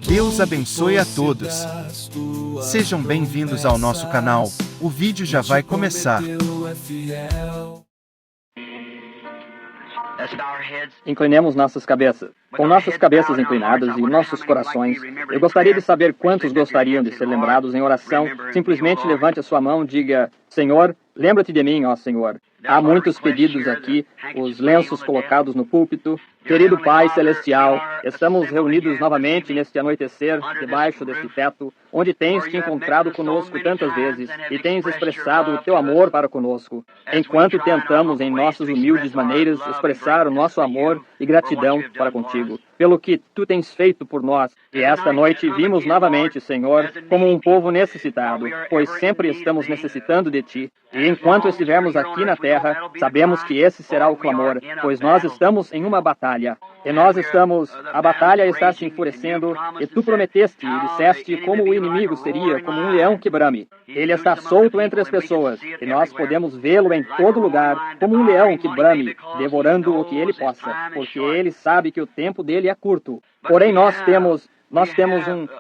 Deus abençoe a todos. Sejam bem-vindos ao nosso canal. O vídeo já vai começar. Inclinemos nossas cabeças. Com nossas cabeças inclinadas e nossos corações, eu gostaria de saber quantos gostariam de ser lembrados em oração. Simplesmente levante a sua mão e diga: Senhor, lembra-te de mim, ó Senhor. Há muitos pedidos aqui, os lenços colocados no púlpito. Querido Pai Celestial, estamos reunidos novamente neste anoitecer, debaixo deste teto, onde tens te encontrado conosco tantas vezes e tens expressado o teu amor para conosco. Enquanto tentamos, em nossas humildes maneiras, expressar o nosso amor e gratidão para contigo, pelo que tu tens feito por nós. E esta noite vimos novamente, Senhor, como um povo necessitado, pois sempre estamos necessitando de ti. E enquanto estivermos aqui na terra, sabemos que esse será o clamor, pois nós estamos em uma batalha. A batalha está se enfurecendo, e tu prometeste e disseste como o inimigo seria como um leão que brame. Ele está solto entre as pessoas, e nós podemos vê-lo em todo lugar, como um leão que brame, devorando o que ele possa, porque ele sabe que o tempo dele é curto. Porém, nós temos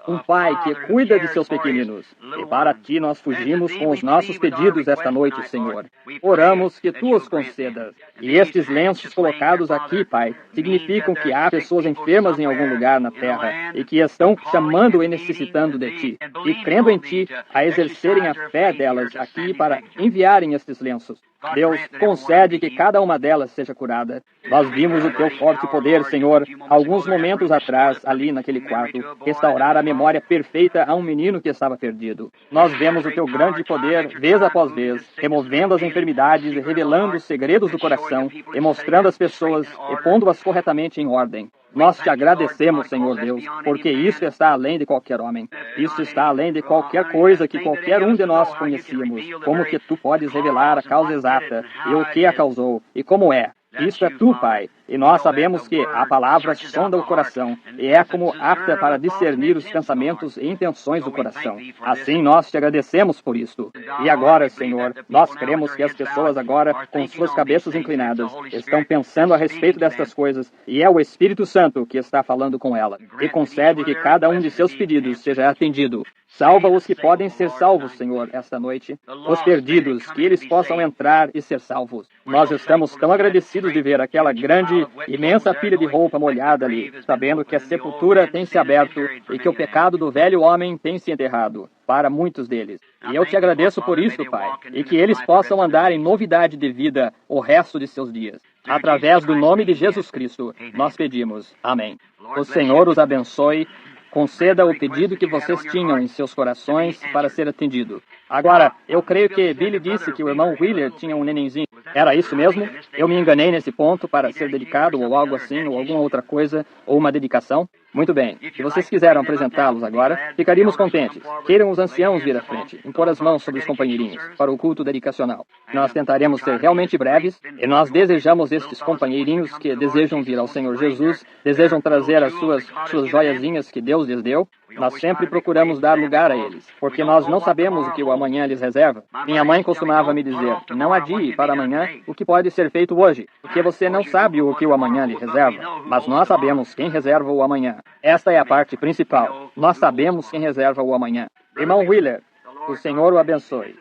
um pai que cuida de seus pequeninos. E para ti nós fugimos com os nossos pedidos esta noite, Senhor. Oramos que tu os concedas. E estes lenços colocados aqui, Pai, significam que há pessoas enfermas em algum lugar na terra e que estão chamando e necessitando de ti. E crendo em ti, a exercerem a fé delas aqui para enviarem estes lenços. Deus, concede que cada uma delas seja curada. Nós vimos o teu forte poder, Senhor, alguns momentos atrás, ali naquele quarto, restaurar a memória perfeita a um menino que estava perdido. Nós vemos o teu grande poder, vez após vez, removendo as enfermidades e revelando os segredos do coração, e mostrando as pessoas e pondo-as corretamente em ordem. Nós te agradecemos, Senhor Deus, porque isso está além de qualquer homem. Isso está além de qualquer coisa que qualquer um de nós conhecíamos. Como que tu podes revelar a causa exata, e o que a causou, e como é. Isso é tu, Pai, e nós sabemos que a palavra sonda o coração, e é como apta para discernir os pensamentos e intenções do coração. Assim nós te agradecemos por isto. E agora, Senhor, nós cremos que as pessoas agora, com suas cabeças inclinadas, estão pensando a respeito destas coisas, e é o Espírito Santo que está falando com ela. E concede que cada um de seus pedidos seja atendido. Salva os que podem ser salvos, Senhor, esta noite. Os perdidos, que eles possam entrar e ser salvos. Nós estamos tão agradecidos de ver aquela grande, imensa pilha de roupa molhada ali, sabendo que a sepultura tem se aberto e que o pecado do velho homem tem se enterrado, para muitos deles. E eu te agradeço por isso, Pai, e que eles possam andar em novidade de vida o resto de seus dias. Através do nome de Jesus Cristo, nós pedimos. Amém. O Senhor os abençoe. Conceda o pedido que vocês tinham em seus corações para ser atendido. Agora, eu creio que Billy disse que o irmão Wheeler tinha um nenenzinho. Era isso mesmo? Eu me enganei nesse ponto para ser dedicado ou algo assim, ou alguma outra coisa, ou uma dedicação? Muito bem. Se vocês quiserem apresentá-los agora, ficaríamos contentes. Queiram os anciãos vir à frente, impor as mãos sobre os companheirinhos, para o culto dedicacional. Nós tentaremos ser realmente breves, e nós desejamos estes companheirinhos que desejam vir ao Senhor Jesus, desejam trazer as suas joiazinhas que Deus lhes deu. Nós sempre procuramos dar lugar a eles, porque nós não sabemos o que o amanhã lhes reserva. Minha mãe costumava me dizer: não adie para amanhã o que pode ser feito hoje, porque você não sabe o que o amanhã lhe reserva, mas nós sabemos quem reserva o amanhã. Esta é a parte principal. Nós sabemos quem reserva o amanhã. Irmão Wheeler, o Senhor o abençoe.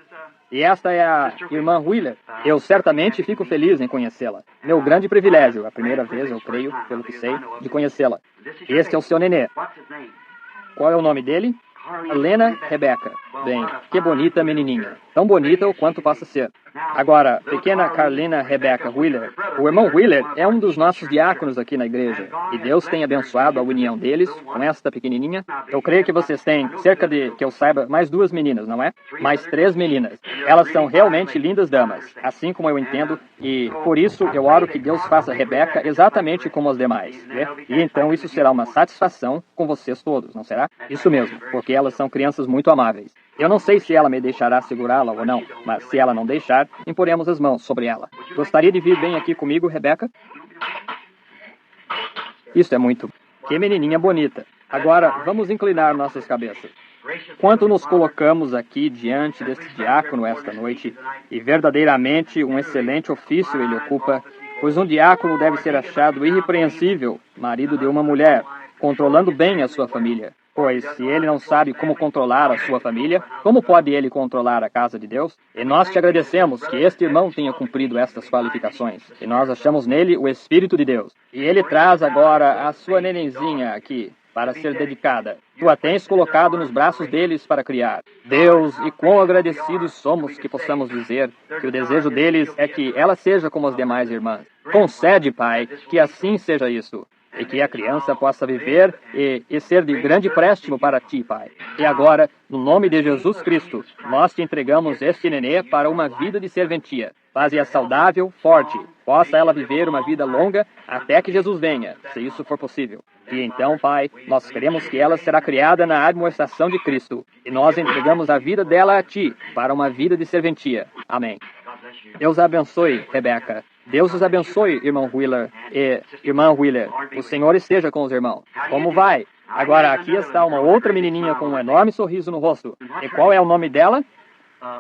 E esta é a irmã Wheeler. Eu certamente fico feliz em conhecê-la. Meu grande privilégio, a primeira vez, eu creio, pelo que sei, de conhecê-la. Este é o seu nenê. Qual é o nome dele? Helena Rebecca. Bem, que bonita menininha. Tão bonita o quanto possa ser. Agora, pequena Carlina Rebecca Wheeler, o irmão Wheeler é um dos nossos diáconos aqui na igreja, e Deus tem abençoado a união deles com esta pequenininha. Eu creio que vocês têm cerca de, que eu saiba, mais 2 meninas, não é? Mais 3 meninas. Elas são realmente lindas damas, assim como eu entendo, e por isso eu oro que Deus faça Rebecca exatamente como as demais, né? E então isso será uma satisfação com vocês todos, não será? Isso mesmo, porque elas são crianças muito amáveis. Eu não sei se ela me deixará segurá-la ou não, mas se ela não deixar, imporemos as mãos sobre ela. Gostaria de vir bem aqui comigo, Rebecca? Isso é muito. Que menininha bonita. Agora, vamos inclinar nossas cabeças. Quanto nos colocamos aqui diante deste diácono esta noite, e verdadeiramente um excelente ofício ele ocupa, pois um diácono deve ser achado irrepreensível, marido de uma mulher, controlando bem a sua família. Pois se ele não sabe como controlar a sua família, como pode ele controlar a casa de Deus? E nós te agradecemos que este irmão tenha cumprido estas qualificações. E nós achamos nele o Espírito de Deus. E ele traz agora a sua nenenzinha aqui para ser dedicada. Tu a tens colocado nos braços deles para criar. Deus, e quão agradecidos somos que possamos dizer que o desejo deles é que ela seja como as demais irmãs. Concede, Pai, que assim seja isso. E que a criança possa viver e ser de grande préstimo para Ti, Pai. E agora, no nome de Jesus Cristo, nós te entregamos este nenê para uma vida de serventia. Faze-a saudável, forte. Possa ela viver uma vida longa até que Jesus venha, se isso for possível. E então, Pai, nós queremos que ela será criada na admoestação de Cristo. E nós entregamos a vida dela a Ti, para uma vida de serventia. Amém. Deus abençoe, Rebeca. Deus os abençoe, irmão Wheeler e irmã Wheeler. O Senhor esteja com os irmãos. Como vai? Agora, aqui está uma outra menininha com um enorme sorriso no rosto. E qual é o nome dela?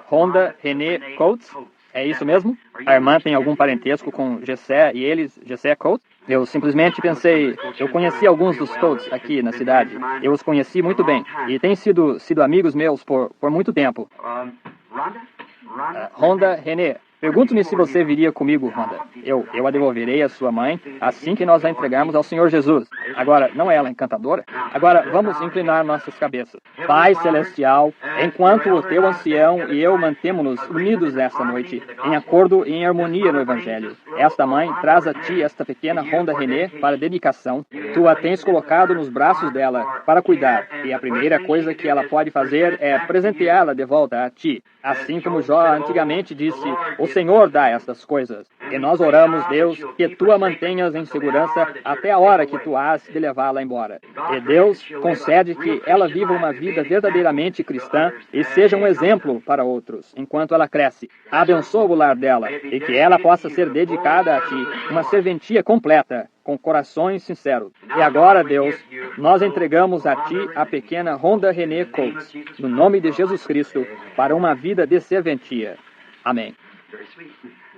Rhonda Renee Coates. É isso mesmo? A irmã tem algum parentesco com Gessé e eles, Gessé Coates? Eu simplesmente pensei, eu conheci alguns dos Coates aqui na cidade. Eu os conheci muito bem. E têm sido amigos meus por muito tempo. Rhonda Renee. Pergunto-me se você viria comigo, Rhonda. Eu a devolverei à sua mãe assim que nós a entregarmos ao Senhor Jesus. Agora, não é ela encantadora? Agora, vamos inclinar nossas cabeças. Pai Celestial, enquanto o teu ancião e eu mantemos-nos unidos nesta noite, em acordo e em harmonia no Evangelho, esta mãe traz a ti esta pequena Rhonda Renee para dedicação. Tu a tens colocado nos braços dela para cuidar, e a primeira coisa que ela pode fazer é presenteá-la de volta a ti. Assim como Jó antigamente disse, o Senhor dá estas coisas. E nós oramos, Deus, que tu a mantenhas em segurança até a hora que tu has de levá-la embora. E Deus concede que ela viva uma vida verdadeiramente cristã e seja um exemplo para outros, enquanto ela cresce. Abençoa o lar dela e que ela possa ser dedicada a ti, uma serventia completa, com corações sinceros. E agora, Deus, nós entregamos a Ti a pequena Rhonda Renee Coates, no nome de Jesus Cristo, para uma vida de serventia. Amém.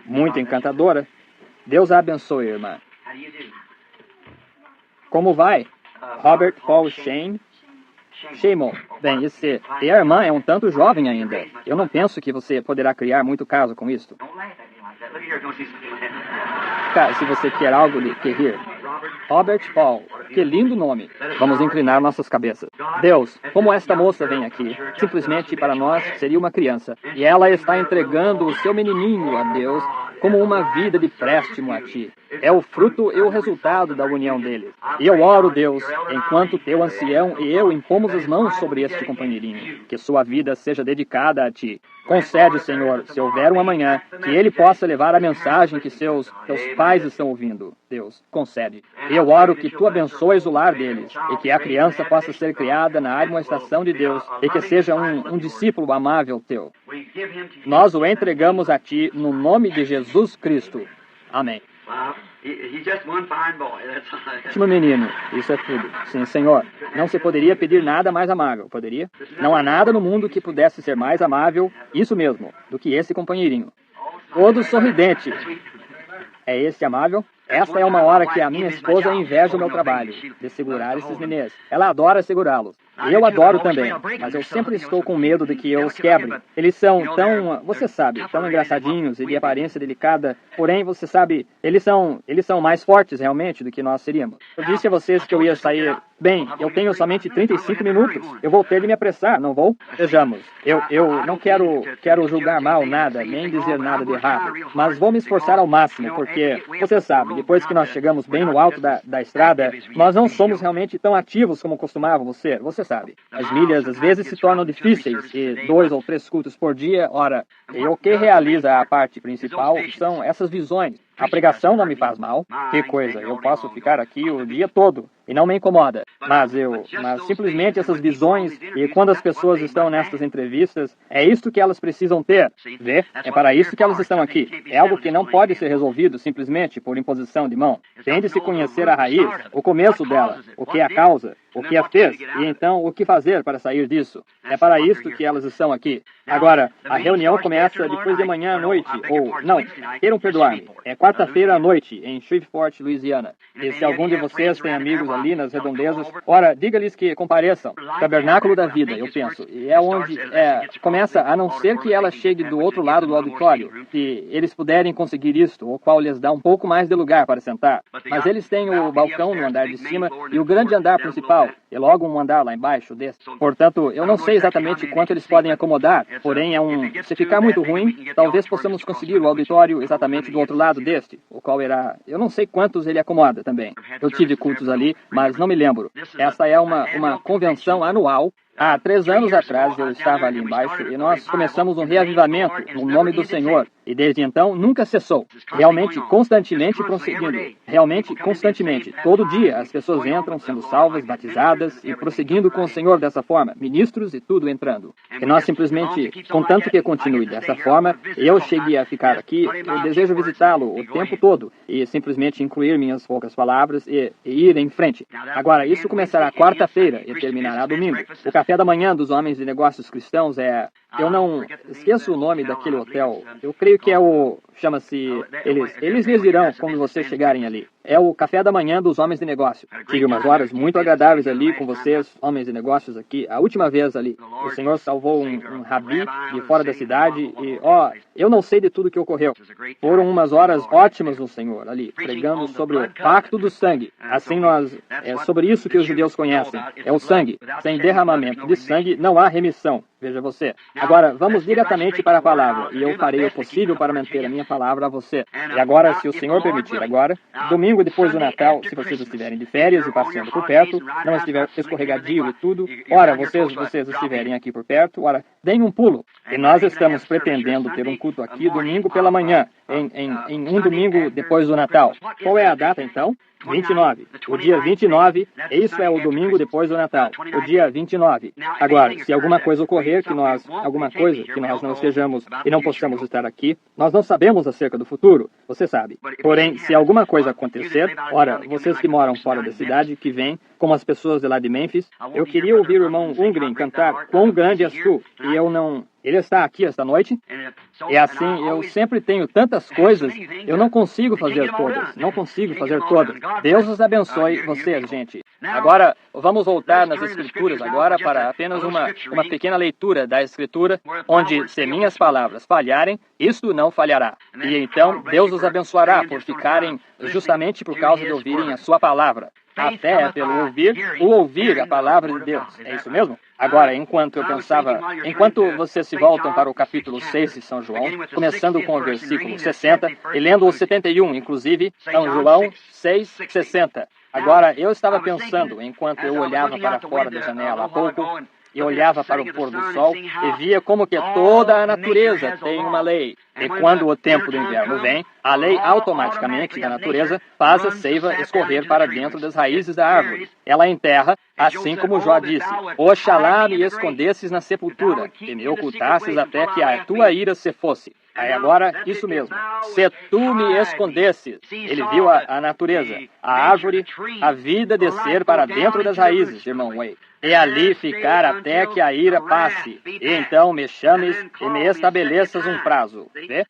Muito encantadora. Deus a abençoe, irmã. Como vai? Robert Paul Shane? Shimon. Bem, e a irmã é um tanto jovem ainda. Eu não penso que você poderá criar muito caso com isto. Cara, se você quer algo de que rir. Robert Paul. Que lindo nome. Vamos inclinar nossas cabeças. Deus, como esta moça vem aqui, simplesmente para nós seria uma criança. E ela está entregando o seu menininho a Deus como uma vida de préstimo a Ti. É o fruto e o resultado da união deles. E eu oro, Deus, enquanto teu ancião e eu impomos as mãos sobre este companheirinho, que sua vida seja dedicada a Ti. Concede, Senhor, se houver um amanhã, que ele possa levar a mensagem que teus pais estão ouvindo. Deus, concede. E eu oro que Tu abençoes o lar deles, e que a criança possa ser criada na admoestação de Deus, e que seja um discípulo amável Teu. Nós o entregamos a Ti, no nome de Jesus Cristo. Amém. Ótimo menino, isso é tudo. Sim, Senhor. Não se poderia pedir nada mais amável, poderia? Não há nada no mundo que pudesse ser mais amável, isso mesmo, do que esse companheirinho. Todo sorridente. É esse amável? Esta é uma hora que a minha esposa inveja o meu trabalho, de segurar esses nenês. Ela adora segurá-los. Eu adoro também, mas eu sempre estou com medo de que eu os quebre. Eles são tão, você sabe, tão engraçadinhos e de aparência delicada, porém, você sabe, eles são mais fortes realmente do que nós seríamos. Eu disse a vocês que eu ia sair. Bem, eu tenho somente 35 minutos. Eu vou ter de me apressar, não vou? Vejamos. Eu não quero julgar mal nada, nem dizer nada de errado, mas vou me esforçar ao máximo, porque, você sabe, depois que nós chegamos bem no alto da estrada, nós não somos realmente tão ativos como costumávamos ser, você sabe. As milhas às vezes se tornam difíceis, e 2 ou 3 cultos por dia, ora, e o que realiza a parte principal são essas visões. A pregação não me faz mal. Que coisa, eu posso ficar aqui o dia todo e não me incomoda. Mas simplesmente essas visões, e quando as pessoas estão nestas entrevistas, é isto que elas precisam ter. Vê? É para isso que elas estão aqui. É algo que não pode ser resolvido simplesmente por imposição de mão. Tem de se conhecer a raiz, o começo dela, o que é a causa, o que a fez, e então o que fazer para sair disso. É para isso que elas estão aqui. Agora, a reunião começa depois de amanhã à noite, ou, não, queiram perdoar-me, é quarta-feira à noite, em Shreveport, Louisiana. E se algum de vocês tem amigos ali nas redondezas, ora, diga-lhes que compareçam. Tabernáculo da Vida, eu penso. E é onde começa, a não ser que ela chegue do outro lado do auditório, se eles puderem conseguir isto, o qual lhes dá um pouco mais de lugar para sentar. Mas eles têm o balcão no andar de cima e o grande andar principal, e logo um andar lá embaixo desse. Portanto, eu não sei exatamente quanto eles podem acomodar, porém se ficar muito ruim, talvez possamos conseguir o auditório exatamente do outro lado deste, o qual irá, eu não sei quantos ele acomoda também. Eu tive cultos ali, mas não me lembro. Essa é uma convenção anual. Há 3 anos atrás eu estava ali embaixo e nós começamos um reavivamento no nome do Senhor. E desde então nunca cessou. Realmente, constantemente prosseguindo. Realmente, constantemente. Todo dia as pessoas entram sendo salvas, batizadas e prosseguindo com o Senhor dessa forma. Ministros e tudo entrando. E nós simplesmente, contanto que continue dessa forma, eu cheguei a ficar aqui, eu desejo visitá-lo o tempo todo e simplesmente incluir minhas poucas palavras e ir em frente. Agora, isso começará quarta-feira e terminará domingo. O café da manhã dos homens de negócios cristãos eu não esqueço o nome daquele hotel. Eu creio que chama-se... Eles lhes dirão quando vocês chegarem ali. É o café da manhã dos homens de negócio. Tive umas horas muito agradáveis ali com vocês, homens de negócios aqui. A última vez ali, o Senhor salvou um rabi de fora da cidade e, eu não sei de tudo que ocorreu. Foram umas horas ótimas no Senhor ali, pregando sobre o pacto do sangue. Assim é sobre isso que os judeus conhecem. É o sangue. Sem derramamento de sangue não há remissão. Veja você. Agora, vamos diretamente para a palavra, e eu farei o possível para manter a minha palavra a você. E agora, se o Senhor permitir, domingo depois do Natal, se vocês estiverem de férias e passeando por perto, não estiver escorregadio e tudo, ora, vocês estiverem aqui por perto, ora, deem um pulo. E nós estamos pretendendo ter um culto aqui domingo pela manhã, em um domingo depois do Natal. Qual é a data, então? 29. O dia 29, isso é o domingo depois do Natal. O dia 29. Agora, se alguma coisa ocorrer que nós não estejamos e não possamos estar aqui, nós não sabemos acerca do futuro, você sabe. Porém, se alguma coisa acontecer, ora, vocês que moram fora da cidade, que vêm, como as pessoas de lá de Memphis, eu queria ouvir o irmão Ungren cantar Quão Grande És Tu, e eu não... Ele está aqui esta noite, e assim, eu sempre tenho tantas coisas, eu não consigo fazer todas, Deus os abençoe vocês, gente. Agora, vamos voltar nas Escrituras agora para apenas uma pequena leitura da Escritura, onde, se minhas palavras falharem, isto não falhará. E então, Deus os abençoará por ficarem justamente por causa de ouvirem a sua palavra. A fé é pelo ouvir a palavra de Deus. É isso mesmo? Agora, enquanto vocês se voltam para o capítulo 6 de São João, começando com o versículo 60 e lendo o 71, inclusive, São João 6, 60. Agora, eu estava pensando, enquanto eu olhava para fora da janela há pouco, e olhava para o pôr do sol e via como que toda a natureza tem uma lei. E quando o tempo do inverno vem, a lei automaticamente da natureza faz a seiva escorrer para dentro das raízes da árvore. Ela enterra, assim como Jó disse, Oxalá me escondesses na sepultura, e me ocultasses até que a tua ira se fosse. Aí agora, isso mesmo. Se tu me escondesses, ele viu a natureza, a árvore, a vida descer para dentro das raízes, irmão Way. E ali ficar até que a ira passe. E então me chames e me estabeleças um prazo. Vê?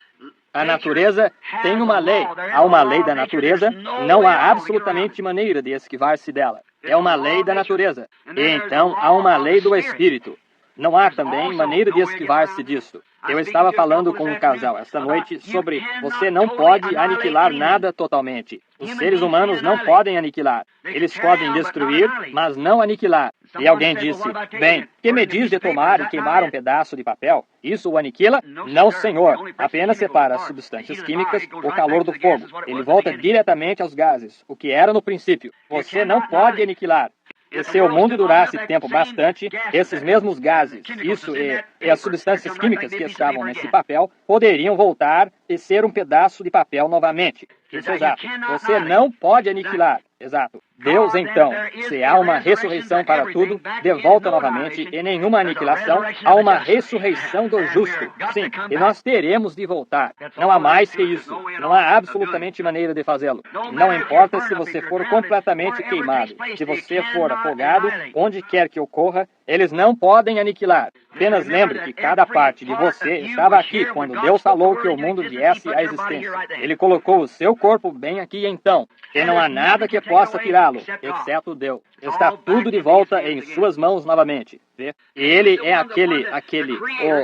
A natureza tem uma lei. Há uma lei da natureza, não há absolutamente maneira de esquivar-se dela. É uma lei da natureza. E então há uma lei do Espírito. Não há também maneira de esquivar-se disso. Eu estava falando com um casal esta noite sobre você não pode aniquilar nada totalmente. Os seres humanos não podem aniquilar. Eles podem destruir, mas não aniquilar. E alguém disse, bem, que me diz de tomar e queimar um pedaço de papel? Isso o aniquila? Não, senhor. Apenas separa as substâncias químicas, o calor do fogo. Ele volta diretamente aos gases, o que era no princípio. Você não pode aniquilar. E se o mundo durasse tempo bastante, esses mesmos gases, isso e as substâncias químicas que estavam nesse papel, poderiam voltar e ser um pedaço de papel novamente. Isso é exato. Você não pode aniquilar. Exato. Deus, então, se há uma ressurreição para tudo, de volta novamente, e nenhuma aniquilação, há uma ressurreição do justo. Sim, e nós teremos de voltar. Não há mais que isso. Não há absolutamente maneira de fazê-lo. Não importa se você for completamente queimado, se você for afogado, onde quer que ocorra, eles não podem aniquilar. Apenas lembre que cada parte de você estava aqui quando Deus falou que o mundo viesse à existência. Ele colocou o seu corpo bem aqui então, e não há nada que possa tirá-lo, exceto Deus. Está tudo de volta em suas mãos novamente. Vê? Ele é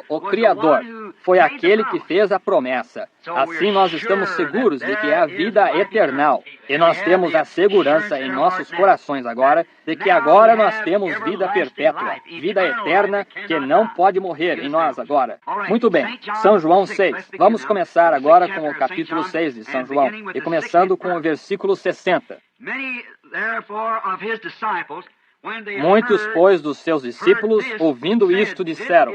o Criador. Foi aquele que fez a promessa. Assim nós estamos seguros de que é a vida eternal. E nós temos a segurança em nossos corações agora de que agora nós temos vida perpétua, vida eterna que não pode morrer em nós agora. Muito bem, São João 6. Vamos começar agora com o capítulo 6 de São João, e começando com o versículo 60. Muitos, pois, dos seus discípulos, ouvindo isto, disseram: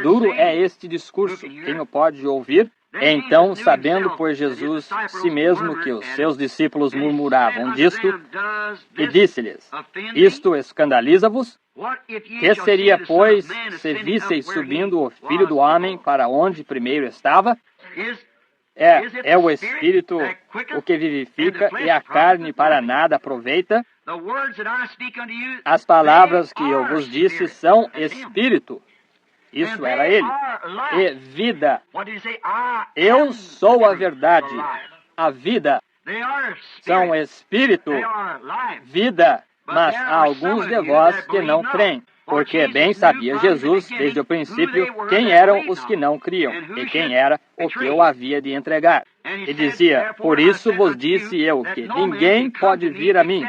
duro é este discurso, quem o pode ouvir? Então, sabendo, pois, Jesus si mesmo que os seus discípulos murmuravam disto, e disse-lhes: isto escandaliza-vos? Que seria, pois, se visseis subindo o Filho do Homem para onde primeiro estava? É o Espírito o que vivifica, e a carne para nada aproveita. As palavras que eu vos disse são Espírito. Isso era ele. E vida. Eu sou a verdade. A vida. São Espírito, vida. Mas há alguns de vós que não creem. Porque bem sabia Jesus, desde o princípio, quem eram os que não criam, e quem era o que eu havia de entregar. E dizia: por isso vos disse eu, que ninguém pode vir a mim,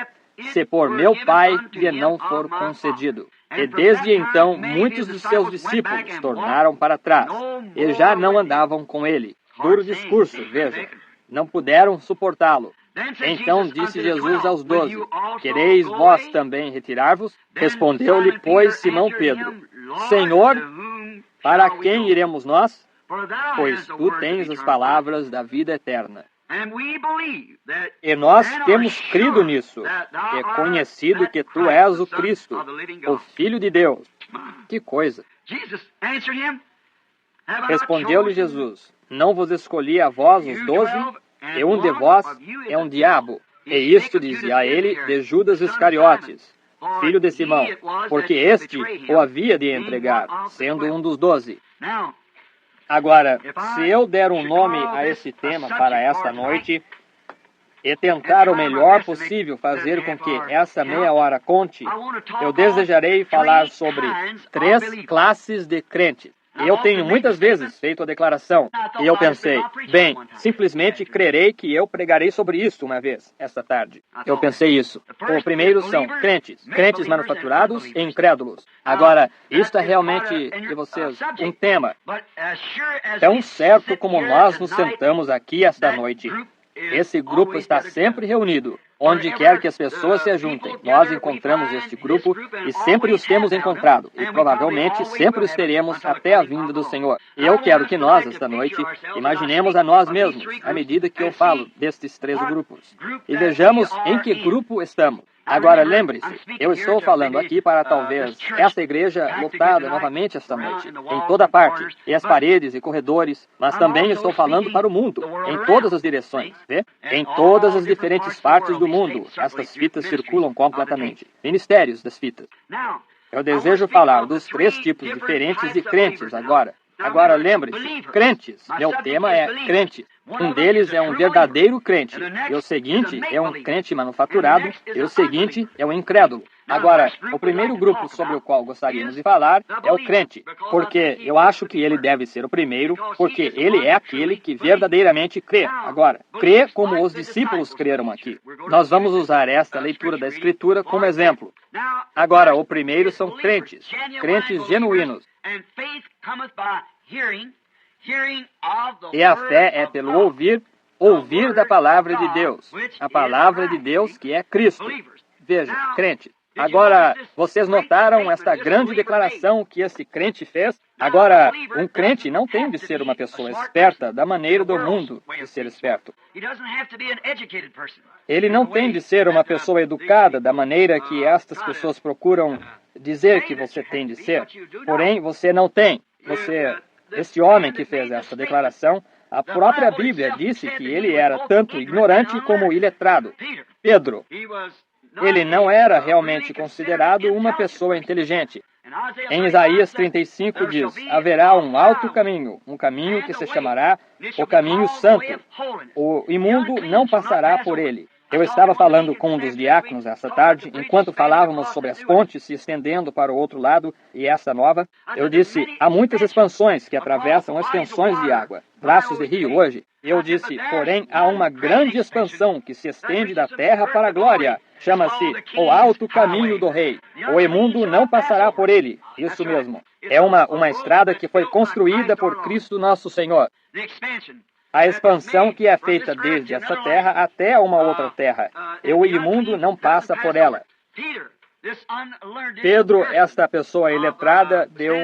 se por meu Pai lhe não for concedido. E desde então, muitos dos seus discípulos tornaram para trás, e já não andavam com ele. Duro discurso, veja. Não puderam suportá-lo. Então disse Jesus aos 12: quereis vós também retirar-vos? Respondeu-lhe, pois, Simão Pedro: Senhor, para quem iremos nós? Pois tu tens as palavras da vida eterna. E nós temos crido nisso, e conhecido que tu és o Cristo, o Filho de Deus. Que coisa! Respondeu-lhe Jesus: não vos escolhi a vós os 12? E um de vós é um diabo. E isto dizia a ele de Judas Iscariotes, filho de Simão, porque este o havia de entregar, sendo um dos 12. Agora, se eu der um nome a esse tema para esta noite, e tentar o melhor possível fazer com que essa meia hora conte, eu desejarei falar sobre 3 classes de crentes. Eu tenho muitas vezes feito a declaração, e eu pensei, bem, simplesmente crerei que eu pregarei sobre isso uma vez, esta tarde. Eu pensei isso. O primeiro são crentes manufaturados e incrédulos. Agora, isto é realmente, de vocês, um tema. Tão certo como nós nos sentamos aqui esta noite, esse grupo está sempre reunido. Onde quer que as pessoas se ajuntem, nós encontramos este grupo e sempre os temos encontrado. E provavelmente sempre os teremos até a vinda do Senhor. E eu quero que nós, esta noite, imaginemos a nós mesmos, à medida que eu falo destes 3 grupos. E vejamos em que grupo estamos. Agora, lembre-se, eu estou falando aqui para talvez esta igreja lotada novamente esta noite, em toda parte, e as paredes e corredores, mas também estou falando para o mundo, em todas as direções, vê? Em todas as diferentes partes do mundo, estas fitas circulam completamente. Ministérios das fitas. Eu desejo falar dos 3 tipos diferentes de crentes agora. Agora, lembre-se, crentes, meu tema é crente. Um deles é um verdadeiro crente, e o seguinte é um crente manufaturado, e o seguinte é um incrédulo. Agora, o primeiro grupo sobre o qual gostaríamos de falar é o crente, porque eu acho que ele deve ser o primeiro, porque ele é aquele que verdadeiramente crê. Agora, crê como os discípulos creram aqui. Nós vamos usar esta leitura da Escritura como exemplo. Agora, o primeiro são crentes genuínos. E a fé é pelo ouvir da palavra de Deus. A palavra de Deus que é Cristo. Veja, crentes. Agora, vocês notaram esta grande declaração que esse crente fez? Agora, um crente não tem de ser uma pessoa esperta da maneira do mundo de ser esperto. Ele não tem de ser uma pessoa educada da maneira que estas pessoas procuram dizer que você tem de ser. Porém, você não tem. Este homem que fez essa declaração, a própria Bíblia disse que ele era tanto ignorante como iletrado. Pedro, ele não era realmente considerado uma pessoa inteligente. Em Isaías 35 diz, haverá um alto caminho, um caminho que se chamará o caminho santo. O imundo não passará por ele. Eu estava falando com um dos diáconos esta tarde, enquanto falávamos sobre as pontes se estendendo para o outro lado e essa nova. Eu disse, há muitas expansões que atravessam extensões de água, braços de rio hoje. Eu disse, porém, há uma grande expansão que se estende da terra para a glória. Chama-se o alto caminho do rei. O imundo não passará por ele. Isso mesmo. É uma estrada que foi construída por Cristo nosso Senhor. A expansão que é feita desde essa terra até uma outra terra. E o imundo não passa por ela. Pedro, esta pessoa iletrada, deu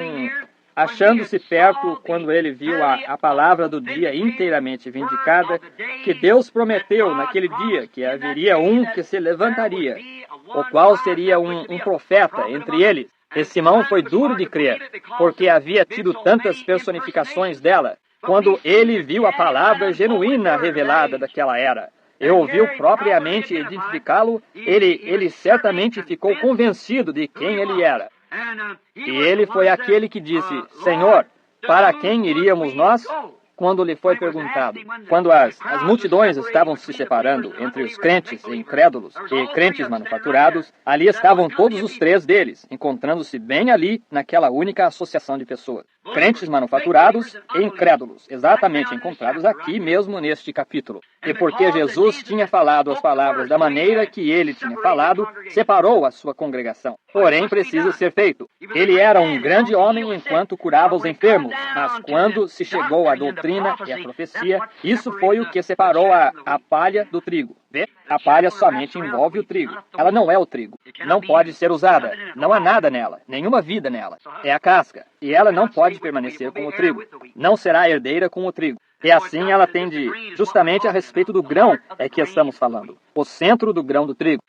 achando-se perto quando ele viu a palavra do dia inteiramente vindicada, que Deus prometeu naquele dia que haveria um que se levantaria, o qual seria um profeta entre eles. E Simão foi duro de crer, porque havia tido tantas personificações dela. Quando ele viu a palavra genuína revelada daquela era, e ouviu propriamente identificá-lo, ele certamente ficou convencido de quem ele era. E ele foi aquele que disse, Senhor, para quem iríamos nós? Quando lhe foi perguntado, quando as multidões estavam se separando entre os crentes e incrédulos e crentes manufaturados, ali estavam todos os três deles, encontrando-se bem ali naquela única associação de pessoas. Crentes manufaturados e incrédulos, exatamente encontrados aqui mesmo neste capítulo. E porque Jesus tinha falado as palavras da maneira que ele tinha falado, separou a sua congregação. Porém, precisa ser feito. Ele era um grande homem enquanto curava os enfermos, mas quando se chegou à doutrina e à profecia, isso foi o que separou a palha do trigo. Vê? A palha somente envolve o trigo. Ela não é o trigo. Não pode ser usada. Não há nada nela. Nenhuma vida nela. É a casca. E ela não pode permanecer com o trigo. Não será herdeira com o trigo. E assim ela tende, justamente a respeito do grão é que estamos falando. O centro do grão do trigo.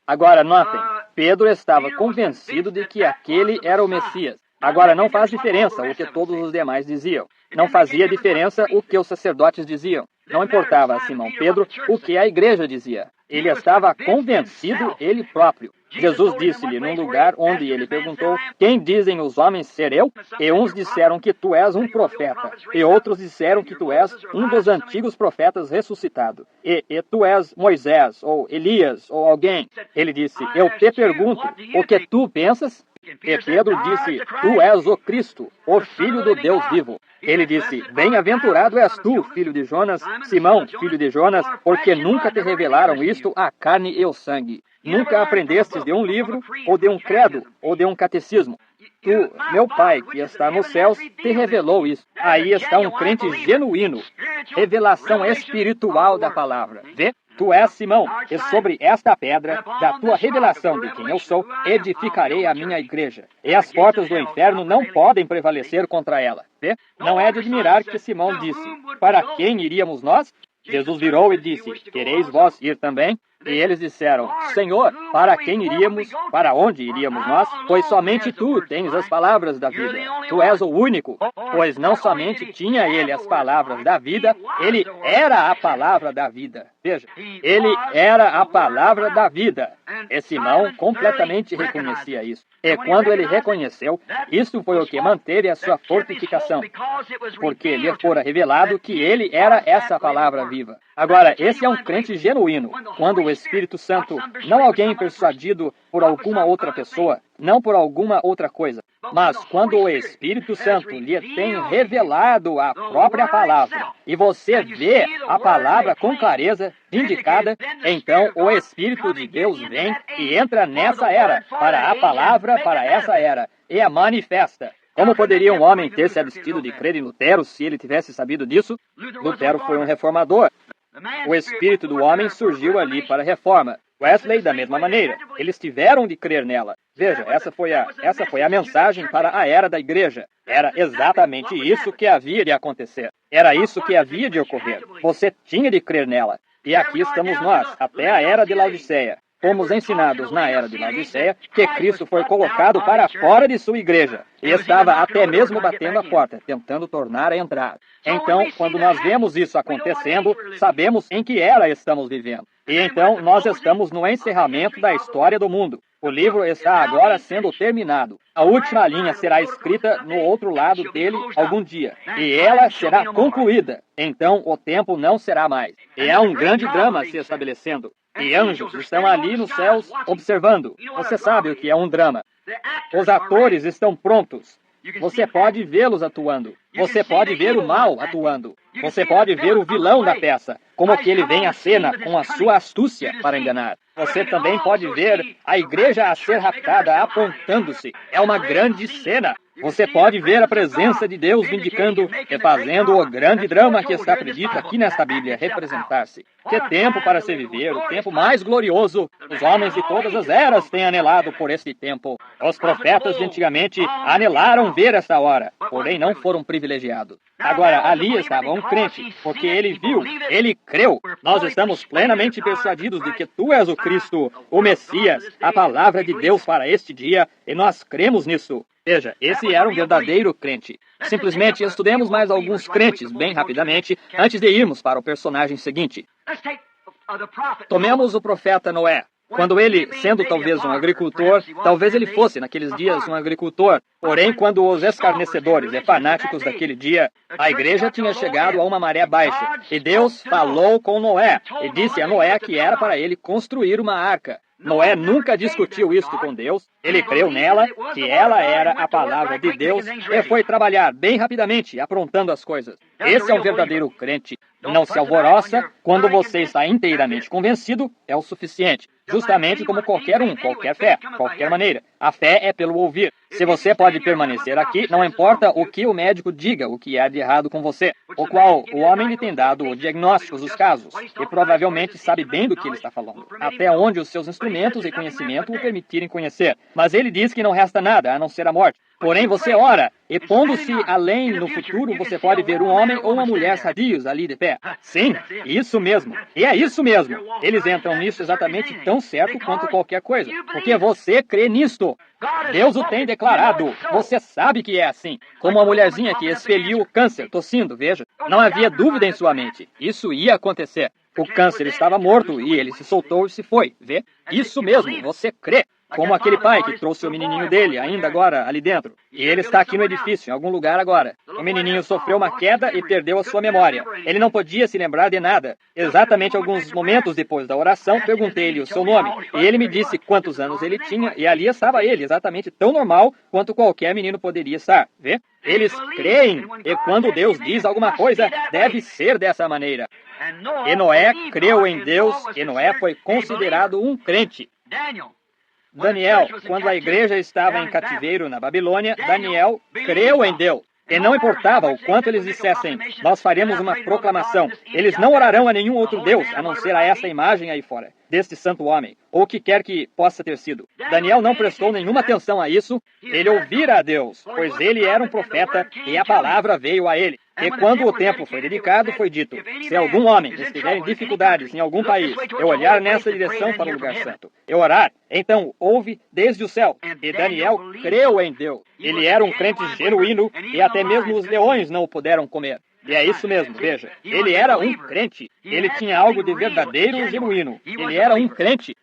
Agora, notem, Pedro estava convencido de que aquele era o Messias. Agora, não faz diferença o que todos os demais diziam. Não fazia diferença o que os sacerdotes diziam. Não importava a Simão Pedro o que a igreja dizia. Ele estava convencido ele próprio. Jesus disse-lhe num lugar onde ele perguntou, quem dizem os homens ser eu? E uns disseram que tu és um profeta, e outros disseram que tu és um dos antigos profetas ressuscitado. E tu és Moisés, ou Elias, ou alguém. Ele disse, eu te pergunto, o que tu pensas? E Pedro disse, tu és o Cristo, o Filho do Deus vivo. Ele disse, bem-aventurado és tu, filho de Jonas, Simão, filho de Jonas, porque nunca te revelaram isto a carne e o sangue. Nunca aprendestes de um livro, ou de um credo, ou de um catecismo. Tu, meu Pai, que está nos céus, te revelou isso. Aí está um crente genuíno. Revelação espiritual da palavra. Vê? Tu és Simão, e sobre esta pedra, da tua revelação de quem eu sou, edificarei a minha igreja. E as portas do inferno não podem prevalecer contra ela. Vê? Não é de admirar que Simão disse, para quem iríamos nós? Jesus virou e disse, quereis vós ir também? E eles disseram, Senhor, para quem iríamos? Para onde iríamos nós? Pois somente tu tens as palavras da vida. Tu és o único. Pois não somente tinha ele as palavras da vida, ele era a palavra da vida. Veja, ele era a palavra da vida. E Simão completamente reconhecia isso. E quando ele reconheceu, isso foi o que manteve a sua fortificação. Porque lhe fora revelado que ele era essa palavra viva. Agora, esse é um crente genuíno. Quando o Espírito Santo, não alguém persuadido por alguma outra pessoa, não por alguma outra coisa, mas quando o Espírito Santo lhe tem revelado a própria palavra, e você vê a palavra com clareza, indicada, então o Espírito de Deus vem e entra nessa era, para a palavra, para essa era, e a manifesta. Como poderia um homem ter se abstido de crer em Lutero se ele tivesse sabido disso? Lutero foi um reformador. O espírito do homem surgiu ali para a reforma. Wesley, da mesma maneira, eles tiveram de crer nela. Veja, essa foi a mensagem para a era da igreja. Era exatamente isso que havia de acontecer. Era isso que havia de ocorrer. Você tinha de crer nela. E aqui estamos nós, até a era de Laodiceia. Fomos ensinados na era de Laodiceia que Cristo foi colocado para fora de sua igreja e estava até mesmo batendo a porta, tentando tornar a entrar. Então, quando nós vemos isso acontecendo, sabemos em que era estamos vivendo. E então, nós estamos no encerramento da história do mundo. O livro está agora sendo terminado. A última linha será escrita no outro lado dele algum dia. E ela será concluída. Então, o tempo não será mais. E há um grande drama se estabelecendo. E anjos estão ali nos céus observando. Você sabe o que é um drama. Os atores estão prontos. Você pode vê-los atuando. Você pode ver o mal atuando. Você pode ver o vilão da peça, como que ele vem à cena com a sua astúcia para enganar. Você também pode ver a igreja a ser raptada apontando-se. É uma grande cena. Você pode ver a presença de Deus vindicando e fazendo o grande drama que está predito aqui nesta Bíblia representar-se. Que tempo para se viver, o tempo mais glorioso. Os homens de todas as eras têm anelado por este tempo. Os profetas de antigamente anelaram ver esta hora, porém não foram privilegiados. Agora, ali estava um crente, porque ele viu, ele creu. Nós estamos plenamente persuadidos de que tu és o Cristo, o Messias, a palavra de Deus para este dia, e nós cremos nisso. Veja, esse era um verdadeiro crente. Simplesmente estudemos mais alguns crentes, bem rapidamente, antes de irmos para o personagem seguinte. Tomemos o profeta Noé. Quando ele, sendo talvez um agricultor, talvez ele fosse naqueles dias um agricultor, porém quando os escarnecedores e fanáticos daquele dia, a igreja tinha chegado a uma maré baixa, e Deus falou com Noé, e disse a Noé que era para ele construir uma arca. Noé nunca discutiu isto com Deus, ele creu nela, que ela era a palavra de Deus, e foi trabalhar bem rapidamente, aprontando as coisas. Esse é um verdadeiro crente. Não se alvoroça, quando você está inteiramente convencido, é o suficiente. Justamente como qualquer fé, qualquer maneira. A fé é pelo ouvir. Se você pode permanecer aqui, não importa o que o médico diga, o que há de errado com você, o qual o homem lhe tem dado o diagnóstico dos casos, e provavelmente sabe bem do que ele está falando, até onde os seus instrumentos e conhecimento o permitirem conhecer. Mas ele diz que não resta nada, a não ser a morte. Porém, você ora, e pondo-se além no futuro, você pode ver um homem ou uma mulher sadios ali de pé. Sim, isso mesmo. E é isso mesmo. Eles entram nisso exatamente tão certo quanto qualquer coisa, porque você crê nisto. Deus o tem declarado. Você sabe que é assim. Como a mulherzinha que expeliu o câncer, tossindo, veja. Não havia dúvida em sua mente. Isso ia acontecer. O câncer estava morto e ele se soltou e se foi. Vê? Isso mesmo, você crê. Como aquele pai que trouxe o menininho dele, ainda agora, ali dentro. E ele está aqui no edifício, em algum lugar agora. O menininho sofreu uma queda e perdeu a sua memória. Ele não podia se lembrar de nada. Exatamente alguns momentos depois da oração, perguntei-lhe o seu nome. E ele me disse quantos anos ele tinha, e ali estava ele, exatamente tão normal quanto qualquer menino poderia estar. Vê? Eles creem, e quando Deus diz alguma coisa, deve ser dessa maneira. E Noé creu em Deus, e Noé foi considerado um crente. Daniel, quando a igreja estava em cativeiro na Babilônia, Daniel creu em Deus. E não importava o quanto eles dissessem, nós faremos uma proclamação. Eles não orarão a nenhum outro Deus, a não ser a essa imagem aí fora, deste santo homem, ou o que quer que possa ter sido. Daniel não prestou nenhuma atenção a isso, ele ouvira a Deus, pois ele era um profeta e a palavra veio a ele. E quando o tempo foi dedicado, foi dito, se algum homem estiver em dificuldades em algum país, e olhar nessa direção para o lugar santo, e orar, então ouve desde o céu. E Daniel creu em Deus. Ele era um crente genuíno, e até mesmo os leões não o puderam comer. E é isso mesmo, veja. Ele era um crente. Ele tinha algo de verdadeiro e genuíno. Ele era um crente.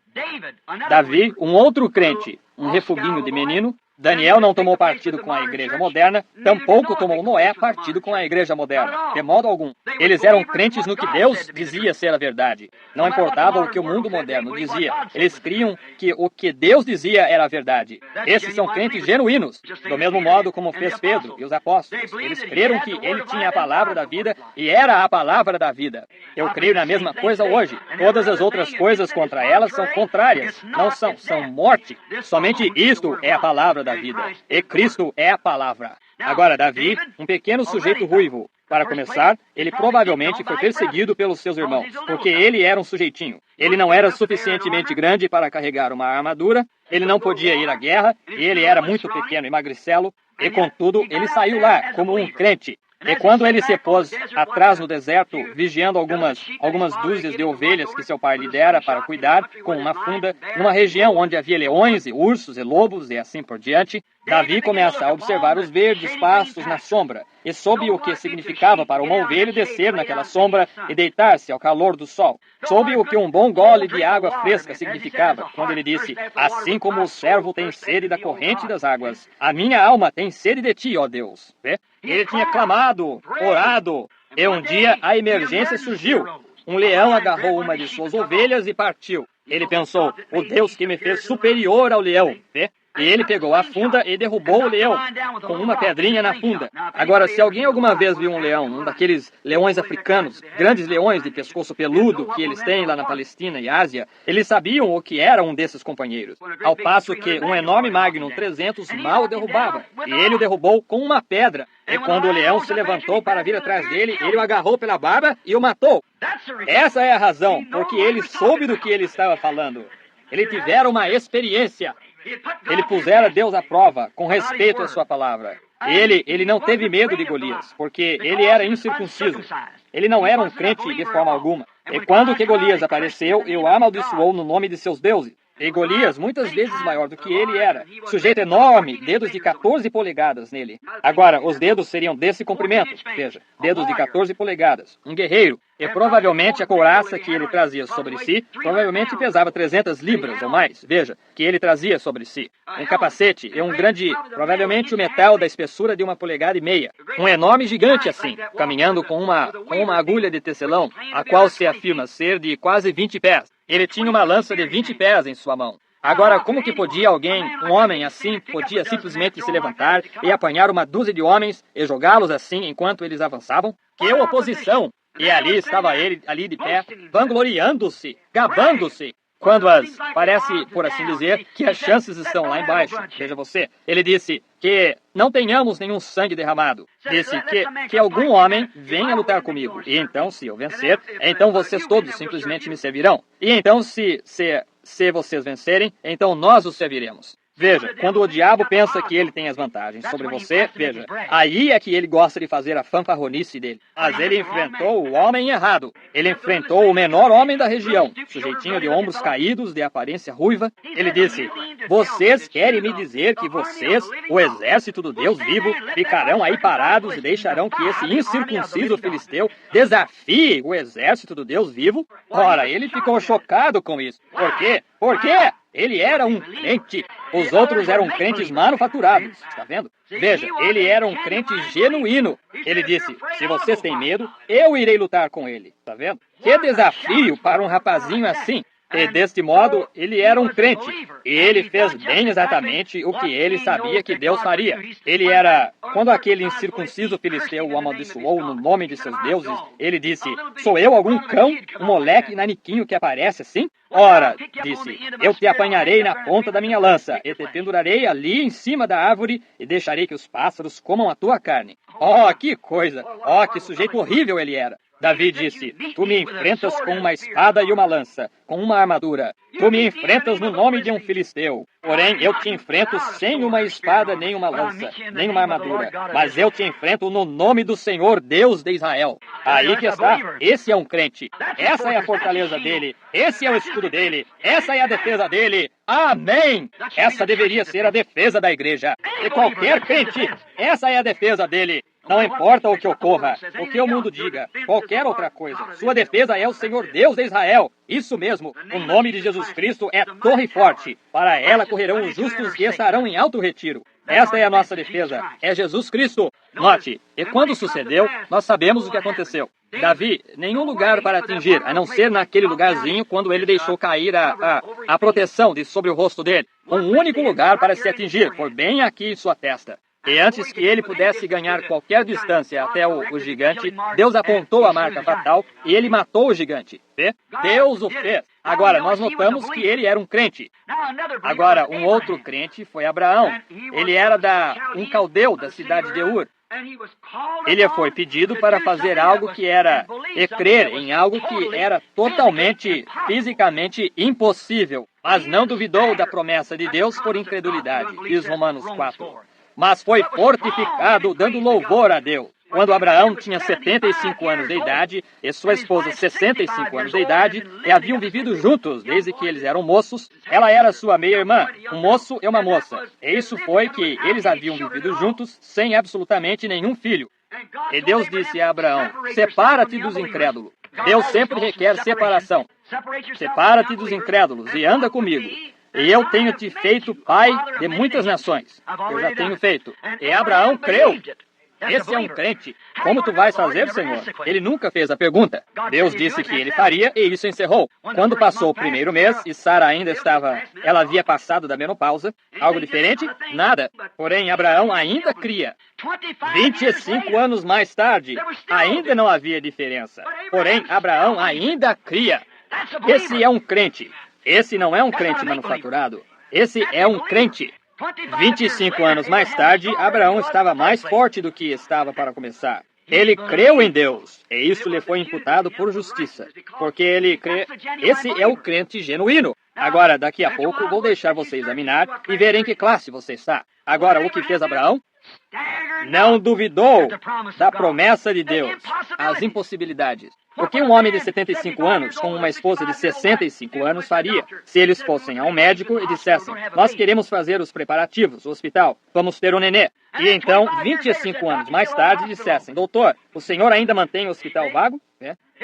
Davi, um outro crente, um refuguinho de menino. Daniel não tomou partido com a igreja moderna, tampouco tomou Noé partido com a igreja moderna, de modo algum. Eles eram crentes no que Deus dizia ser a verdade. Não importava o que o mundo moderno dizia. Eles criam que o que Deus dizia era a verdade. Esses são crentes genuínos, do mesmo modo como fez Pedro e os apóstolos. Eles creram que ele tinha a palavra da vida e era a palavra da vida. Eu creio na mesma coisa hoje. Todas as outras coisas contra elas são contrárias. Não são morte. Somente isto é a palavra da vida. E Cristo é a palavra. Agora, Davi, um pequeno sujeito ruivo. Para começar, ele provavelmente foi perseguido pelos seus irmãos, porque ele era um sujeitinho. Ele não era suficientemente grande para carregar uma armadura, ele não podia ir à guerra, e ele era muito pequeno e magricelo, e contudo, ele saiu lá como um crente. E quando ele se pôs atrás no deserto, vigiando algumas dúzias de ovelhas que seu pai lhe dera para cuidar, com uma funda, numa região onde havia leões e ursos e lobos e assim por diante, Davi começa a observar os verdes pastos na sombra, e soube o que significava para uma ovelha descer naquela sombra e deitar-se ao calor do sol. Soube o que um bom gole de água fresca significava, quando ele disse, assim como o servo tem sede da corrente das águas, a minha alma tem sede de ti, ó Deus. Vê? Ele tinha clamado, orado, e um dia a emergência surgiu. Um leão agarrou uma de suas ovelhas e partiu. Ele pensou, o Deus que me fez superior ao leão. Vê? E ele pegou a funda e derrubou o leão, com uma pedrinha na funda. Agora, se alguém alguma vez viu um leão, um daqueles leões africanos, grandes leões de pescoço peludo que eles têm lá na Palestina e Ásia, eles sabiam o que era um desses companheiros. Ao passo que um enorme Magnum 300 mal o derrubava. E ele o derrubou com uma pedra. E quando o leão se levantou para vir atrás dele, ele o agarrou pela barba e o matou. Essa é a razão, porque ele soube do que ele estava falando. Ele tivera uma experiência. Ele pusera Deus à prova, com respeito à sua palavra. Ele não teve medo de Golias, porque ele era incircunciso. Ele não era um crente de forma alguma. E quando que Golias apareceu, ele o amaldiçoou no nome de seus deuses. E Golias, muitas vezes maior do que ele era, sujeito enorme, dedos de 14 polegadas nele. Agora, os dedos seriam desse comprimento, veja, dedos de 14 polegadas, um guerreiro. E provavelmente a couraça que ele trazia sobre si, provavelmente pesava 300 libras ou mais, veja, que ele trazia sobre si. Um capacete e um grande, provavelmente o metal da espessura de 1,5 polegadas. Um enorme gigante assim, caminhando com uma agulha de tecelão, a qual se afirma ser de quase 20 pés. Ele tinha uma lança de 20 pés em sua mão. Agora, como que podia alguém, um homem assim, podia simplesmente se levantar e apanhar uma dúzia de homens e jogá-los assim enquanto eles avançavam? Que oposição! E ali estava ele, ali de pé, vangloriando-se, gabando-se. Quando parece, por assim dizer, que as chances estão lá embaixo. Veja você, ele disse que não tenhamos nenhum sangue derramado. Disse que algum homem venha lutar comigo. E então, se eu vencer, então vocês todos simplesmente me servirão. E então, se vocês vencerem, então nós os serviremos. Veja, quando o diabo pensa que ele tem as vantagens sobre você, veja, aí é que ele gosta de fazer a fanfarronice dele. Mas ele enfrentou o homem errado. Ele enfrentou o menor homem da região, sujeitinho de ombros caídos, de aparência ruiva. Ele disse, vocês querem me dizer que vocês, o exército do Deus vivo, ficarão aí parados e deixarão que esse incircunciso filisteu desafie o exército do Deus vivo? Ora, ele ficou chocado com isso. Por quê? Por quê? Ele era um crente. Os outros eram crentes manufaturados. Está vendo? Veja, ele era um crente genuíno. Ele disse, se vocês têm medo, eu irei lutar com ele. Está vendo? Que desafio para um rapazinho assim. E deste modo, ele era um crente. E ele fez bem exatamente o que ele sabia que Deus faria. Ele era, quando aquele incircunciso filisteu o amaldiçoou no nome de seus deuses, ele disse, sou eu algum cão, um moleque naniquinho que aparece assim? Ora, disse, eu te apanharei na ponta da minha lança, e te pendurarei ali em cima da árvore, e deixarei que os pássaros comam a tua carne. Oh, que coisa! Oh, que sujeito horrível ele era! Davi disse, tu me enfrentas com uma espada e uma lança, com uma armadura. Tu me enfrentas no nome de um filisteu. Porém, eu te enfrento sem uma espada, nem uma lança, nem uma armadura. Mas eu te enfrento no nome do Senhor, Deus de Israel. Aí que está. Esse é um crente. Essa é a fortaleza dele. Esse é o escudo dele. Essa é a defesa dele. Amém! Essa deveria ser a defesa da igreja. E qualquer crente, essa é a defesa dele. Não importa o que ocorra, o que o mundo diga, qualquer outra coisa. Sua defesa é o Senhor Deus de Israel. Isso mesmo, o nome de Jesus Cristo é torre forte. Para ela correrão os justos e estarão em alto retiro. Esta é a nossa defesa, é Jesus Cristo. Note, e quando sucedeu, nós sabemos o que aconteceu. Davi, nenhum lugar para atingir, a não ser naquele lugarzinho quando ele deixou cair a proteção de sobre o rosto dele. Um único lugar para se atingir, foi bem aqui em sua testa. E antes que ele pudesse ganhar qualquer distância até o gigante, Deus apontou a marca fatal e ele matou o gigante. Vê? Deus o fez. Agora, nós notamos que ele era um crente. Agora, um outro crente foi Abraão. Ele era um caldeu da cidade de Ur. Ele foi pedido para fazer algo que era, e crer em algo que era totalmente, fisicamente impossível, mas não duvidou da promessa de Deus por incredulidade, diz Romanos 4. Mas foi fortificado, dando louvor a Deus. Quando Abraão tinha 75 anos de idade e sua esposa 65 anos de idade e haviam vivido juntos desde que eles eram moços, ela era sua meia-irmã, um moço e uma moça. E isso foi que eles haviam vivido juntos sem absolutamente nenhum filho. E Deus disse a Abraão, separa-te dos incrédulos. Deus sempre requer separação. Separa-te dos incrédulos e anda comigo. E eu tenho te feito pai de muitas nações. Eu já tenho feito. E Abraão creu. Esse é um crente. Como tu vais fazer, Senhor? Ele nunca fez a pergunta. Deus disse que ele faria e isso encerrou. Quando passou o primeiro mês e Sara ainda estava... Ela havia passado da menopausa. Algo diferente? Nada. Porém, Abraão ainda cria. 25 anos mais tarde, ainda não havia diferença. Porém, Abraão ainda cria. Esse é um crente. Esse não é um crente manufaturado. Esse é um crente. 25 anos mais tarde, Abraão estava mais forte do que estava para começar. Ele creu em Deus, e isso lhe foi imputado por justiça, porque ele crê... Esse é o crente genuíno. Agora, daqui a pouco, vou deixar você examinar e ver em que classe você está. Agora, o que fez Abraão? Não duvidou da promessa de Deus, as impossibilidades. O que um homem de 75 anos com uma esposa de 65 anos faria se eles fossem a um médico e dissessem, nós queremos fazer os preparativos, o hospital, vamos ter um nenê. E então, 25 anos mais tarde, dissessem, doutor, o senhor ainda mantém o hospital vago?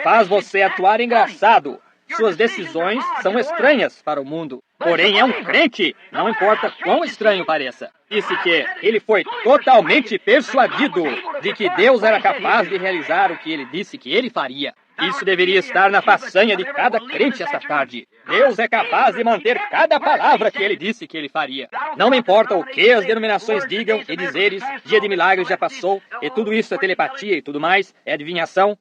Faz você atuar engraçado. Suas decisões são estranhas para o mundo. Porém, é um crente, não importa quão estranho pareça. Disse que ele foi totalmente persuadido de que Deus era capaz de realizar o que ele disse que ele faria. Isso deveria estar na façanha de cada crente esta tarde. Deus é capaz de manter cada palavra que ele disse que ele faria. Não me importa o que as denominações digam e dizeres, dia de milagres já passou, e tudo isso é telepatia e tudo mais, é adivinhação.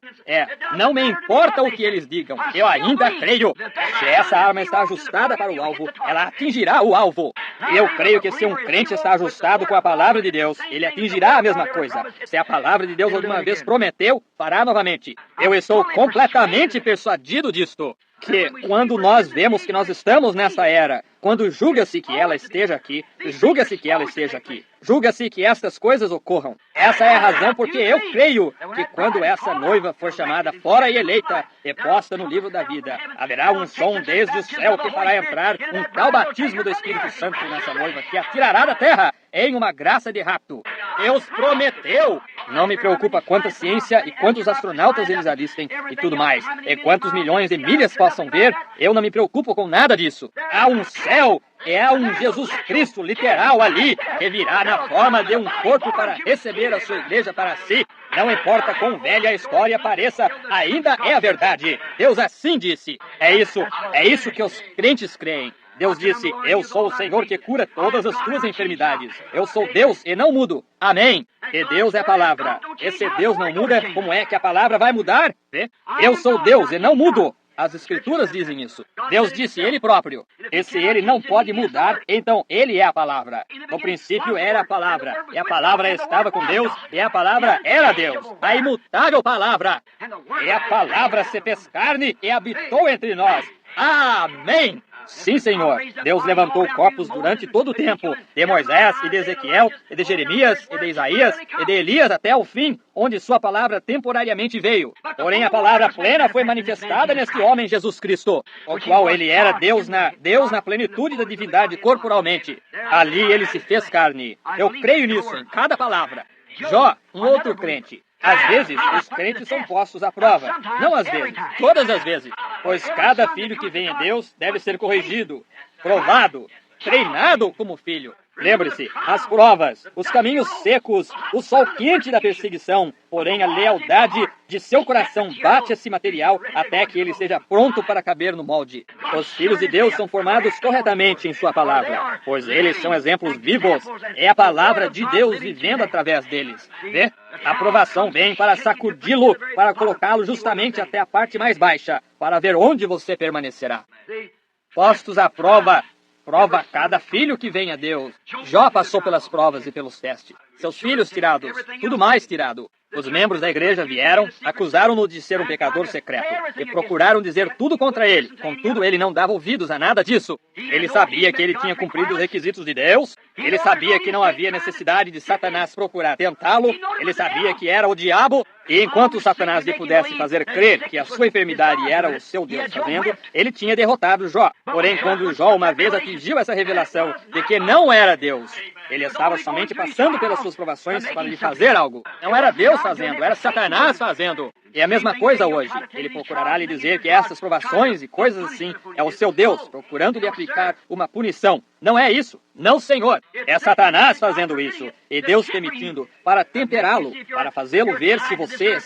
Não me importa o que eles digam, eu ainda creio. Se essa arma está ajustada para o alvo, ela atingirá o alvo. Eu creio que se um crente está ajustado com a palavra de Deus, ele atingirá a mesma coisa. Se a palavra de Deus alguma vez prometeu, fará novamente. Eu estou completamente persuadido disto. Que quando nós vemos que nós estamos nessa era, quando julga-se que ela esteja aqui, julga-se que ela esteja aqui, julga-se que estas coisas ocorram. Essa é a razão porque eu creio que quando essa noiva for chamada fora e eleita e posta no livro da vida, haverá um som desde o céu que fará entrar um tal batismo do Espírito Santo nessa noiva que a tirará da terra em uma graça de rapto. Deus prometeu! Não me preocupa quanta ciência e quantos astronautas eles avistem e tudo mais, e quantos milhões de milhas possam ver, eu não me preocupo com nada disso. Há um céu e há um Jesus Cristo literal ali, que virá na forma de um corpo para receber a sua igreja para si. Não importa quão velha a história pareça, ainda é a verdade. Deus assim disse. É isso que os crentes creem. Deus disse, eu sou o Senhor que cura todas as tuas enfermidades. Eu sou Deus e não mudo. Amém. E Deus é a palavra. E se Deus não muda, como é que a palavra vai mudar? Eu sou Deus e não mudo. As Escrituras dizem isso. Deus disse Ele próprio. E se Ele não pode mudar, então Ele é a palavra. No princípio era a palavra. E a palavra estava com Deus. E a palavra era Deus. A imutável palavra. E a palavra se fez carne e habitou entre nós. Amém. Sim, Senhor. Deus levantou corpos durante todo o tempo, de Moisés e de Ezequiel, e de Jeremias, e de Isaías, e de Elias até o fim, onde sua palavra temporariamente veio. Porém, a palavra plena foi manifestada neste homem Jesus Cristo, o qual ele era Deus na plenitude da divindade corporalmente. Ali ele se fez carne. Eu creio nisso, em cada palavra. Jó, um outro crente. Às vezes, os crentes são postos à prova. Não às vezes, todas as vezes. Pois cada filho que vem em Deus deve ser corrigido, provado, treinado como filho. Lembre-se, as provas, os caminhos secos, o sol quente da perseguição, porém a lealdade de seu coração bate esse material até que ele esteja pronto para caber no molde. Os filhos de Deus são formados corretamente em sua palavra, pois eles são exemplos vivos. É a palavra de Deus vivendo através deles. Vê? A aprovação vem para sacudi-lo, para colocá-lo justamente até a parte mais baixa, para ver onde você permanecerá. Postos à prova, prova cada filho que vem a Deus. Jó passou pelas provas e pelos testes. Seus filhos tirados, tudo mais tirado. Os membros da igreja vieram, acusaram-no de ser um pecador secreto e procuraram dizer tudo contra ele. Contudo, ele não dava ouvidos a nada disso. Ele sabia que ele tinha cumprido os requisitos de Deus. Ele sabia que não havia necessidade de Satanás procurar tentá-lo. Ele sabia que era o diabo. E enquanto Satanás lhe pudesse fazer crer que a sua enfermidade era o seu Deus fazendo, ele tinha derrotado Jó. Porém, quando Jó uma vez atingiu essa revelação de que não era Deus, ele estava somente passando pelas suas provações para lhe fazer algo. Não era Deus fazendo, era Satanás fazendo. E a mesma coisa hoje. Ele procurará lhe dizer que essas provações e coisas assim é o seu Deus, procurando lhe aplicar uma punição. Não é isso. Não, Senhor. É Satanás fazendo isso. E Deus permitindo para temperá-lo, para fazê-lo ver se você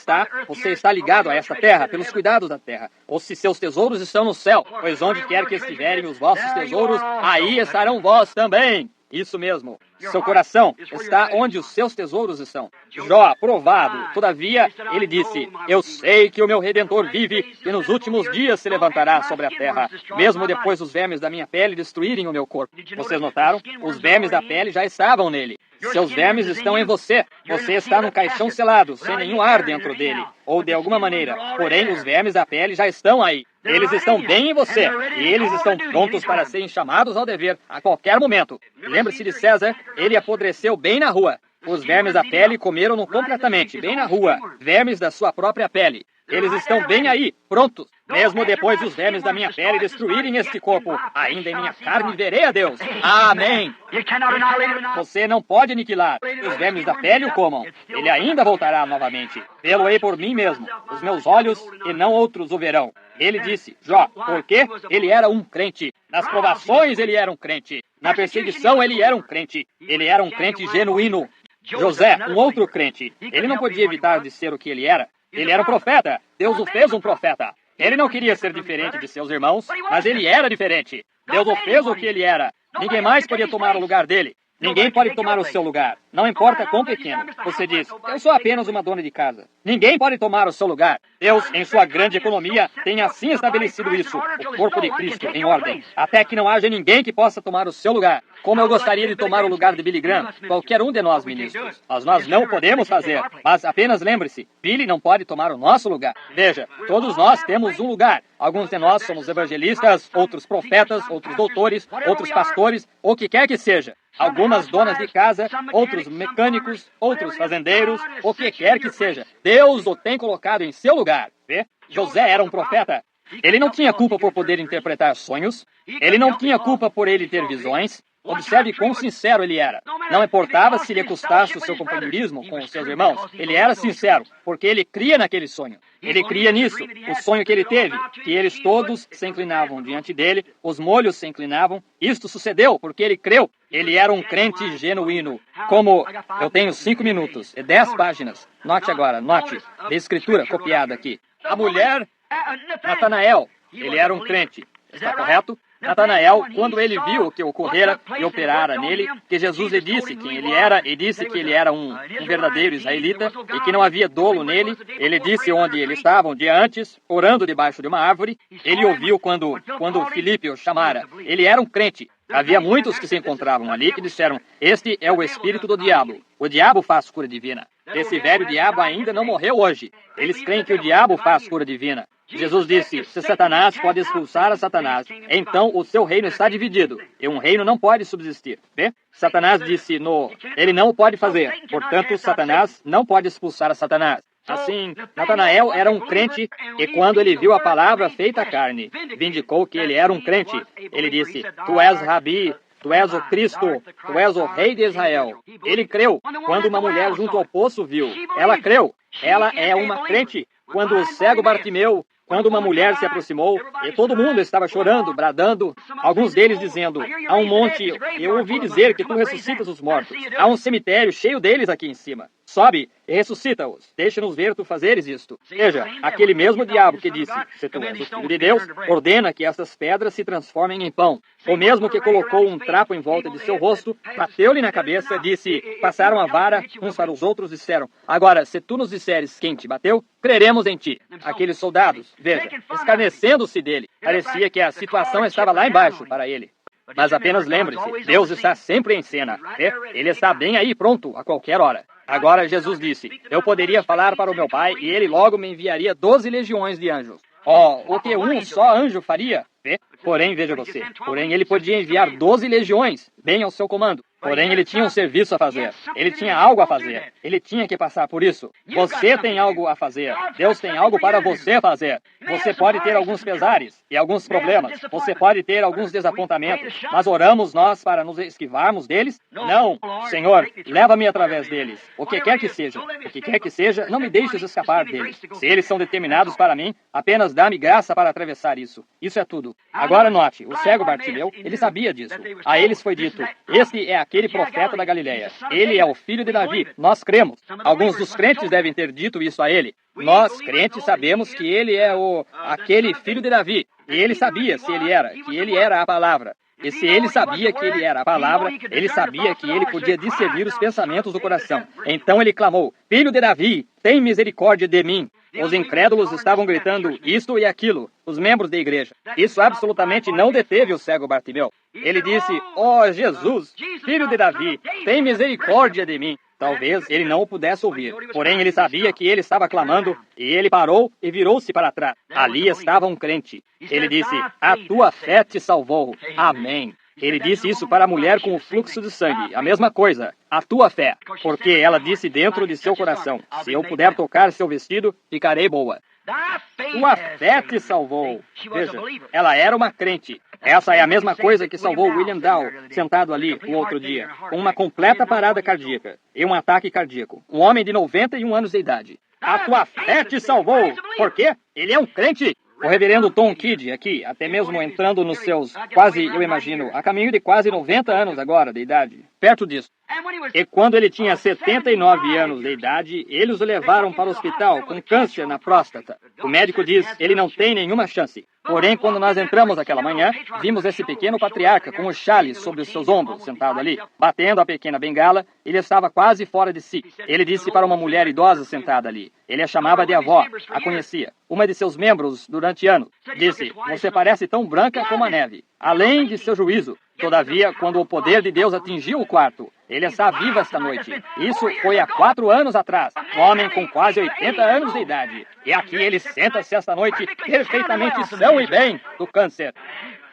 está ligado a esta terra, pelos cuidados da terra, ou se seus tesouros estão no céu. Pois onde quer que estiverem os vossos tesouros, aí estarão vós também. Isso mesmo. Seu coração está onde os seus tesouros estão. Jó, provado. Todavia, ele disse, eu sei que o meu Redentor vive e nos últimos dias se levantará sobre a terra, mesmo depois dos vermes da minha pele destruírem o meu corpo. Vocês notaram? Os vermes da pele já estavam nele. Seus vermes estão em você. Você está num caixão selado, sem nenhum ar dentro dele, ou de alguma maneira. Porém, os vermes da pele já estão aí. Eles estão bem em você, e eles estão prontos para serem chamados ao dever a qualquer momento. Lembre-se de César, ele apodreceu bem na rua. Os vermes da pele comeram-no completamente, bem na rua. Vermes da sua própria pele. Eles estão bem aí, prontos. Mesmo depois dos vermes da minha pele destruírem este corpo, ainda em minha carne verei a Deus. Amém. Você não pode aniquilar. Os vermes da pele o comam. Ele ainda voltará novamente. Vê-lo-ei por mim mesmo. Os meus olhos e não outros o verão. Ele disse, Jó, por quê? Ele era um crente. Nas provações ele era um crente. Na perseguição ele era um crente. Ele era um crente genuíno. José, um outro crente. Ele não podia evitar de ser o que ele era. Ele era um profeta. Deus o fez um profeta. Ele não queria ser diferente de seus irmãos, mas ele era diferente. Deus o fez o que ele era. Ninguém mais podia tomar o lugar dele. Ninguém pode tomar o seu lugar. Não importa quão pequeno. Você diz, eu sou apenas uma dona de casa. Ninguém pode tomar o seu lugar. Deus, em sua grande economia, tem assim estabelecido isso, o corpo de Cristo, em ordem, até que não haja ninguém que possa tomar o seu lugar. Como eu gostaria de tomar o lugar de Billy Graham, qualquer um de nós ministros. Mas nós não podemos fazer. Mas apenas lembre-se, Billy não pode tomar o nosso lugar. Veja, todos nós temos um lugar. Alguns de nós somos evangelistas, outros profetas, outros doutores, outros pastores, ou o que quer que seja. Algumas donas de casa, outros mecânicos, outros fazendeiros, o que quer que seja. Deus o tem colocado em seu lugar. Vê? José era um profeta. Ele não tinha culpa por poder interpretar sonhos. Ele não tinha culpa por ele ter visões. Observe quão sincero ele era. Não importava se lhe custasse o seu companheirismo com os seus irmãos. Ele era sincero, porque ele cria naquele sonho. Ele cria nisso. O sonho que ele teve, que eles todos se inclinavam diante dele, os molhos se inclinavam. Isto sucedeu porque ele creu. Ele era um crente genuíno. Como eu tenho 5 minutos e 10 páginas. Note agora, note. A escritura copiada aqui. A mulher, Natanael, ele era um crente. Está correto? Natanael, quando ele viu o que ocorrera e operara nele, que Jesus lhe disse quem ele era, e disse que ele era um verdadeiro israelita, e que não havia dolo nele, ele disse onde ele estava um dia antes, orando debaixo de uma árvore. Ele ouviu quando Filipe o chamara. Ele era um crente. Havia muitos que se encontravam ali que disseram, este é o espírito do diabo. O diabo faz cura divina. Esse velho diabo ainda não morreu hoje. Eles creem que o diabo faz cura divina. Jesus disse, se Satanás pode expulsar a Satanás, então o seu reino está dividido, e um reino não pode subsistir. Vê? Satanás disse, ele não o pode fazer, portanto Satanás não pode expulsar a Satanás. Assim, Natanael era um crente, e quando ele viu a palavra feita carne, vindicou que ele era um crente. Ele disse, tu és Rabi, tu és o Cristo, tu és o Rei de Israel. Ele creu. Quando uma mulher junto ao poço viu, ela creu. Ela é uma crente. Quando o cego Bartimeu, quando uma mulher se aproximou, e todo mundo estava chorando, bradando, alguns deles dizendo, há um monte, eu ouvi dizer que tu ressuscitas os mortos. Há um cemitério cheio deles aqui em cima. Sobe e ressuscita-os. Deixa-nos ver tu fazeres isto. Veja, aquele mesmo diabo que disse, se tu és o Filho de Deus, ordena que essas pedras se transformem em pão. O mesmo que colocou um trapo em volta de seu rosto, bateu-lhe na cabeça, disse, passaram a vara uns para os outros, disseram, agora, se tu nos disseres quem te bateu, creremos em ti. Aqueles soldados, veja, escarnecendo-se dele, parecia que a situação estava lá embaixo para ele. Mas apenas lembre-se, Deus está sempre em cena. Ele está bem aí, pronto, a qualquer hora. Agora Jesus disse, eu poderia falar para o meu Pai e ele logo me enviaria 12 legiões de anjos. O que um só anjo faria? Porém, veja você, ele podia enviar 12 legiões, bem ao seu comando. Porém, ele tinha um serviço a fazer. Ele tinha algo a fazer. Ele tinha que passar por isso. Você tem algo a fazer. Deus tem algo para você fazer. Você pode ter alguns pesares e alguns problemas. Você pode ter alguns desapontamentos. Mas oramos nós para nos esquivarmos deles? Não. Senhor, leva-me através deles. O que quer que seja. O que quer que seja, não me deixes escapar deles. Se eles são determinados para mim, apenas dá-me graça para atravessar isso. Isso é tudo. Agora note, o cego Bartimeu, ele sabia disso. A eles foi dito, este é aquele profeta da Galileia. Ele é o filho de Davi. Nós cremos. Alguns dos crentes devem ter dito isso a ele. Nós, crentes, sabemos que ele é aquele filho de Davi. E ele sabia se ele era, que ele era a palavra. E se ele sabia que ele era a palavra, ele sabia que ele podia discernir os pensamentos do coração. Então ele clamou, filho de Davi, tem misericórdia de mim. Os incrédulos estavam gritando isto e aquilo, os membros da igreja. Isso absolutamente não deteve o cego Bartimeu. Ele disse, Jesus, filho de Davi, tem misericórdia de mim. Talvez ele não o pudesse ouvir. Porém, ele sabia que ele estava clamando e ele parou e virou-se para trás. Ali estava um crente. Ele disse, a tua fé te salvou. Amém. Ele disse isso para a mulher com o fluxo de sangue. A mesma coisa, a tua fé. Porque ela disse dentro de seu coração, se eu puder tocar seu vestido, ficarei boa. Tua fé te salvou. Veja, ela era uma crente. Essa é a mesma coisa que salvou William Dow, sentado ali o outro dia, com uma completa parada cardíaca e um ataque cardíaco. Um homem de 91 anos de idade. A tua fé te salvou. Por quê? Ele é um crente. O reverendo Tom Kidd, aqui, até mesmo entrando nos seus, quase, eu imagino, a caminho de quase 90 anos agora de idade, perto disso. E quando ele tinha 79 anos de idade, eles o levaram para o hospital com câncer na próstata. O médico diz, ele não tem nenhuma chance. Porém, quando nós entramos aquela manhã, vimos esse pequeno patriarca com o chale sobre os seus ombros, sentado ali, batendo a pequena bengala. Ele estava quase fora de si. Ele disse para uma mulher idosa sentada ali. Ele a chamava de avó, a conhecia. Uma de seus membros durante anos. Disse, você parece tão branca como a neve, além de seu juízo. Todavia, quando o poder de Deus atingiu o quarto, ele está vivo esta noite. Isso foi há 4 anos atrás. Um homem com quase 80 anos de idade. E aqui ele senta-se esta noite perfeitamente são e bem do câncer.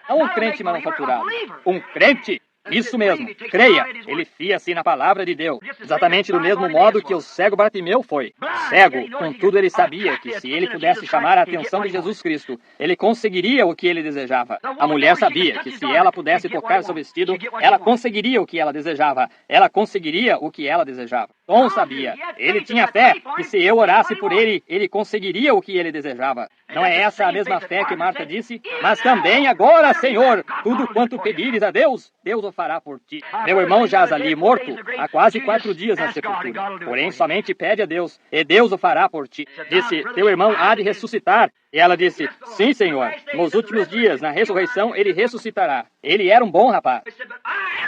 Não um crente manufaturado. Um crente. Isso mesmo, creia, ele fia-se na palavra de Deus, exatamente do mesmo modo que o cego Bartimeu foi. Cego, contudo ele sabia que se ele pudesse chamar a atenção de Jesus Cristo, ele conseguiria o que ele desejava. A mulher sabia que se ela pudesse tocar seu vestido, ela conseguiria o que ela desejava. Ela conseguiria o que ela desejava. Tom sabia, ele tinha fé que se eu orasse por ele, ele conseguiria o que ele desejava. Não é essa a mesma fé que Marta disse? Mas também agora, Senhor, tudo quanto pedires a Deus, Deus o fará por ti. Meu irmão jaz ali morto há quase 4 dias na sepultura. Porém, somente pede a Deus, e Deus o fará por ti. Disse, teu irmão há de ressuscitar. E ela disse, sim, Senhor, nos últimos dias, na ressurreição, ele ressuscitará. Ele era um bom rapaz.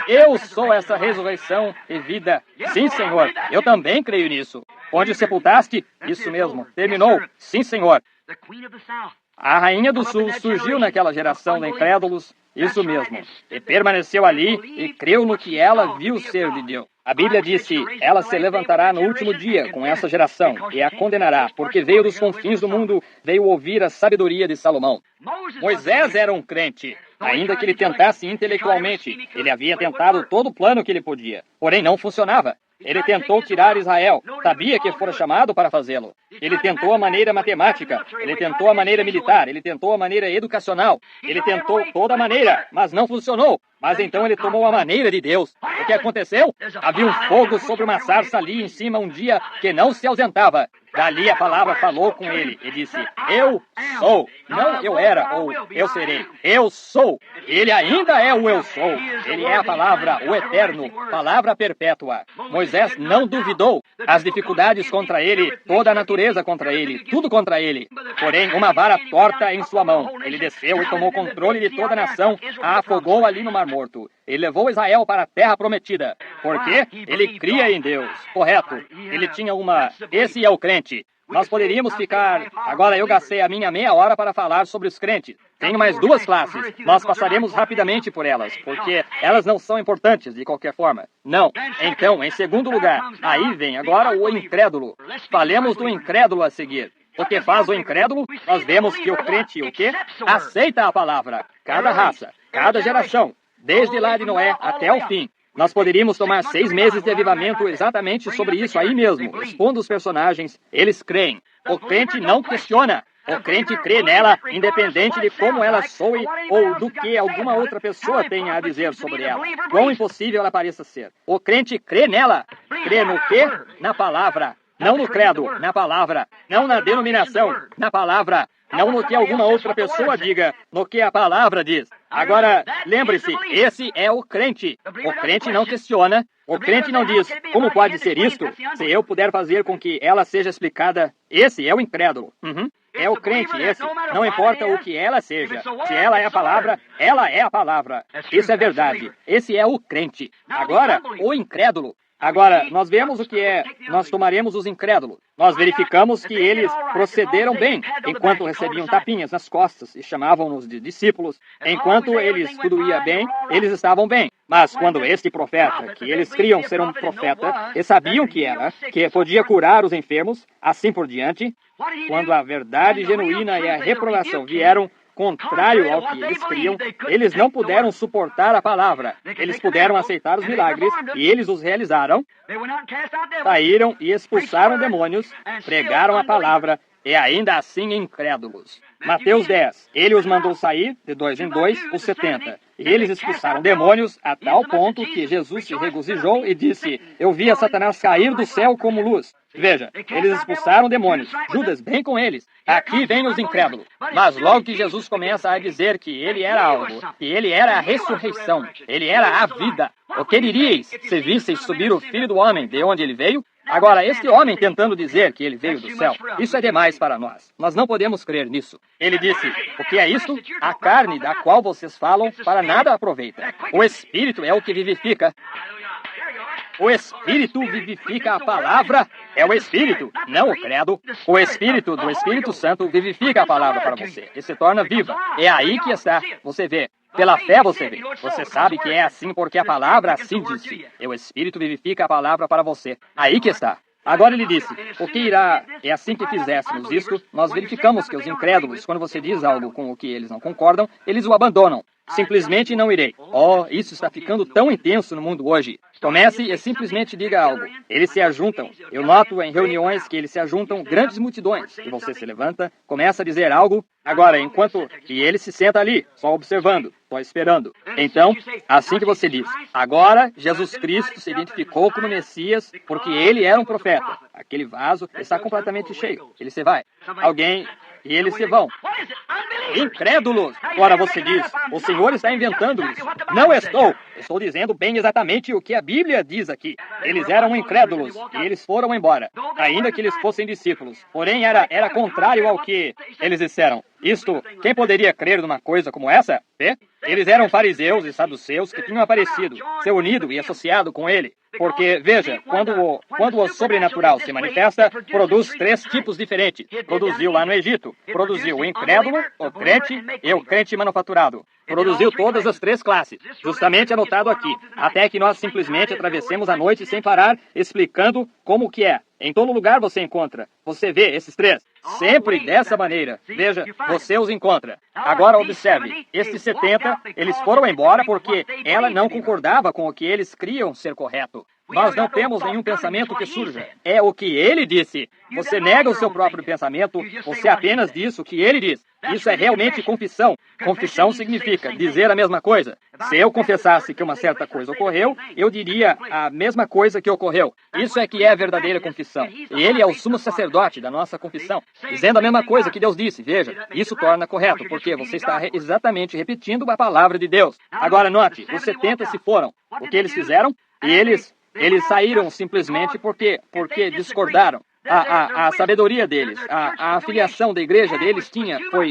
Eu sou essa ressurreição e vida. Sim, Senhor, eu também creio nisso. Onde sepultaste? Isso mesmo. Terminou? Sim, Senhor. A rainha do sul surgiu naquela geração de incrédulos, isso mesmo, e permaneceu ali e creu no que ela viu ser de Deus. A Bíblia disse, ela se levantará no último dia com essa geração e a condenará, porque veio dos confins do mundo, veio ouvir a sabedoria de Salomão. Moisés era um crente, ainda que ele tentasse intelectualmente. Ele havia tentado todo o plano que ele podia, porém não funcionava. Ele tentou tirar Israel, sabia que fora chamado para fazê-lo. Ele tentou a maneira matemática, ele tentou a maneira militar, ele tentou a maneira educacional, ele tentou toda a maneira, mas não funcionou. Mas então ele tomou a maneira de Deus. O que aconteceu? Havia um fogo sobre uma sarça ali em cima um dia que não se ausentava. Dali a palavra falou com ele e disse, eu sou. Não eu era ou eu serei. Eu sou. Ele ainda é o eu sou. Ele é a palavra, o eterno, palavra perpétua. Moisés não duvidou. As dificuldades contra ele, toda a natureza contra ele, tudo contra ele. Porém, uma vara torta em sua mão. Ele desceu e tomou controle de toda a nação, a afogou ali no Mar Morto. Ele levou Israel para a terra prometida. Por quê? Ele cria em Deus. Correto. Ele tinha esse é o crente. Nós poderíamos ficar... Agora eu gastei a minha meia hora para falar sobre os crentes. Tenho mais duas classes. Nós passaremos rapidamente por elas, porque elas não são importantes de qualquer forma. Não. Então, em segundo lugar, aí vem agora o incrédulo. Falemos do incrédulo a seguir. O que faz o incrédulo? Nós vemos que o crente, o quê? Aceita a palavra. Cada raça, cada geração, desde lá de Noé até o fim. Nós poderíamos tomar 6 meses de avivamento exatamente sobre isso aí mesmo, expondo os personagens. Eles creem. O crente não questiona. O crente crê nela, independente de como ela soe ou do que alguma outra pessoa tenha a dizer sobre ela. Quão impossível ela pareça ser. O crente crê nela. Crê no quê? Na palavra. Não no credo, na palavra. Não na denominação, na palavra. Não no que alguma outra pessoa diga, no que a palavra diz. Agora, lembre-se, esse é o crente. O crente não questiona. O crente não diz, como pode ser isto? Se eu puder fazer com que ela seja explicada, esse é o incrédulo. É o crente esse. Não importa o que ela seja. Se ela é a palavra, ela é a palavra. Isso é verdade. Esse é o crente. Agora, o incrédulo. Agora, nós vemos o que é, nós tomaremos os incrédulos. Nós verificamos que eles procederam bem, enquanto recebiam tapinhas nas costas e chamavam-nos de discípulos. Enquanto tudo ia bem, eles estavam bem. Mas quando este profeta, que eles criam ser um profeta, e sabiam que era, que podia curar os enfermos, assim por diante, quando a verdade genuína e a reprovação vieram, contrário ao que eles criam, eles não puderam suportar a palavra. Eles puderam aceitar os milagres e eles os realizaram. Saíram e expulsaram demônios, pregaram a palavra e ainda assim incrédulos. Mateus 10. Ele os mandou sair, de 2 em 2, os 70. E eles expulsaram demônios a tal ponto que Jesus se regozijou e disse, eu vi a Satanás cair do céu como luz. Veja, eles expulsaram demônios. Judas, bem com eles. Aqui vem os incrédulos. Mas logo que Jesus começa a dizer que ele era algo, que ele era a ressurreição, ele era a vida, o que diríeis se visseis subir o Filho do Homem de onde ele veio? Agora, este homem tentando dizer que ele veio do céu, isso é demais para nós. Nós não podemos crer nisso. Ele disse, o que é isto? A carne da qual vocês falam para nada aproveita. O Espírito é o que vivifica. O Espírito vivifica a palavra. É o Espírito, não o credo. O Espírito do Espírito Santo vivifica a palavra para você e se torna viva. É aí que está. Você vê. Pela fé você vê. Você sabe que é assim porque a palavra assim disse. E o Espírito vivifica a palavra para você. Aí que está. Agora ele disse, o que irá, é assim que fizéssemos isto, nós verificamos que os incrédulos, quando você diz algo com o que eles não concordam, eles o abandonam. Simplesmente não irei. Oh, isso está ficando tão intenso no mundo hoje. Comece e simplesmente diga algo. Eles se ajuntam. Eu noto em reuniões que eles se ajuntam grandes multidões. E você se levanta, começa a dizer algo. Agora, enquanto... E ele se senta ali, só observando, só esperando. Então, assim que você diz. Agora, Jesus Cristo se identificou como Messias porque ele era um profeta. Aquele vaso está completamente cheio. Ele se vai. Alguém... E eles se vão. Incrédulos! Ora, você diz, o Senhor está inventando isso. Não estou. Estou dizendo bem exatamente o que a Bíblia diz aqui. Eles eram incrédulos e eles foram embora, ainda que eles fossem discípulos. Porém, era contrário ao que eles disseram. Isto, quem poderia crer numa coisa como essa? Vê? Eles eram fariseus e saduceus que tinham aparecido, se unido e associado com ele. Porque, veja, quando o sobrenatural se manifesta, produz 3 tipos diferentes. Produziu lá no Egito. Produziu o incrédulo, o crente e o crente manufaturado. Produziu todas as 3 classes, justamente anotado aqui, até que nós simplesmente atravessemos a noite sem parar, explicando como que é. Em todo lugar você encontra. Você vê esses 3. Sempre dessa maneira. Veja, você os encontra. Agora observe, estes 70, eles foram embora porque ela não concordava com o que eles criam ser correto. Nós não temos nenhum pensamento que surja. É o que ele disse. Você nega o seu próprio pensamento, você apenas diz o que ele diz. Isso é realmente confissão. Confissão significa dizer a mesma coisa. Se eu confessasse que uma certa coisa ocorreu, eu diria a mesma coisa que ocorreu. Isso é que é a verdadeira confissão. E ele é o sumo sacerdote da nossa confissão, dizendo a mesma coisa que Deus disse. Veja, isso torna correto, porque você está exatamente repetindo a palavra de Deus. Agora note, os 70 se foram. O que eles fizeram? E eles saíram simplesmente porque discordaram. A sabedoria deles, a afiliação da igreja deles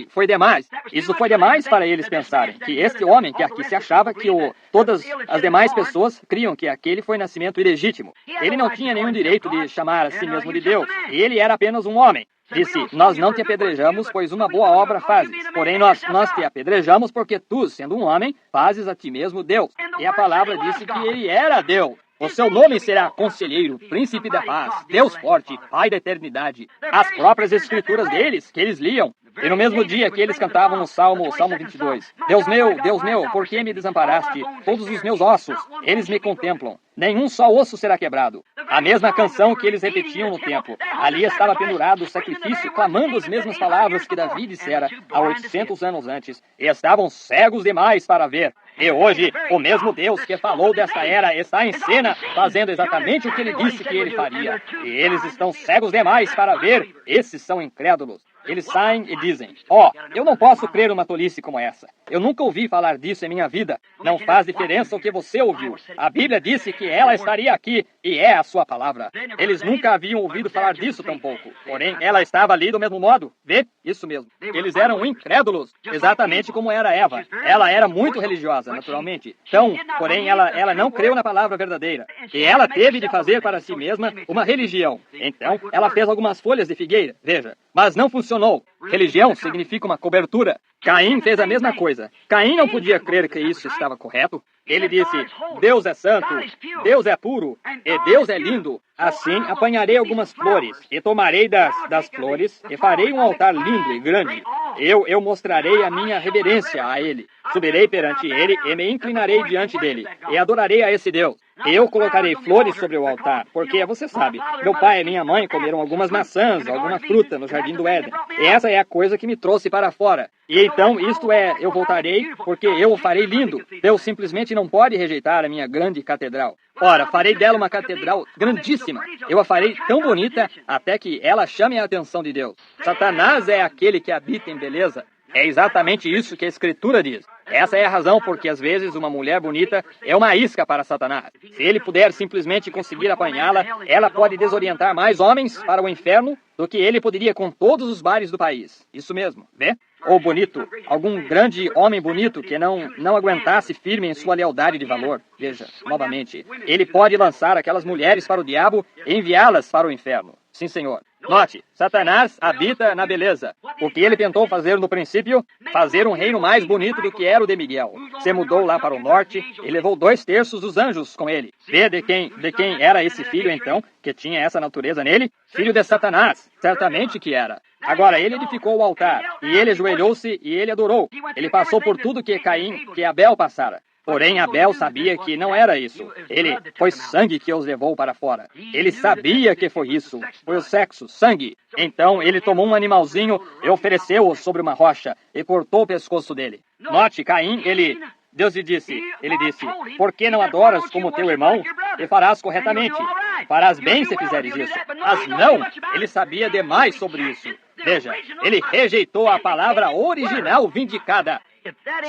foi demais. Isso foi demais para eles pensarem que este homem que aqui se achava que todas as demais pessoas criam que aquele foi nascimento ilegítimo. Ele não tinha nenhum direito de chamar a si mesmo de Deus. Ele era apenas um homem. Disse, nós não te apedrejamos, pois uma boa obra fazes. Porém, nós te apedrejamos porque tu, sendo um homem, fazes a ti mesmo Deus. E a palavra disse que ele era Deus. O seu nome será Conselheiro, Príncipe da Paz, Deus Forte, Pai da Eternidade. As próprias escrituras deles, que eles liam. E no mesmo dia que eles cantavam no Salmo 22, Deus meu, por que me desamparaste? Todos os meus ossos, eles me contemplam. Nenhum só osso será quebrado. A mesma canção que eles repetiam no templo. Ali estava pendurado o sacrifício, clamando as mesmas palavras que Davi dissera há 800 anos antes. E estavam cegos demais para ver. E hoje, o mesmo Deus que falou desta era está em cena, fazendo exatamente o que ele disse que ele faria. E eles estão cegos demais para ver. Esses são incrédulos. Eles saem e dizem, eu não posso crer numa tolice como essa. Eu nunca ouvi falar disso em minha vida. Não faz diferença o que você ouviu. A Bíblia disse que ela estaria aqui e é a sua palavra. Eles nunca haviam ouvido falar disso tampouco. Porém, ela estava ali do mesmo modo. Vê? Isso mesmo. Eles eram incrédulos, exatamente como era Eva. Ela era muito religiosa, naturalmente. Então, porém, ela não creu na palavra verdadeira. E ela teve de fazer para si mesma uma religião. Então, ela fez algumas folhas de figueira, veja. Mas não funcionou. Religião significa uma cobertura. Caim fez a mesma coisa. Caim não podia crer que isso estava correto. Ele disse, Deus é santo, Deus é puro e Deus é lindo. Assim apanharei algumas flores e tomarei das flores e farei um altar lindo e grande. Eu mostrarei a minha reverência a ele. Subirei perante ele e me inclinarei diante dele e adorarei a esse Deus. Eu colocarei flores sobre o altar, porque, você sabe, meu pai e minha mãe comeram algumas maçãs, alguma fruta no jardim do Éden. E essa é a coisa que me trouxe para fora. E então, eu voltarei, porque eu o farei lindo. Deus simplesmente não pode rejeitar a minha grande catedral. Ora, farei dela uma catedral grandíssima. Eu a farei tão bonita até que ela chame a atenção de Deus. Satanás é aquele que habita em beleza. É exatamente isso que a Escritura diz. Essa é a razão porque, às vezes, uma mulher bonita é uma isca para Satanás. Se ele puder simplesmente conseguir apanhá-la, ela pode desorientar mais homens para o inferno do que ele poderia com todos os bares do país. Isso mesmo, vê? Ou bonito, algum grande homem bonito que não aguentasse firme em sua lealdade de valor. Veja, novamente, ele pode lançar aquelas mulheres para o diabo e enviá-las para o inferno. Sim, senhor. Note, Satanás habita na beleza. O que ele tentou fazer no princípio? Fazer um reino mais bonito do que era o de Miguel. Se mudou lá para o norte e levou 2/3 dos anjos com ele. Vê de quem era esse filho, então, que tinha essa natureza nele? Filho de Satanás. Certamente que era. Agora, ele edificou o altar, e ele ajoelhou-se e ele adorou. Ele passou por tudo que Abel passara. Porém, Abel sabia que não era isso. Foi sangue que os levou para fora. Ele sabia que foi isso. Foi o sexo, sangue. Então, ele tomou um animalzinho e ofereceu-o sobre uma rocha e cortou o pescoço dele. Note, Caim, Deus lhe disse, por que não adoras como teu irmão? E farás corretamente. Farás bem se fizeres isso. Mas não, ele sabia demais sobre isso. Veja, ele rejeitou a palavra original vindicada.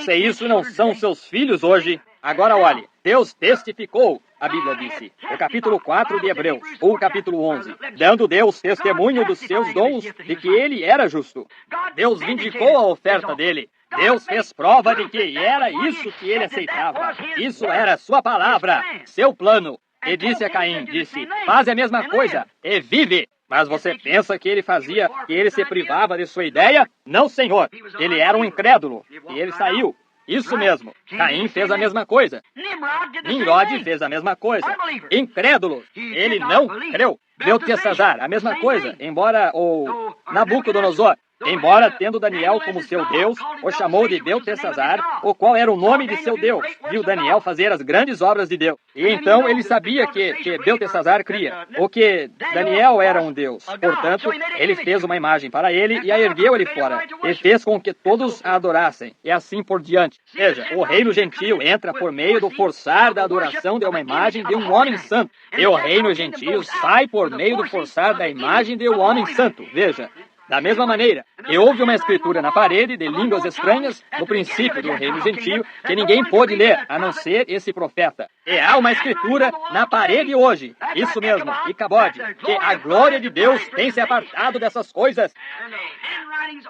Se isso não são seus filhos hoje, agora olhe, Deus testificou, a Bíblia disse, o capítulo 4 de Hebreus, ou o capítulo 11, dando Deus testemunho dos seus dons de que ele era justo. Deus vindicou a oferta dele. Deus fez prova de que era isso que ele aceitava. Isso era sua palavra, seu plano. E disse a Caim, faz a mesma coisa e vive. Mas você pensa que ele se privava de sua ideia? Não, senhor. Ele era um incrédulo. E ele saiu. Isso mesmo. Caim fez a mesma coisa. Nimrod fez a mesma coisa. Incrédulo. Ele não creu. Beltesazar, a mesma coisa. Embora Nabucodonosor, tendo Daniel como seu Deus, o chamou de Beltesazar, o qual era o nome de seu Deus. Viu Daniel fazer as grandes obras de Deus. E então ele sabia que Beltesazar cria, ou que Daniel era um Deus. Portanto, ele fez uma imagem para ele e a ergueu ele fora. E fez com que todos a adorassem. E assim por diante. Veja, o reino gentil entra por meio do forçar da adoração de uma imagem de um homem santo. E o reino gentio sai por meio do forçar da imagem de um homem santo. Veja. Da mesma maneira, e houve uma escritura na parede de línguas estranhas no princípio do reino gentio que ninguém pôde ler, a não ser esse profeta. E há uma escritura na parede hoje, isso mesmo, Icabode, que a glória de Deus tem se apartado dessas coisas.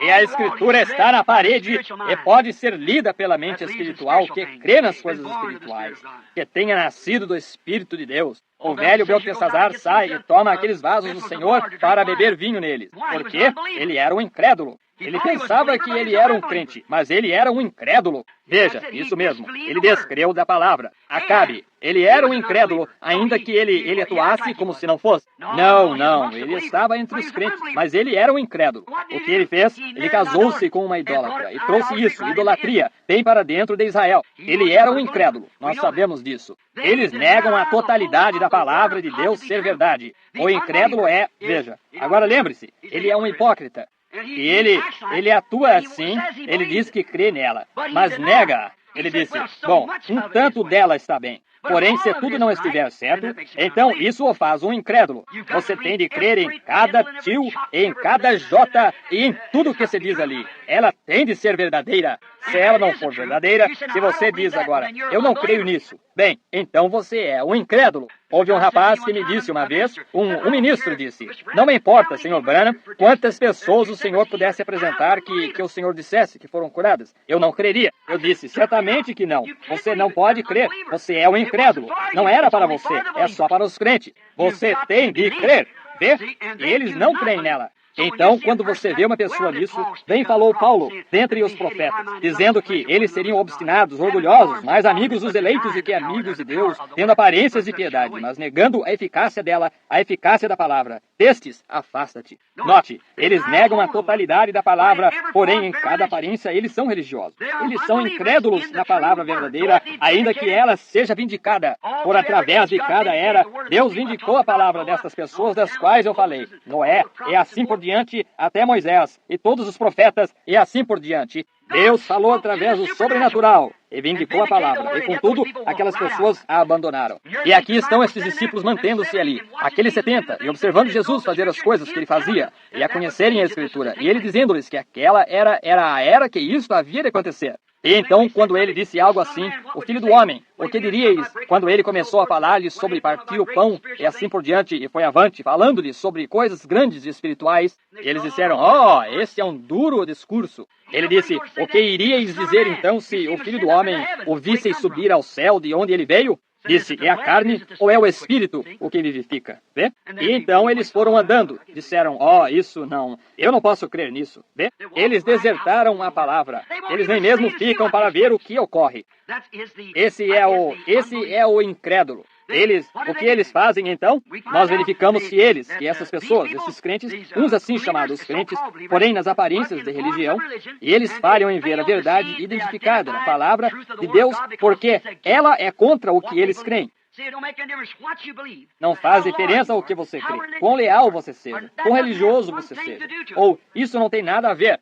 E a escritura está na parede e pode ser lida pela mente espiritual que crê nas coisas espirituais, que tenha nascido do Espírito de Deus. O velho Beltesazar sai e toma aqueles vasos do Senhor para beber vinho neles. Por quê? Ele era um incrédulo. Ele pensava que ele era um crente, mas ele era um incrédulo. Veja, isso mesmo, ele descreu da palavra. Acabe, ele era um incrédulo, ainda que ele atuasse como se não fosse. Não, ele estava entre os crentes, mas ele era um incrédulo. O que ele fez? Ele casou-se com uma idólatra e trouxe isso, idolatria, bem para dentro de Israel. Ele era um incrédulo, nós sabemos disso. Eles negam a totalidade da palavra de Deus ser verdade. O incrédulo é, veja, agora lembre-se, ele é um hipócrita. E ele atua assim, ele diz que crê nela, mas nega. Ele disse, bom, um tanto dela está bem. Porém, se tudo não estiver certo, então isso o faz um incrédulo. Você tem de crer em cada tio, em cada jota e em tudo que se diz ali. Ela tem de ser verdadeira. Se ela não for verdadeira, se você diz agora, eu não creio nisso, bem, então você é um incrédulo. Houve um rapaz que me disse uma vez, um ministro disse, não me importa, Sr. Branham, quantas pessoas o senhor pudesse apresentar que o senhor dissesse que foram curadas. Eu não creria. Eu disse, certamente que não. Você não pode crer. Você é um incrédulo. Não era para você, é só para os crentes. Você tem de crer. Vê? E eles não creem nela. Então, quando você vê uma pessoa nisso, bem falou Paulo, dentre os profetas, dizendo que eles seriam obstinados, orgulhosos, mais amigos dos eleitos do que amigos de Deus, tendo aparências de piedade, mas negando a eficácia dela, a eficácia da palavra. Destes, afasta-te. Note, eles negam a totalidade da palavra, porém, em cada aparência, eles são religiosos. Eles são incrédulos na palavra verdadeira, ainda que ela seja vindicada. Por através de cada era, Deus vindicou a palavra destas pessoas das quais eu falei. Noé, e assim por diante, até Moisés, e todos os profetas, e assim por diante. Deus falou através do sobrenatural e vindicou a palavra, e contudo, aquelas pessoas a abandonaram. E aqui estão esses discípulos mantendo-se ali, aqueles 70, e observando Jesus fazer as coisas que ele fazia, e a conhecerem a Escritura, e ele dizendo-lhes que aquela era a era que isto havia de acontecer. E então, quando ele disse algo assim, o Filho do Homem, o que diríeis quando ele começou a falar-lhes sobre partir o pão e assim por diante, e foi avante, falando-lhes sobre coisas grandes e espirituais? E eles disseram, esse é um duro discurso. Ele disse, o que iríeis dizer então se o Filho do Homem o visseis subir ao céu de onde ele veio? Disse, é a carne ou é o Espírito o que vivifica? Vê? E então eles foram andando. Disseram, isso não, eu não posso crer nisso. Vê? Eles desertaram a palavra. Eles nem mesmo ficam para ver o que ocorre. Esse é o incrédulo. O que eles fazem então? Nós verificamos que essas pessoas, esses crentes, uns assim chamados crentes, porém nas aparências de religião, e eles falham em ver a verdade identificada na palavra de Deus, porque ela é contra o que eles creem. Não faz diferença o que você crê, quão leal você seja, quão religioso você seja, ou isso não tem nada a ver.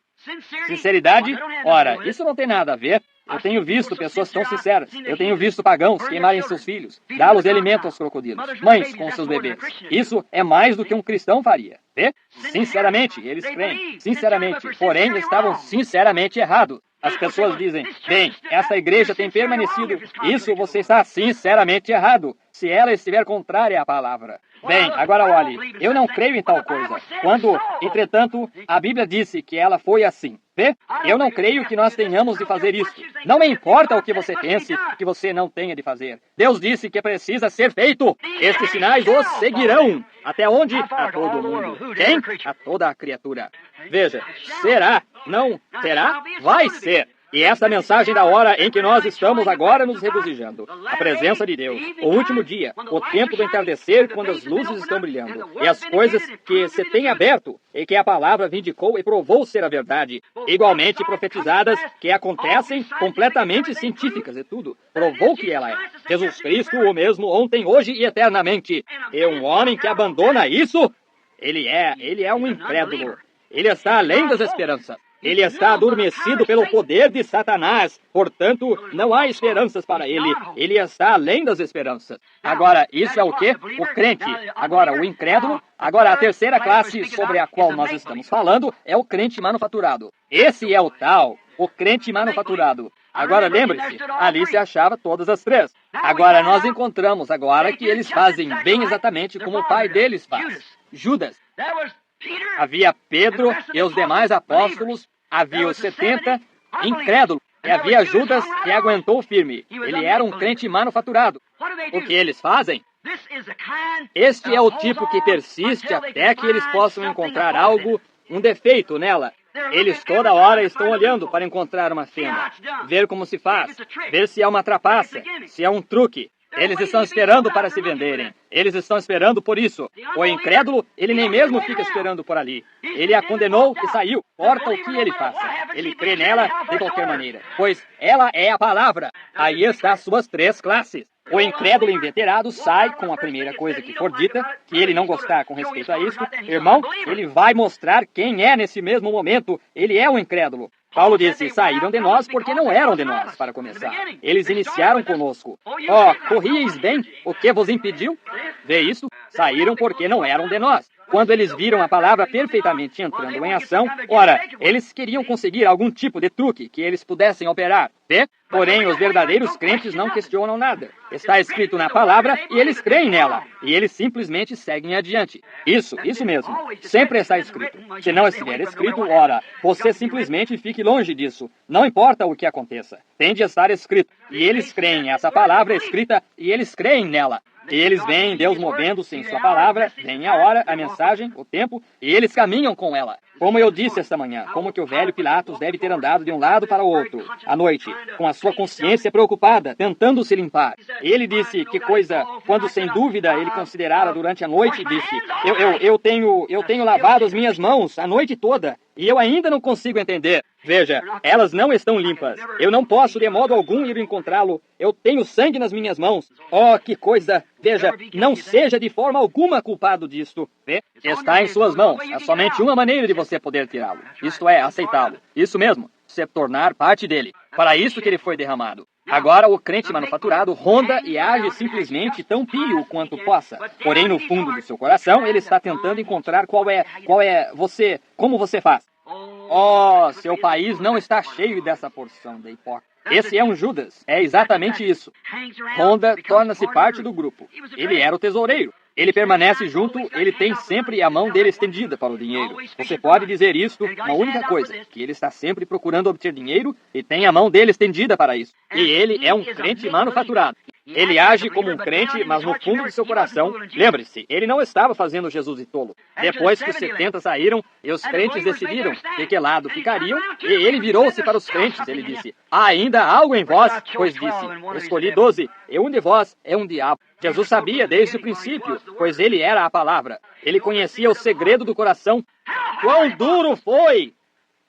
Sinceridade? Ora, isso não tem nada a ver. Eu tenho visto pessoas tão sinceras. Eu tenho visto pagãos queimarem seus filhos, dá-los de alimento aos crocodilos, mães com seus bebês. Isso é mais do que um cristão faria. Vê? Sinceramente, eles creem. Sinceramente. Porém, estavam sinceramente errados. As pessoas dizem, bem, essa igreja tem permanecido. Isso você está sinceramente errado, se ela estiver contrária à palavra. Bem, agora olhe, eu não creio em tal coisa. Quando, entretanto, a Bíblia disse que ela foi assim. Vê? Eu não creio que nós tenhamos de fazer isso. Não me importa o que você pense, que você não tenha de fazer. Deus disse que precisa ser feito. Estes sinais os seguirão. Até onde? A todo mundo. Quem? A toda a criatura. Veja, será? Não será? Vai ser. E essa mensagem da hora em que nós estamos agora nos regozijando. A presença de Deus. O último dia. O tempo do entardecer quando as luzes estão brilhando. E as coisas que se tem aberto e que a palavra vindicou e provou ser a verdade. Igualmente profetizadas que acontecem completamente científicas e tudo. Provou que ela é. Jesus Cristo o mesmo ontem, hoje e eternamente. E um homem que abandona isso, ele é um incrédulo. Ele está além das esperanças. Ele está adormecido pelo poder de Satanás. Portanto, não há esperanças para ele. Ele está além das esperanças. Agora, isso é o quê? O crente. Agora, o incrédulo. Agora, a terceira classe sobre a qual nós estamos falando é o crente manufaturado. Esse é o tal, o crente manufaturado. Agora, lembre-se, ali se achava todas as três. Agora, nós encontramos agora que eles fazem bem exatamente como o pai deles faz. Judas. Havia Pedro e os demais apóstolos, havia os 70 incrédulos, e havia Judas que aguentou firme. Ele era um crente manufaturado. O que eles fazem? Este é o tipo que persiste até que eles possam encontrar algo, um defeito nela. Eles toda hora estão olhando para encontrar uma fenda, ver como se faz, ver se é uma trapaça, se é um truque. Eles estão esperando para se venderem. Eles estão esperando por isso. O incrédulo, ele nem mesmo fica esperando por ali. Ele a condenou e saiu. Importa o que ele faça. Ele crê nela de qualquer maneira, pois ela é a palavra. Aí está as suas três classes. O incrédulo inveterado sai com a primeira coisa que for dita, que ele não gostar com respeito a isso. Irmão, ele vai mostrar quem é nesse mesmo momento. Ele é um incrédulo. Paulo disse, saíram de nós porque não eram de nós, para começar. Eles iniciaram conosco. Corríeis bem, o que vos impediu? Vê isso? Saíram porque não eram de nós. Quando eles viram a palavra perfeitamente entrando em ação, ora, eles queriam conseguir algum tipo de truque que eles pudessem operar. Vê? Porém, os verdadeiros crentes não questionam nada. Está escrito na palavra e eles creem nela. E eles simplesmente seguem adiante. Isso mesmo. Sempre está escrito. Se não estiver escrito, ora, você simplesmente fique longe disso. Não importa o que aconteça. Tem de estar escrito. E eles creem essa palavra escrita e eles creem nela. E eles veem Deus movendo-se em sua palavra, vem a hora, a mensagem, o tempo, e eles caminham com ela. Como eu disse esta manhã, como que o velho Pilatos deve ter andado de um lado para o outro, à noite, com a sua consciência preocupada, tentando se limpar. Ele disse que coisa, quando sem dúvida ele considerara durante a noite, disse, eu tenho lavado as minhas mãos a noite toda, e eu ainda não consigo entender. Veja, elas não estão limpas. Eu não posso de modo algum ir encontrá-lo. Eu tenho sangue nas minhas mãos. Oh, que coisa! Veja, não seja de forma alguma culpado disto. Vê? Está em suas mãos. Há somente uma maneira de você poder tirá-lo. Isto é, aceitá-lo. Isso mesmo, se tornar parte dele. Para isso que ele foi derramado. Agora o crente manufaturado ronda e age simplesmente tão pio quanto possa. Porém, no fundo do seu coração, ele está tentando encontrar como você faz. Oh, seu país não está cheio dessa porção de hipócrita. Esse é um Judas. É exatamente isso. Ronda torna-se parte do grupo. Ele era o tesoureiro. Ele permanece junto, ele tem sempre a mão dele estendida para o dinheiro. Você pode dizer isto, uma única coisa, que ele está sempre procurando obter dinheiro e tem a mão dele estendida para isso. E ele é um crente manufaturado. Ele age como um crente, mas no fundo de seu coração, lembre-se, ele não estava fazendo Jesus de tolo. Depois que os 70 saíram e os crentes decidiram de que lado ficariam, e ele virou-se para os crentes, ele disse, há ainda algo em vós, pois disse, escolhi 12, e um de vós é um diabo. Jesus sabia desde o princípio, pois ele era a palavra. Ele conhecia o segredo do coração. Quão duro foi!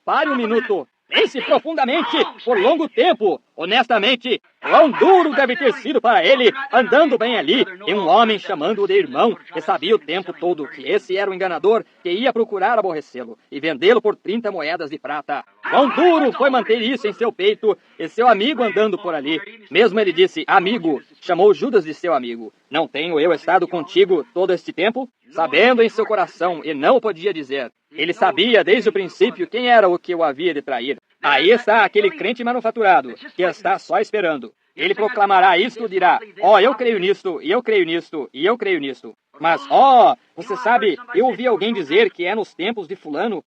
Pare um minuto. Pense profundamente, por longo tempo, honestamente, quão duro deve ter sido para ele, andando bem ali, e um homem chamando-o de irmão, que sabia o tempo todo que esse era o enganador, que ia procurar aborrecê-lo, e vendê-lo por 30 moedas de prata. Quão duro foi manter isso em seu peito, e seu amigo andando por ali. Mesmo ele disse, amigo, chamou Judas de seu amigo. Não tenho eu estado contigo todo este tempo? Sabendo em seu coração, e não podia dizer. Ele sabia desde o princípio quem era o que o havia de trair. Aí está aquele crente manufaturado, que está só esperando. Ele proclamará isto e dirá, eu creio nisto, e eu creio nisto, e eu creio nisto. Mas, você sabe, eu ouvi alguém dizer que é nos tempos de fulano.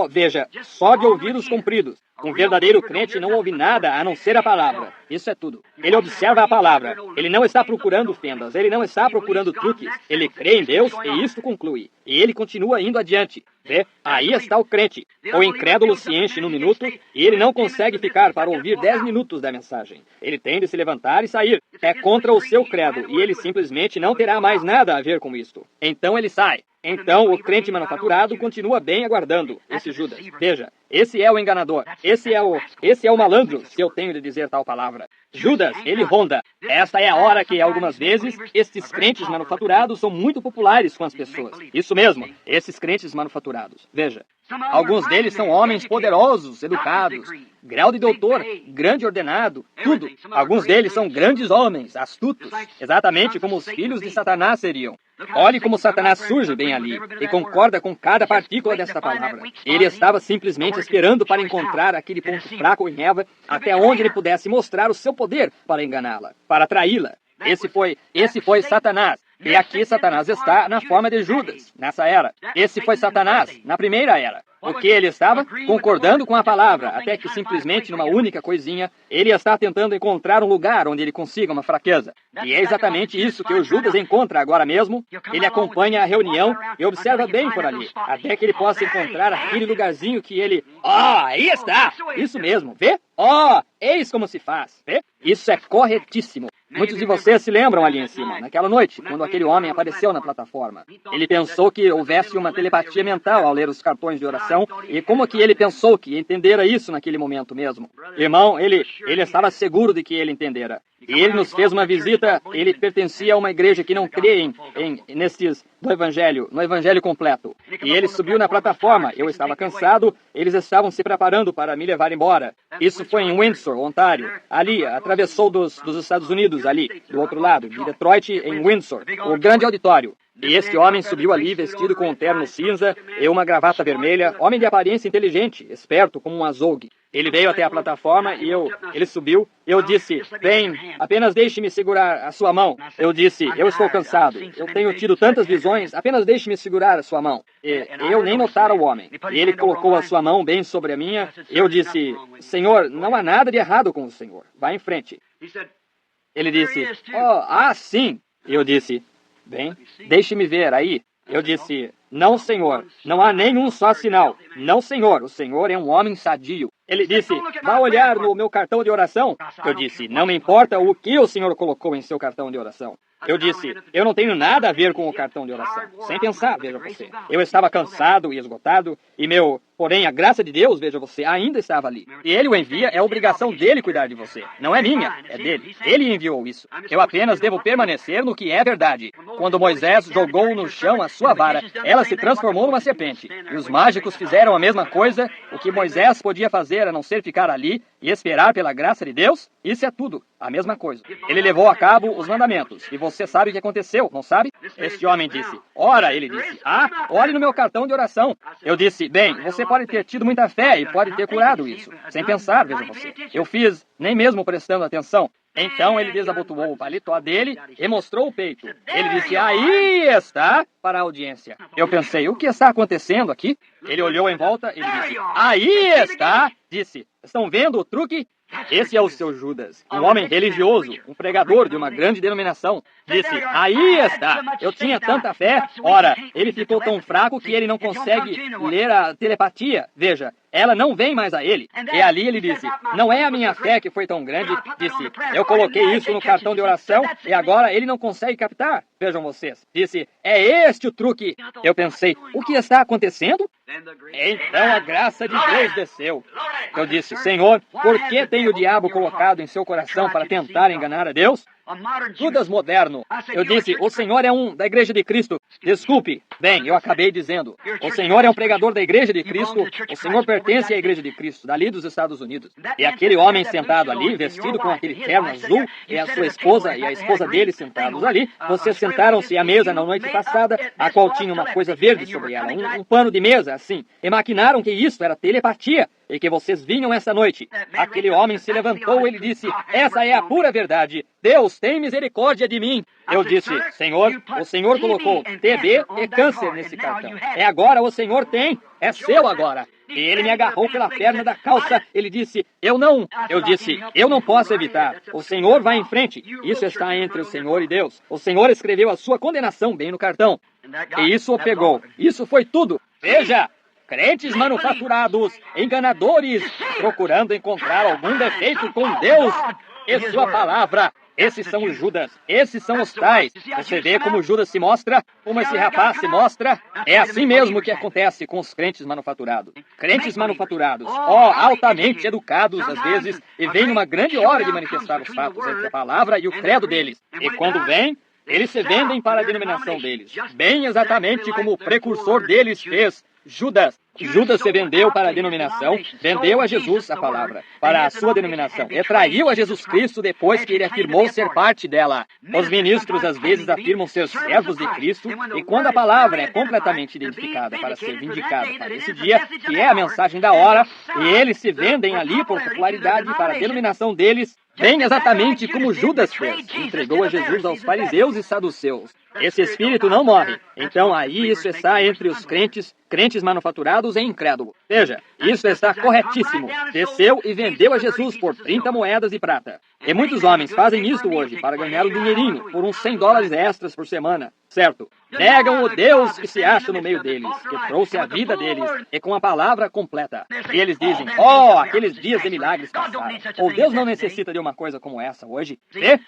Veja, só de ouvidos compridos. Um verdadeiro crente não ouve nada a não ser a palavra. Isso é tudo. Ele observa a palavra. Ele não está procurando fendas. Ele não está procurando truques. Ele crê em Deus e isto conclui. E ele continua indo adiante. Vê? Aí está o crente. O incrédulo se enche num minuto e ele não consegue ficar para ouvir 10 minutos da mensagem. Ele tem de se levantar e sair. É contra o seu credo e ele simplesmente não terá mais nada a ver com isto. Então ele sai. Então o crente manufaturado continua bem aguardando esse Judas. Veja, esse é o enganador. Esse é o malandro, se eu tenho de dizer tal palavra. Judas, ele ronda. Esta é a hora que, algumas vezes, estes crentes manufaturados são muito populares com as pessoas. Isso mesmo, esses crentes manufaturados. Veja, Alguns deles são homens poderosos, educados, grau de doutor, grande ordenado, tudo. Alguns deles são grandes homens, astutos, exatamente como os filhos de Satanás seriam. Olhe como Satanás surge bem ali e concorda com cada partícula desta palavra. Ele estava simplesmente esperando para encontrar aquele ponto fraco em Eva, até onde ele pudesse mostrar o seu poder para enganá-la, para atraí-la. Esse foi Satanás. E aqui Satanás está na forma de Judas, nessa era. Esse foi Satanás, na primeira era. Porque ele estava concordando com a palavra, até que simplesmente numa única coisinha, ele está tentando encontrar um lugar onde ele consiga uma fraqueza. E é exatamente isso que o Judas encontra agora mesmo. Ele acompanha a reunião e observa bem por ali, até que ele possa encontrar aquele lugarzinho que ele... Aí está! Isso mesmo, vê? Eis como se faz, vê? Isso é corretíssimo. Muitos de vocês se lembram ali em cima, naquela noite, quando aquele homem apareceu na plataforma. Ele pensou que houvesse uma telepatia mental ao ler os cartões de oração, e como que ele pensou que entendera isso naquele momento mesmo? Irmão, ele estava seguro de que ele entendera. E ele nos fez uma visita, ele pertencia a uma igreja que não crê no evangelho completo. E ele subiu na plataforma, eu estava cansado, eles estavam se preparando para me levar embora. Isso foi em Windsor, Ontário. Ali, atravessou dos Estados Unidos, ali, do outro lado, de Detroit em Windsor, o grande auditório. E este homem subiu ali vestido com um terno cinza e uma gravata vermelha, homem de aparência inteligente, esperto como um azougue. Ele veio até a plataforma e ele subiu. Eu disse, bem, apenas deixe-me segurar a sua mão. Eu disse, eu estou cansado. Eu tenho tido tantas visões, apenas deixe-me segurar a sua mão. E eu nem notara o homem. E ele colocou a sua mão bem sobre a minha. Eu disse, Senhor, não há nada de errado com o Senhor. Vá em frente. Ele disse, sim. Eu disse, bem, deixe-me ver aí. Eu disse, não, Senhor, não há nenhum só sinal. Não, Senhor, o Senhor é um homem sadio. Ele disse, vá olhar no meu cartão de oração. Eu disse, não me importa o que o Senhor colocou em seu cartão de oração. Eu disse, eu não tenho nada a ver com o cartão de oração. Sem pensar, veja você. Eu estava cansado e esgotado, porém a graça de Deus, veja você, ainda estava ali. E Ele o envia, é obrigação dele cuidar de você. Não é minha, é dele. Ele enviou isso. Eu apenas devo permanecer no que é verdade. Quando Moisés jogou no chão a sua vara, ela se transformou numa serpente. E os mágicos fizeram a mesma coisa. O que Moisés podia fazer a não ser ficar ali e esperar pela graça de Deus, isso é tudo. A mesma coisa. Ele levou a cabo os mandamentos. E você sabe o que aconteceu, não sabe? Este homem disse, ora, ele disse, olhe no meu cartão de oração. Eu disse, bem, você pode ter tido muita fé e pode ter curado isso. Sem pensar, veja você. Eu fiz, nem mesmo prestando atenção. Então ele desabotoou o paletó dele e mostrou o peito. Ele disse, aí está, para a audiência. Eu pensei, o que está acontecendo aqui? Ele olhou em volta e disse, aí está, disse, estão vendo o truque? Esse é o seu Judas, um homem religioso, um pregador de uma grande denominação. Disse, aí está, eu tinha tanta fé. Ora, ele ficou tão fraco que ele não consegue ler a telepatia. Veja, ela não vem mais a ele. E ali ele disse, não é a minha fé que foi tão grande. Disse, eu coloquei isso no cartão de oração e agora ele não consegue captar. Vejam vocês. Disse, é este o truque. Eu pensei, o que está acontecendo? Então a graça de Deus desceu. Eu disse, Senhor, por que tem o diabo colocado em seu coração para tentar enganar a Deus? Judas moderno. Eu disse, o Senhor é da Igreja de Cristo. Desculpe. Bem, eu acabei dizendo. O Senhor é um pregador da Igreja de Cristo. O Senhor pertence à Igreja de Cristo, dali dos Estados Unidos. E aquele homem sentado ali, vestido com aquele terno azul, e a sua esposa e a esposa dele sentados ali, vocês sentaram-se à mesa na noite passada, a qual tinha uma coisa verde sobre ela, um pano de mesa, assim, e maquinaram que isso era telepatia, e que vocês vinham essa noite. Aquele homem se levantou e ele disse, essa é a pura verdade. Deus tem misericórdia de mim. Eu disse, Senhor, o Senhor colocou TB e câncer nesse cartão. É agora, o Senhor tem. É seu agora. E ele me agarrou pela perna da calça. Ele disse, eu não. Eu disse, eu não posso evitar. O Senhor vai em frente. Isso está entre o Senhor e Deus. O Senhor escreveu a sua condenação bem no cartão. E isso o pegou. Isso foi tudo. Veja. Crentes manufaturados, enganadores, procurando encontrar algum defeito com Deus e sua palavra. Esses são os Judas, esses são os tais. Você vê como Judas se mostra, como esse rapaz se mostra? É assim mesmo que acontece com os crentes manufaturados. Crentes manufaturados, altamente educados às vezes, e vem uma grande hora de manifestar os fatos entre a palavra e o credo deles. E quando vem, eles se vendem para a denominação deles, bem exatamente como o precursor deles fez. Judas, Judas se vendeu para a denominação, vendeu a Jesus a palavra, para a sua denominação, e traiu a Jesus Cristo depois que ele afirmou ser parte dela. Os ministros às vezes afirmam ser servos de Cristo, e quando a palavra é completamente identificada para ser vindicada para esse dia, que é a mensagem da hora, e eles se vendem ali por popularidade para a denominação deles, bem exatamente como Judas fez, entregou a Jesus aos fariseus e saduceus. Esse espírito não morre. Então aí isso está entre os crentes manufaturados e incrédulos. Veja, isso está corretíssimo. Desceu e vendeu a Jesus por 30 moedas de prata. E muitos homens fazem isso hoje para ganhar um dinheirinho por uns $100 extras por semana. Certo? Negam o Deus que se acha no meio deles, que trouxe a vida deles, e com a palavra completa. E eles dizem, aqueles dias de milagres passaram. Ou Deus não necessita de uma coisa como essa hoje. E,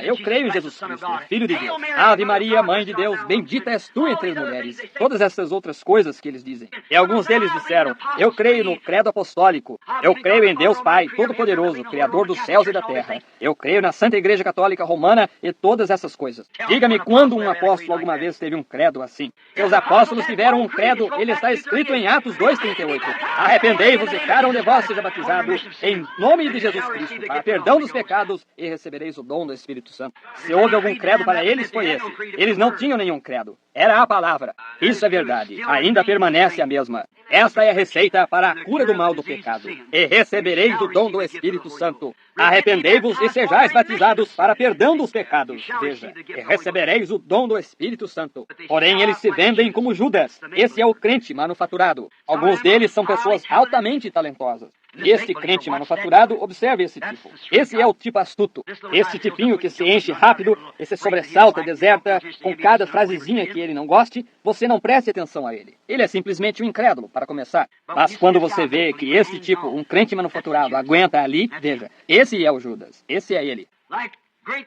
eu creio em Jesus Cristo, o Filho de Deus. Ave Maria, Mãe de Deus, bendita és tu entre as mulheres. Todas essas outras coisas que eles dizem. E alguns deles disseram, eu creio no credo apostólico. Eu creio em Deus Pai, Todo-Poderoso, Criador dos céus e da terra. Eu creio na Santa Igreja Católica Romana e todas essas coisas. Diga-me quando um apóstolo alguma vez teve um credo assim. Seus apóstolos tiveram um credo, ele está escrito em Atos 2:38. Arrependei-vos e cada um de vós seja batizado em nome de Jesus Cristo, para perdão dos pecados, e recebereis o dom do Espírito Santo. Se houve algum credo para eles, foi esse. Eles não tinham nenhum credo. Era a palavra. Isso é verdade. Ainda permanece a mesma. Esta é a receita para a cura do mal do pecado. E recebereis o dom do Espírito Santo. Arrependei-vos e sejais batizados para perdão dos pecados. Veja, e recebereis o dom do Espírito Santo. Porém, eles se vendem como Judas. Esse é o crente manufaturado. Alguns deles são pessoas altamente talentosas. Este crente manufaturado, observe esse tipo. Esse é o tipo astuto. Esse tipinho que se enche rápido e se sobressalta e deserta com cada frasezinha que ele não goste, você não preste atenção a ele. Ele é simplesmente um incrédulo, para começar. Mas quando você vê que esse tipo, um crente manufaturado, aguenta ali, veja, esse é o Judas. Esse é ele.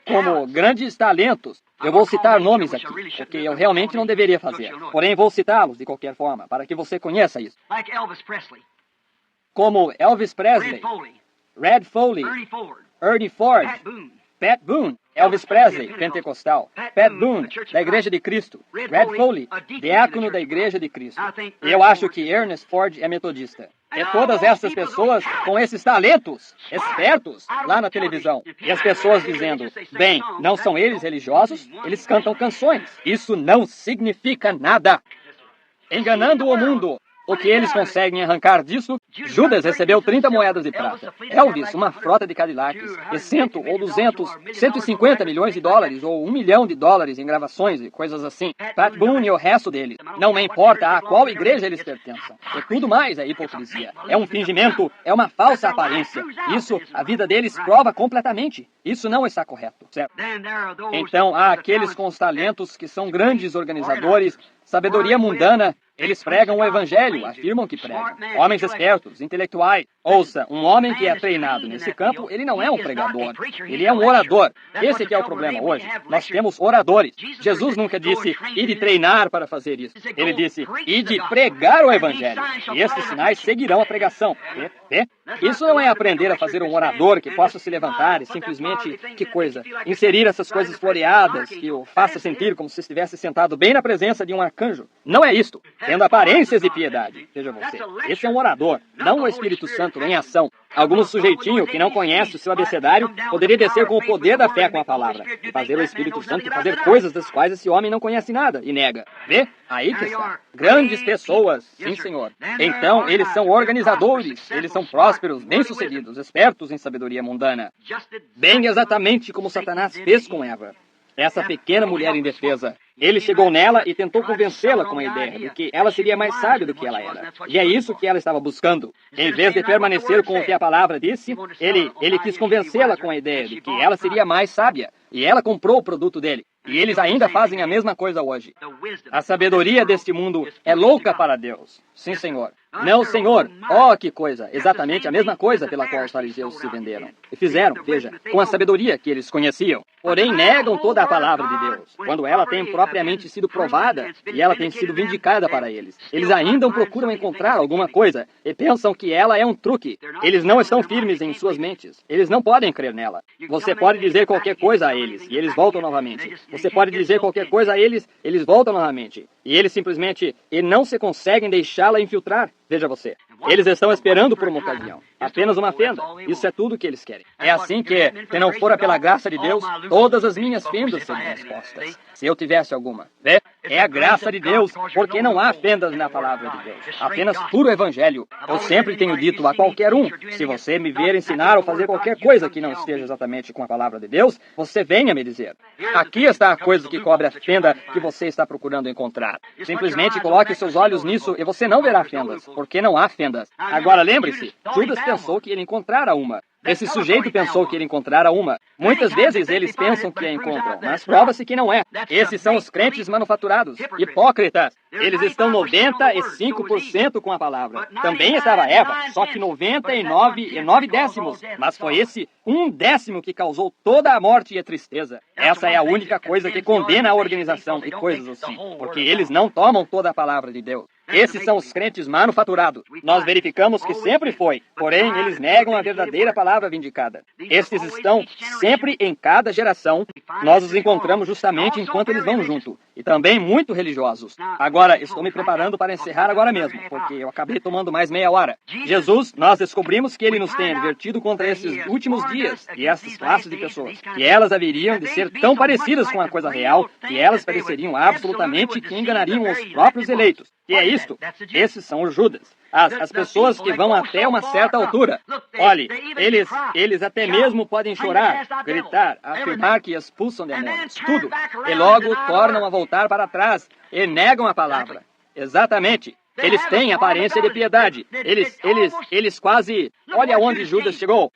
Como grandes talentos, eu vou citar nomes aqui, porque eu realmente não deveria fazer. Porém, vou citá-los de qualquer forma, para que você conheça isso. Como Elvis Presley, Red Foley, Ernie Ford, Pat Boone, Elvis Presley, pentecostal, Pat Boone, da Igreja de Cristo, Red Foley, diácono da Igreja de Cristo. Eu acho que Ernest Ford é metodista. E todas essas pessoas com esses talentos, espertos, lá na televisão. E as pessoas dizendo, bem, não são eles religiosos? Eles cantam canções. Isso não significa nada. Enganando o mundo. O que eles conseguem arrancar disso? Judas recebeu 30 moedas de prata. Elvis, uma frota de Cadillacs. E 100 ou 200, 150 milhões de dólares ou $1 milhão em gravações e coisas assim. Pat Boone e o resto deles. Não me importa a qual igreja eles pertençam. E tudo mais é hipocrisia. É um fingimento, é uma falsa aparência. Isso, a vida deles prova completamente. Isso não está correto, certo? Então, há aqueles com os talentos que são grandes organizadores, sabedoria mundana. Eles pregam o evangelho, afirmam que pregam. Homens espertos, intelectuais. Ouça, um homem que é treinado nesse campo, ele não é um pregador. Ele é um orador. Esse que é o problema hoje. Nós temos oradores. Jesus nunca disse, ide treinar para fazer isso. Ele disse, ide pregar o evangelho. E estes sinais seguirão a pregação. Isso não é aprender a fazer um orador que possa se levantar e simplesmente, que coisa, inserir essas coisas floreadas que o faça sentir como se estivesse sentado bem na presença de um arcanjo. Não é isto. Tendo aparências de piedade. Veja você. Esse é um orador, não o Espírito Santo em ação. Algum sujeitinho que não conhece o seu abecedário poderia descer com o poder da fé com a palavra e fazer o Espírito Santo fazer coisas das quais esse homem não conhece nada e nega. Vê? Aí que está. Grandes pessoas, sim senhor. Então, eles são organizadores, eles são prósperos, bem-sucedidos, espertos em sabedoria mundana. Bem exatamente como Satanás fez com Eva. Essa pequena mulher indefesa. Ele chegou nela e tentou convencê-la com a ideia de que ela seria mais sábia do que ela era. E é isso que ela estava buscando. Em vez de permanecer com o que a palavra disse, ele quis convencê-la com a ideia de que ela seria mais sábia. E ela comprou o produto dele. E eles ainda fazem a mesma coisa hoje. A sabedoria deste mundo é louca para Deus. Sim, Senhor. Não, Senhor. Oh, que coisa. Exatamente a mesma coisa pela qual os fariseus se venderam. E fizeram, veja, com a sabedoria que eles conheciam. Porém, negam toda a palavra de Deus, quando ela tem propriamente sido provada e ela tem sido vindicada para eles. Eles ainda procuram encontrar alguma coisa e pensam que ela é um truque. Eles não estão firmes em suas mentes. Eles não podem crer nela. Você pode dizer qualquer coisa a eles e eles voltam novamente. Você pode dizer qualquer coisa a eles, eles voltam novamente. e eles simplesmente não se conseguem deixá-la infiltrar. Veja você. Eles estão esperando por uma ocasião. Apenas uma fenda. Isso é tudo que eles querem. É assim que, se não fora pela graça de Deus, todas as minhas fendas seriam expostas. Se eu tivesse alguma. Vê? É a graça de Deus, porque não há fendas na palavra de Deus. Apenas puro evangelho. Eu sempre tenho dito a qualquer um, se você me ver ensinar ou fazer qualquer coisa que não esteja exatamente com a palavra de Deus, você venha me dizer. Aqui está a coisa que cobre a fenda que você está procurando encontrar. Simplesmente coloque seus olhos nisso e você não verá fendas, porque não há fendas. Agora lembre-se, Judas pensou que ele encontrara uma. Esse sujeito pensou que ele encontrara uma. Muitas vezes eles pensam que a encontram, mas prova-se que não é. Esses são os crentes manufaturados, hipócritas. Eles estão 95% com a palavra. Também estava Eva, só que 99,9. Mas foi esse 1/10 que causou toda a morte e a tristeza. Essa é a única coisa que condena a organização e coisas assim, porque eles não tomam toda a palavra de Deus. Esses são os crentes manufaturados. Nós verificamos que sempre foi, porém eles negam a verdadeira palavra vindicada. Estes estão sempre em cada geração. Nós os encontramos justamente enquanto eles vão junto. E também muito religiosos. Agora, estou me preparando para encerrar agora mesmo, porque eu acabei tomando mais meia hora. Jesus, nós descobrimos que ele nos tem advertido contra esses últimos dias e essas classes de pessoas. Que elas haveriam de ser tão parecidas com a coisa real, que elas pareceriam absolutamente que enganariam os próprios eleitos. E é isto. Esses são os Judas. As pessoas que vão até uma certa altura. Olhe, eles até mesmo podem chorar, gritar, afirmar que expulsam demônios, tudo. E logo tornam a voltar para trás e negam a palavra. Exatamente. Eles têm aparência de piedade. Eles quase... Olha aonde Judas chegou.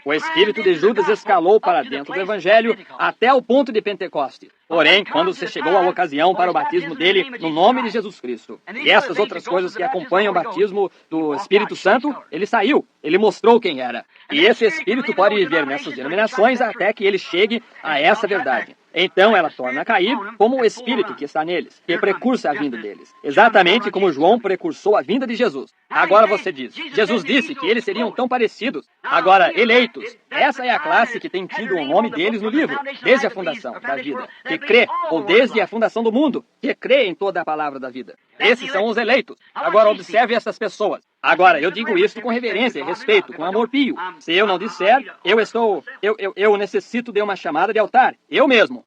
O espírito de Judas escalou para dentro do Evangelho até o ponto de Pentecostes. Porém, quando se chegou a ocasião para o batismo dele no nome de Jesus Cristo, e essas outras coisas que acompanham o batismo do Espírito Santo, ele saiu, ele mostrou quem era. E esse espírito pode viver nessas denominações até que ele chegue a essa verdade. Então ela torna a cair como o Espírito que está neles, que precursa a vinda deles. Exatamente como João precursou a vinda de Jesus. Agora você diz, Jesus disse que eles seriam tão parecidos. Agora, eleitos, essa é a classe que tem tido o nome deles no livro, desde a fundação da vida, que crê, ou desde a fundação do mundo, que crê em toda a palavra da vida. Esses são os eleitos. Agora observe essas pessoas. Agora, eu digo isso com reverência e respeito, com amor pio. Se eu não disser, eu necessito de uma chamada de altar. Eu mesmo.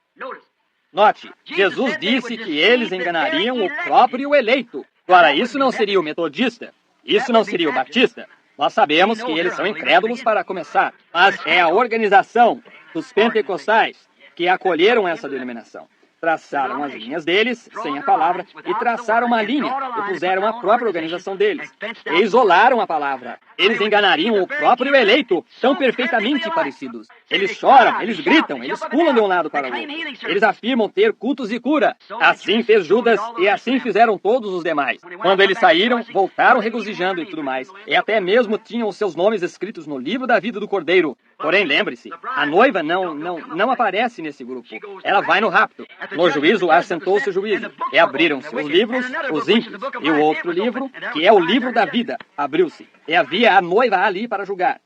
Note, Jesus disse que eles enganariam o próprio eleito. Agora, isso não seria o metodista? Isso não seria o batista? Nós sabemos que eles são incrédulos para começar, mas é a organização dos pentecostais que acolheram essa denominação. Traçaram as linhas deles, sem a palavra, e traçaram uma linha, e puseram a própria organização deles. E isolaram a palavra. Eles enganariam o próprio eleito, tão perfeitamente parecidos. Eles choram, eles gritam, eles pulam de um lado para o outro. Eles afirmam ter cultos de cura. Assim fez Judas, e assim fizeram todos os demais. Quando eles saíram, voltaram regozijando e tudo mais. E até mesmo tinham os seus nomes escritos no livro da vida do Cordeiro. Porém, lembre-se, a noiva não aparece nesse grupo. Ela vai no rapto. No juízo, assentou-se o juízo. E abriram-se os livros, os ímpios. E o outro livro, que é o livro da vida, abriu-se. E havia a noiva ali para julgar.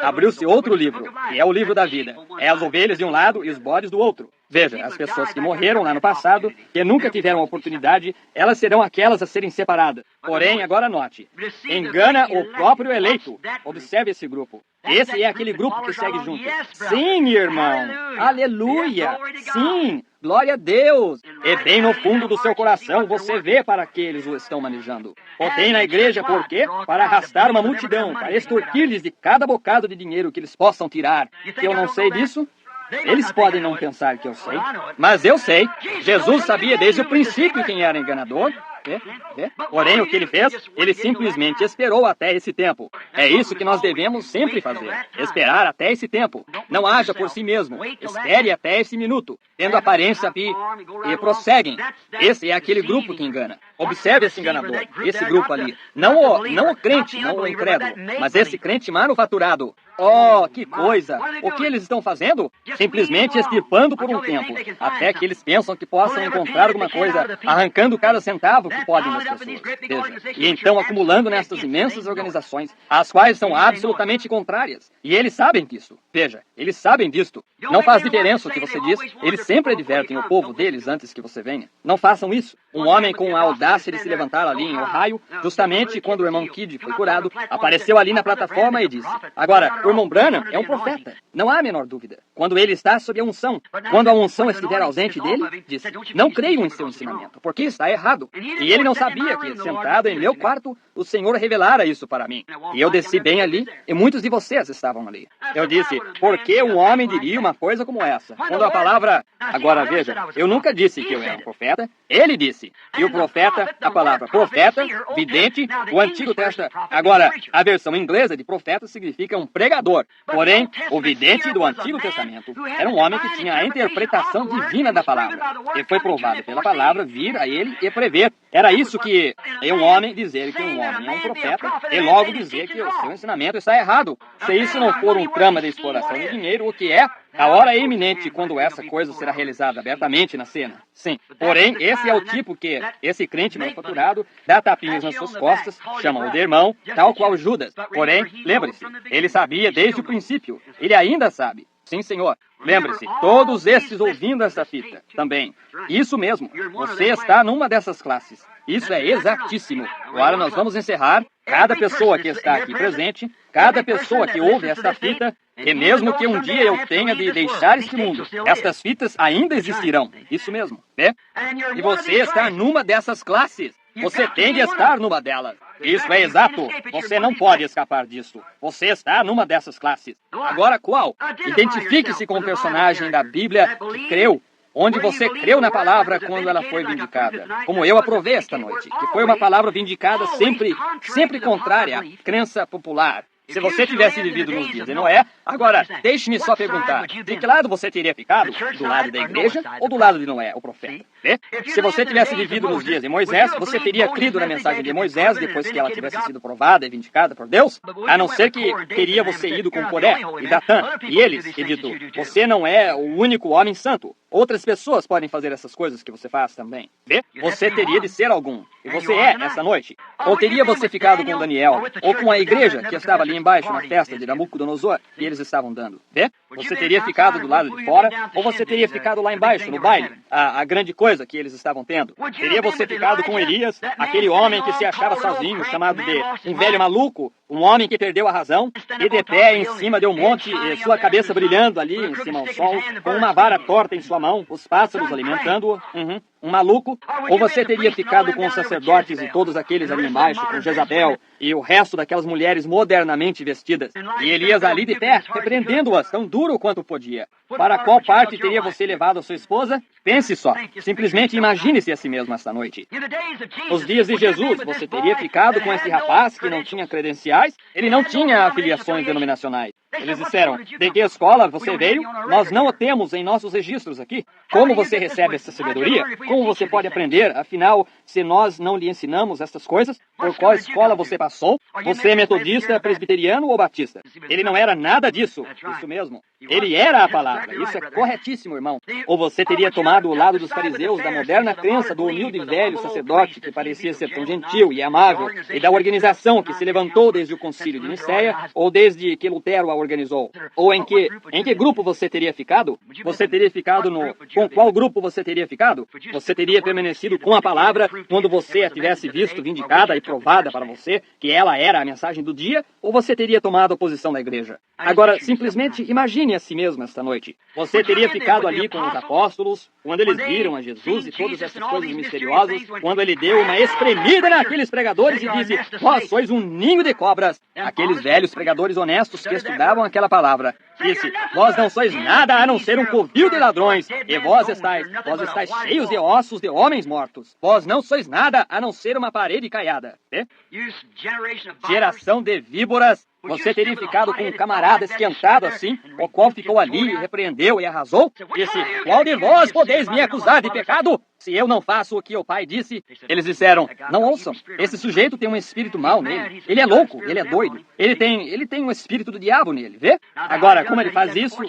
Abriu-se outro livro, que é o livro da vida. É as ovelhas de um lado e os bodes do outro. Veja, as pessoas que morreram lá no passado, que nunca tiveram oportunidade, elas serão aquelas a serem separadas. Porém, agora note, engana o próprio eleito. Observe esse grupo. Esse é aquele grupo que segue junto. Sim, irmão. Aleluia. Sim. Glória a Deus! E bem no fundo do seu coração você vê para que eles o estão manejando. O tem na igreja por quê? Para arrastar uma multidão, para extorquir-lhes de cada bocado de dinheiro que eles possam tirar. Eu não sei disso? Eles podem não pensar que eu sei, mas eu sei. Jesus sabia desde o princípio quem era enganador. Porém, o que ele fez? Ele simplesmente esperou até esse tempo. É isso que nós devemos sempre fazer. Esperar até esse tempo. Não haja por si mesmo. Espere até esse minuto, tendo aparência e prosseguem. Esse é aquele grupo que engana. Observe esse enganador, esse grupo ali. Não o crente, não o incrédulo, mas esse crente manufaturado. Oh, que coisa! O que eles estão fazendo? Simplesmente extirpando por um tempo, até que eles pensam que possam encontrar alguma coisa, arrancando cada centavo que podem das pessoas. Veja. E então acumulando nessas imensas organizações, as quais são absolutamente contrárias. E eles sabem disso. Veja, eles sabem disto. Não faz diferença o que você diz, eles sempre advertem o povo deles antes que você venha. Não façam isso. Um homem com a audácia de se levantar ali em Ohio, justamente quando o irmão Kidd foi curado, apareceu ali na plataforma e disse: agora, o irmão Branham é um profeta. Não há a menor dúvida. Quando ele está sob a unção, quando a unção estiver ausente dele, disse: não creio em seu ensinamento, porque está errado. E ele não sabia que, sentado em meu quarto, o Senhor revelara isso para mim. E eu desci bem ali, e muitos de vocês estavam ali. Eu disse: por que um homem diria uma coisa como essa? Quando a palavra... Agora veja, eu nunca disse que eu era um profeta, ele disse. E o profeta, a palavra profeta, vidente, o Antigo Testamento. Agora, a versão inglesa de profeta significa um pregador. Porém, o vidente do Antigo Testamento era um homem que tinha a interpretação divina da palavra. E foi provado pela palavra vir a ele e prever. Era isso que é um homem dizer que um homem é um profeta e logo dizer que o seu ensinamento está errado. Se isso não for um trama de exploração de dinheiro, o que é? A hora é iminente quando essa coisa será realizada abertamente na cena. Sim. Porém, esse é o tipo que esse crente manufaturado dá tapinhas nas suas costas, chama-o de irmão, tal qual Judas. Porém, lembre-se, ele sabia desde o princípio. Ele ainda sabe. Sim, senhor. Lembre-se, todos esses ouvindo essa fita também. Isso mesmo, você está numa dessas classes. Isso é exatíssimo. Agora nós vamos encerrar. Cada pessoa que está aqui presente, cada pessoa que ouve esta fita, e mesmo que um dia eu tenha de deixar este mundo, estas fitas ainda existirão. Isso mesmo, né? E você está numa dessas classes. Você tem de estar numa delas. Isso é exato. Você não pode escapar disso. Você está numa dessas classes. Agora qual? Identifique-se com o personagem da Bíblia que creu, onde você creu na palavra quando ela foi vindicada. Como eu aprovei esta noite, que foi uma palavra vindicada sempre contrária à crença popular. Se você tivesse vivido nos dias de Noé, agora, deixe-me só perguntar, de que lado você teria ficado? Do lado da igreja ou do lado de Noé, o profeta? Vê? Se você tivesse vivido nos dias de Moisés, você teria crido na mensagem de Moisés depois que ela tivesse sido provada e vindicada por Deus? A não ser que teria você ido com Coré e Datã e eles, e dito: você não é o único homem santo. Outras pessoas podem fazer essas coisas que você faz também. Vê? Você teria de ser algum. E você é essa noite. Ou teria você ficado com Daniel, ou com a igreja que estava ali embaixo na festa de Nabucodonosor que eles estavam dando. Vê? Você teria ficado do lado de fora, ou você teria ficado lá embaixo, no baile, a grande coisa que eles estavam tendo. Teria você ficado com Elias, aquele homem que se achava sozinho, chamado de um velho maluco, um homem que perdeu a razão, e de pé em cima de um monte, e sua cabeça brilhando ali em cima ao sol, com uma vara torta em sua mão, os pássaros alimentando-o, um maluco? Ou você teria ficado com os sacerdotes e todos aqueles ali embaixo, com Jezabel e o resto daquelas mulheres modernamente vestidas, e Elias ali de pé, repreendendo-as tão duro quanto podia? Para qual parte teria você levado a sua esposa? Pense só. Simplesmente imagine-se a si mesmo esta noite. Nos dias de Jesus, você teria ficado com esse rapaz que não tinha credenciais? Ele não tinha afiliações denominacionais. Eles disseram: de que escola você veio? Nós não o temos em nossos registros aqui. Como você recebe essa sabedoria? Como você pode aprender? Afinal, se nós não lhe ensinamos estas coisas, por qual escola você passou? Você é metodista, presbiteriano ou batista? Ele não era nada disso. Isso mesmo. Ele era a palavra. Isso é corretíssimo, irmão. Ou você teria tomado o lado dos fariseus, da moderna crença do humilde velho sacerdote que parecia ser tão gentil e amável, e da organização que se levantou desde o concílio de Nicéia, ou desde que Lutero a organizou? Ou em que grupo você teria ficado? Você teria ficado no... Com qual grupo você teria ficado? Você teria permanecido com a palavra quando você a tivesse visto vindicada e provada para você que ela era a mensagem do dia? Ou você teria tomado a posição da igreja? Agora, simplesmente imagine a si mesmo esta noite. Você teria ficado ali com os apóstolos, quando eles viram a Jesus e todas essas coisas misteriosas, quando ele deu uma espremida naqueles pregadores e disse: vós sois um ninho de cobras. Aqueles velhos pregadores honestos que estudavam aquela palavra. Disse: vós não sois nada a não ser um covil de ladrões, e vós estáis cheios de ossos de homens mortos. Vós não sois nada a não ser uma parede caiada. Geração de víboras. Você teria ficado com um camarada esquentado assim, o qual ficou ali e repreendeu e arrasou? Disse, qual de vós podeis me acusar de pecado, se eu não faço o que o Pai disse? Eles disseram, não ouçam, esse sujeito tem um espírito mau nele. Ele é louco, ele é doido. Ele tem um espírito do diabo nele, vê? Agora, como ele faz isso,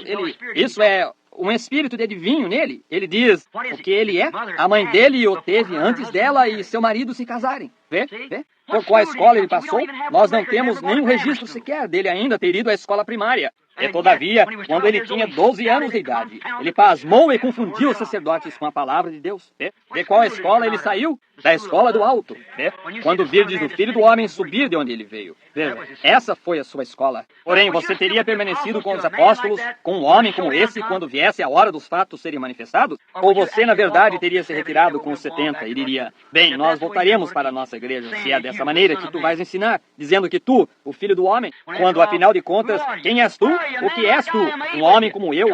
isso é um espírito de adivinho nele. Ele diz o que ele é. A mãe dele o teve antes dela e seu marido se casarem. Vê? Vê? Por qual escola ele passou? Nós não temos nenhum registro sequer dele ainda ter ido à escola primária. E todavia, quando ele tinha 12 anos de idade, ele pasmou e confundiu os sacerdotes com a palavra de Deus. De qual escola ele saiu? Da escola do alto. Quando virdes o Filho do Homem subir de onde ele veio. Veja, essa foi a sua escola. Porém, você teria permanecido com os apóstolos, com um homem como esse, quando viesse a hora dos fatos serem manifestados? Ou você, na verdade, teria se retirado com os 70 e diria, bem, nós voltaremos para a nossa igreja, se é dessa maneira que tu vais ensinar, dizendo que tu, o Filho do Homem, quando, afinal de contas, quem és tu? O que és tu? Um homem como eu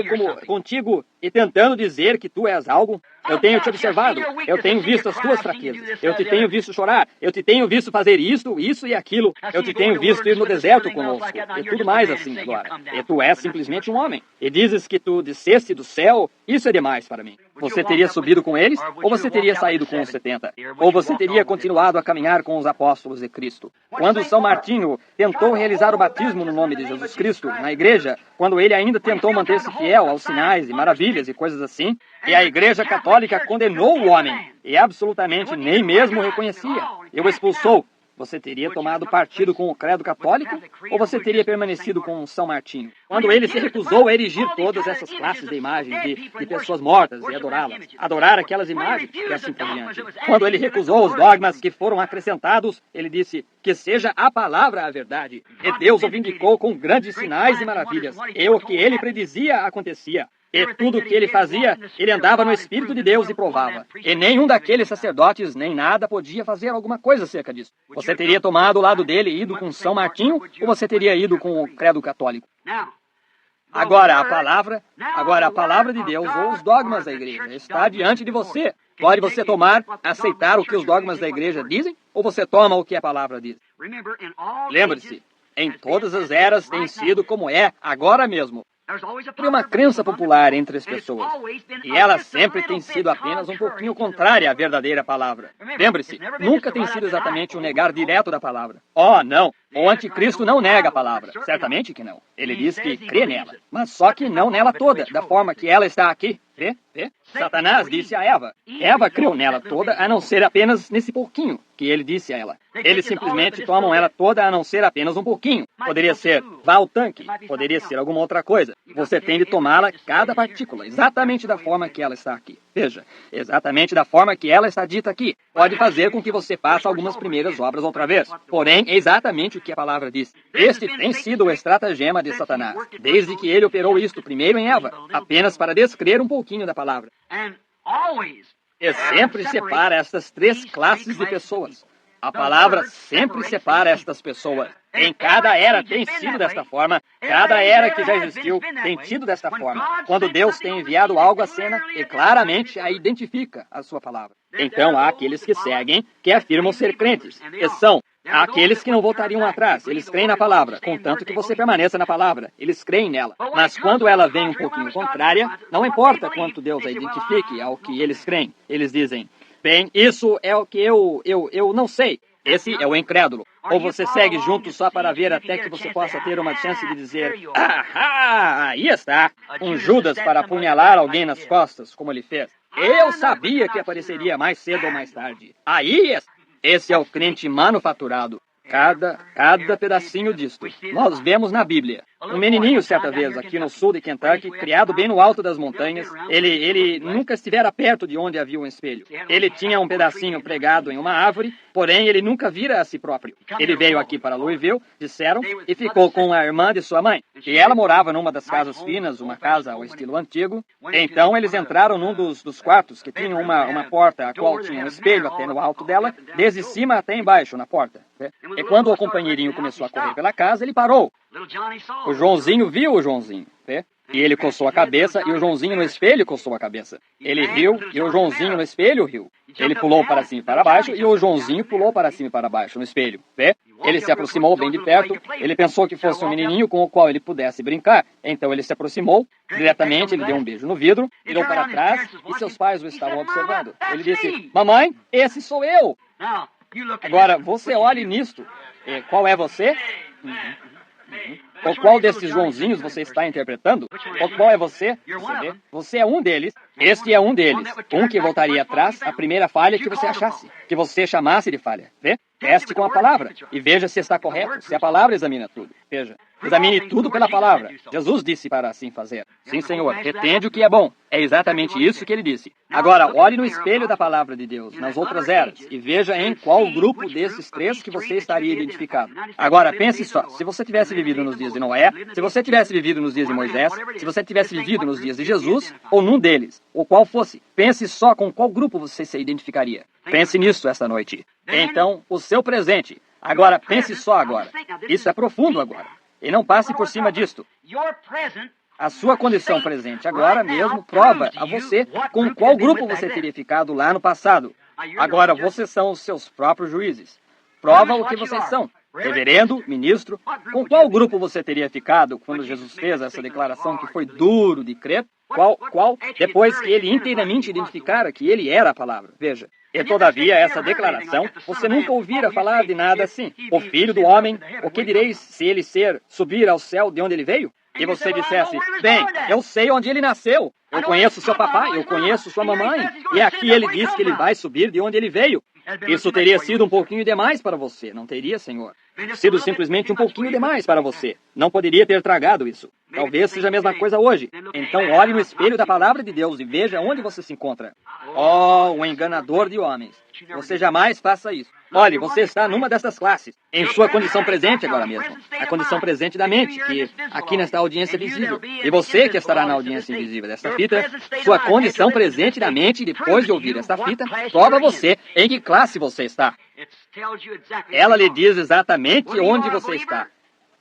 como contigo, e tentando dizer que tu és algo? Eu tenho te observado, eu tenho visto as tuas fraquezas, eu te tenho visto chorar, eu te tenho visto fazer isso e aquilo, eu te tenho visto ir no deserto conosco, e tudo mais assim agora. E tu és simplesmente um homem, e dizes que tu desceste do céu, isso é demais para mim. Você teria subido com eles, ou você teria saído com os 70? Ou você teria continuado a caminhar com os apóstolos de Cristo? Quando São Martinho tentou realizar o batismo no nome de Jesus Cristo na igreja, quando ele ainda tentou manter-se fiel aos sinais e maravilhas e coisas assim, e a Igreja Católica condenou o homem, e absolutamente nem mesmo o reconhecia, e o expulsou, você teria tomado partido com o credo católico, ou você teria permanecido com São Martinho? Quando ele se recusou a erigir todas essas classes de imagens de pessoas mortas e adorá-las, adorar aquelas imagens e assim por diante. Quando ele recusou os dogmas que foram acrescentados, ele disse que seja a palavra a verdade. E Deus o vindicou com grandes sinais e maravilhas, e o que ele predizia acontecia. E tudo o que ele fazia, ele andava no Espírito de Deus e provava. E nenhum daqueles sacerdotes, nem nada, podia fazer alguma coisa acerca disso. Você teria tomado o lado dele e ido com São Martinho, ou você teria ido com o credo católico? Agora a palavra de Deus ou os dogmas da igreja está diante de você. Pode você aceitar o que os dogmas da igreja dizem, ou você toma o que a palavra diz? Lembre-se, em todas as eras tem sido como é agora mesmo. Tem uma crença popular entre as pessoas, e ela sempre tem sido apenas um pouquinho contrária à verdadeira palavra. Lembre-se, nunca tem sido exatamente um negar direto da palavra. Oh, não! O anticristo não nega a palavra. Certamente que não. Ele diz que crê nela, mas só que não nela toda, da forma que ela está aqui. Vê? Satanás disse a Eva. Eva creu nela toda, a não ser apenas nesse pouquinho que ele disse a ela. Eles simplesmente tomam ela toda, a não ser apenas um pouquinho. Poderia ser, vá ao tanque. Poderia ser alguma outra coisa. Você tem de tomá-la, cada partícula, exatamente da forma que ela está aqui. Veja, exatamente da forma que ela está dita aqui. Pode fazer com que você faça algumas primeiras obras outra vez. Porém, é exatamente o que a palavra diz. Este tem sido o estratagema de Satanás, desde que ele operou isto primeiro em Eva, apenas para descrer um pouquinho da palavra. E sempre separa estas três classes de pessoas. A palavra sempre separa estas pessoas. Em cada era tem sido desta forma. Cada era que já existiu tem tido desta forma. Quando Deus tem enviado algo à cena, e claramente a identifica a sua palavra. Então há aqueles que seguem, que afirmam ser crentes. E são aqueles que não voltariam atrás. Eles creem na palavra, contanto que você permaneça na palavra. Eles creem nela. Mas quando ela vem um pouquinho contrária, não importa quanto Deus a identifique ao que eles creem. Eles dizem, bem, isso é o que eu não sei. Esse é o incrédulo. Ou você segue junto só para ver até que você possa ter uma chance de dizer, ahá, aí está. Um Judas para apunhalar alguém nas costas, como ele fez. Eu sabia que apareceria mais cedo ou mais tarde. Aí está. Esse é o crente manufaturado. Cada pedacinho disto. Nós vemos na Bíblia. Um menininho, certa vez, aqui no sul de Kentucky, criado bem no alto das montanhas, ele nunca estivera perto de onde havia um espelho. Ele tinha um pedacinho pregado em uma árvore, porém ele nunca vira a si próprio. Ele veio aqui para Louisville, disseram, e ficou com a irmã de sua mãe. E ela morava numa das casas finas, uma casa ao estilo antigo. Então eles entraram num dos quartos, que tinha uma porta, a qual tinha um espelho até no alto dela, desde cima até embaixo, na porta. E quando o companheirinho começou a correr pela casa, ele parou. O Joãozinho viu o Joãozinho, e ele coçou a cabeça, e o Joãozinho no espelho coçou a cabeça. Ele riu, e o Joãozinho no espelho riu. Ele pulou para cima e para baixo, e o Joãozinho pulou para cima e para baixo no espelho. Ele se aproximou bem de perto. Ele pensou que fosse um menininho com o qual ele pudesse brincar. Então ele se aproximou. Diretamente, ele deu um beijo no vidro, virou para trás e seus pais o estavam observando. Ele disse, mamãe, esse sou eu. Agora, você olhe nisto. Qual é você? Ou qual desses Joãozinhos você está interpretando? Ou qual é você? Você vê? Você é um deles. Este é um deles. Um que voltaria atrás a primeira falha que você achasse. Que você chamasse de falha. Vê? Teste com a palavra. E veja se está correto. Se a palavra examina tudo. Veja. Examine tudo pela palavra. Jesus disse para assim fazer. Sim, Senhor. Retende o que é bom. É exatamente isso que ele disse. Agora, olhe no espelho da palavra de Deus, nas outras eras, e veja em qual grupo desses três que você estaria identificado. Agora, pense só. Se você tivesse vivido nos dias de Noé, se você tivesse vivido nos dias de Moisés, se você tivesse vivido nos dias de Jesus, ou num deles, ou qual fosse, pense só com qual grupo você se identificaria. Pense nisso esta noite. Então, o seu presente. Agora, pense só agora. Isso é profundo agora. E não passe por cima disto. A sua condição presente agora mesmo prova a você com qual grupo você teria ficado lá no passado. Agora, vocês são os seus próprios juízes. Prova o que vocês são. Reverendo, ministro, com qual grupo você teria ficado quando Jesus fez essa declaração que foi duro de crer? Qual? Depois que ele inteiramente identificara que ele era a palavra. Veja. E todavia, essa declaração, você nunca ouvira falar de nada assim. O filho do homem, o que direis se ele subir ao céu de onde ele veio? E você dissesse, bem, eu sei onde ele nasceu. Eu conheço seu papai, eu conheço sua mamãe. E aqui ele diz que ele vai subir de onde ele veio. Isso teria sido um pouquinho demais para você, não teria, Senhor? Sido simplesmente um pouquinho demais para você. Não poderia ter tragado isso. Talvez seja a mesma coisa hoje. Então olhe no espelho da palavra de Deus e veja onde você se encontra. Oh, um enganador de homens. Você jamais faça isso. Olhe, você está numa dessas classes, em sua condição presente agora mesmo. A condição presente da mente, que aqui nesta audiência visível. E você que estará na audiência invisível desta fita, sua condição presente da mente, depois de ouvir esta fita, prova você em que classe você está. Ela lhe diz exatamente onde você está.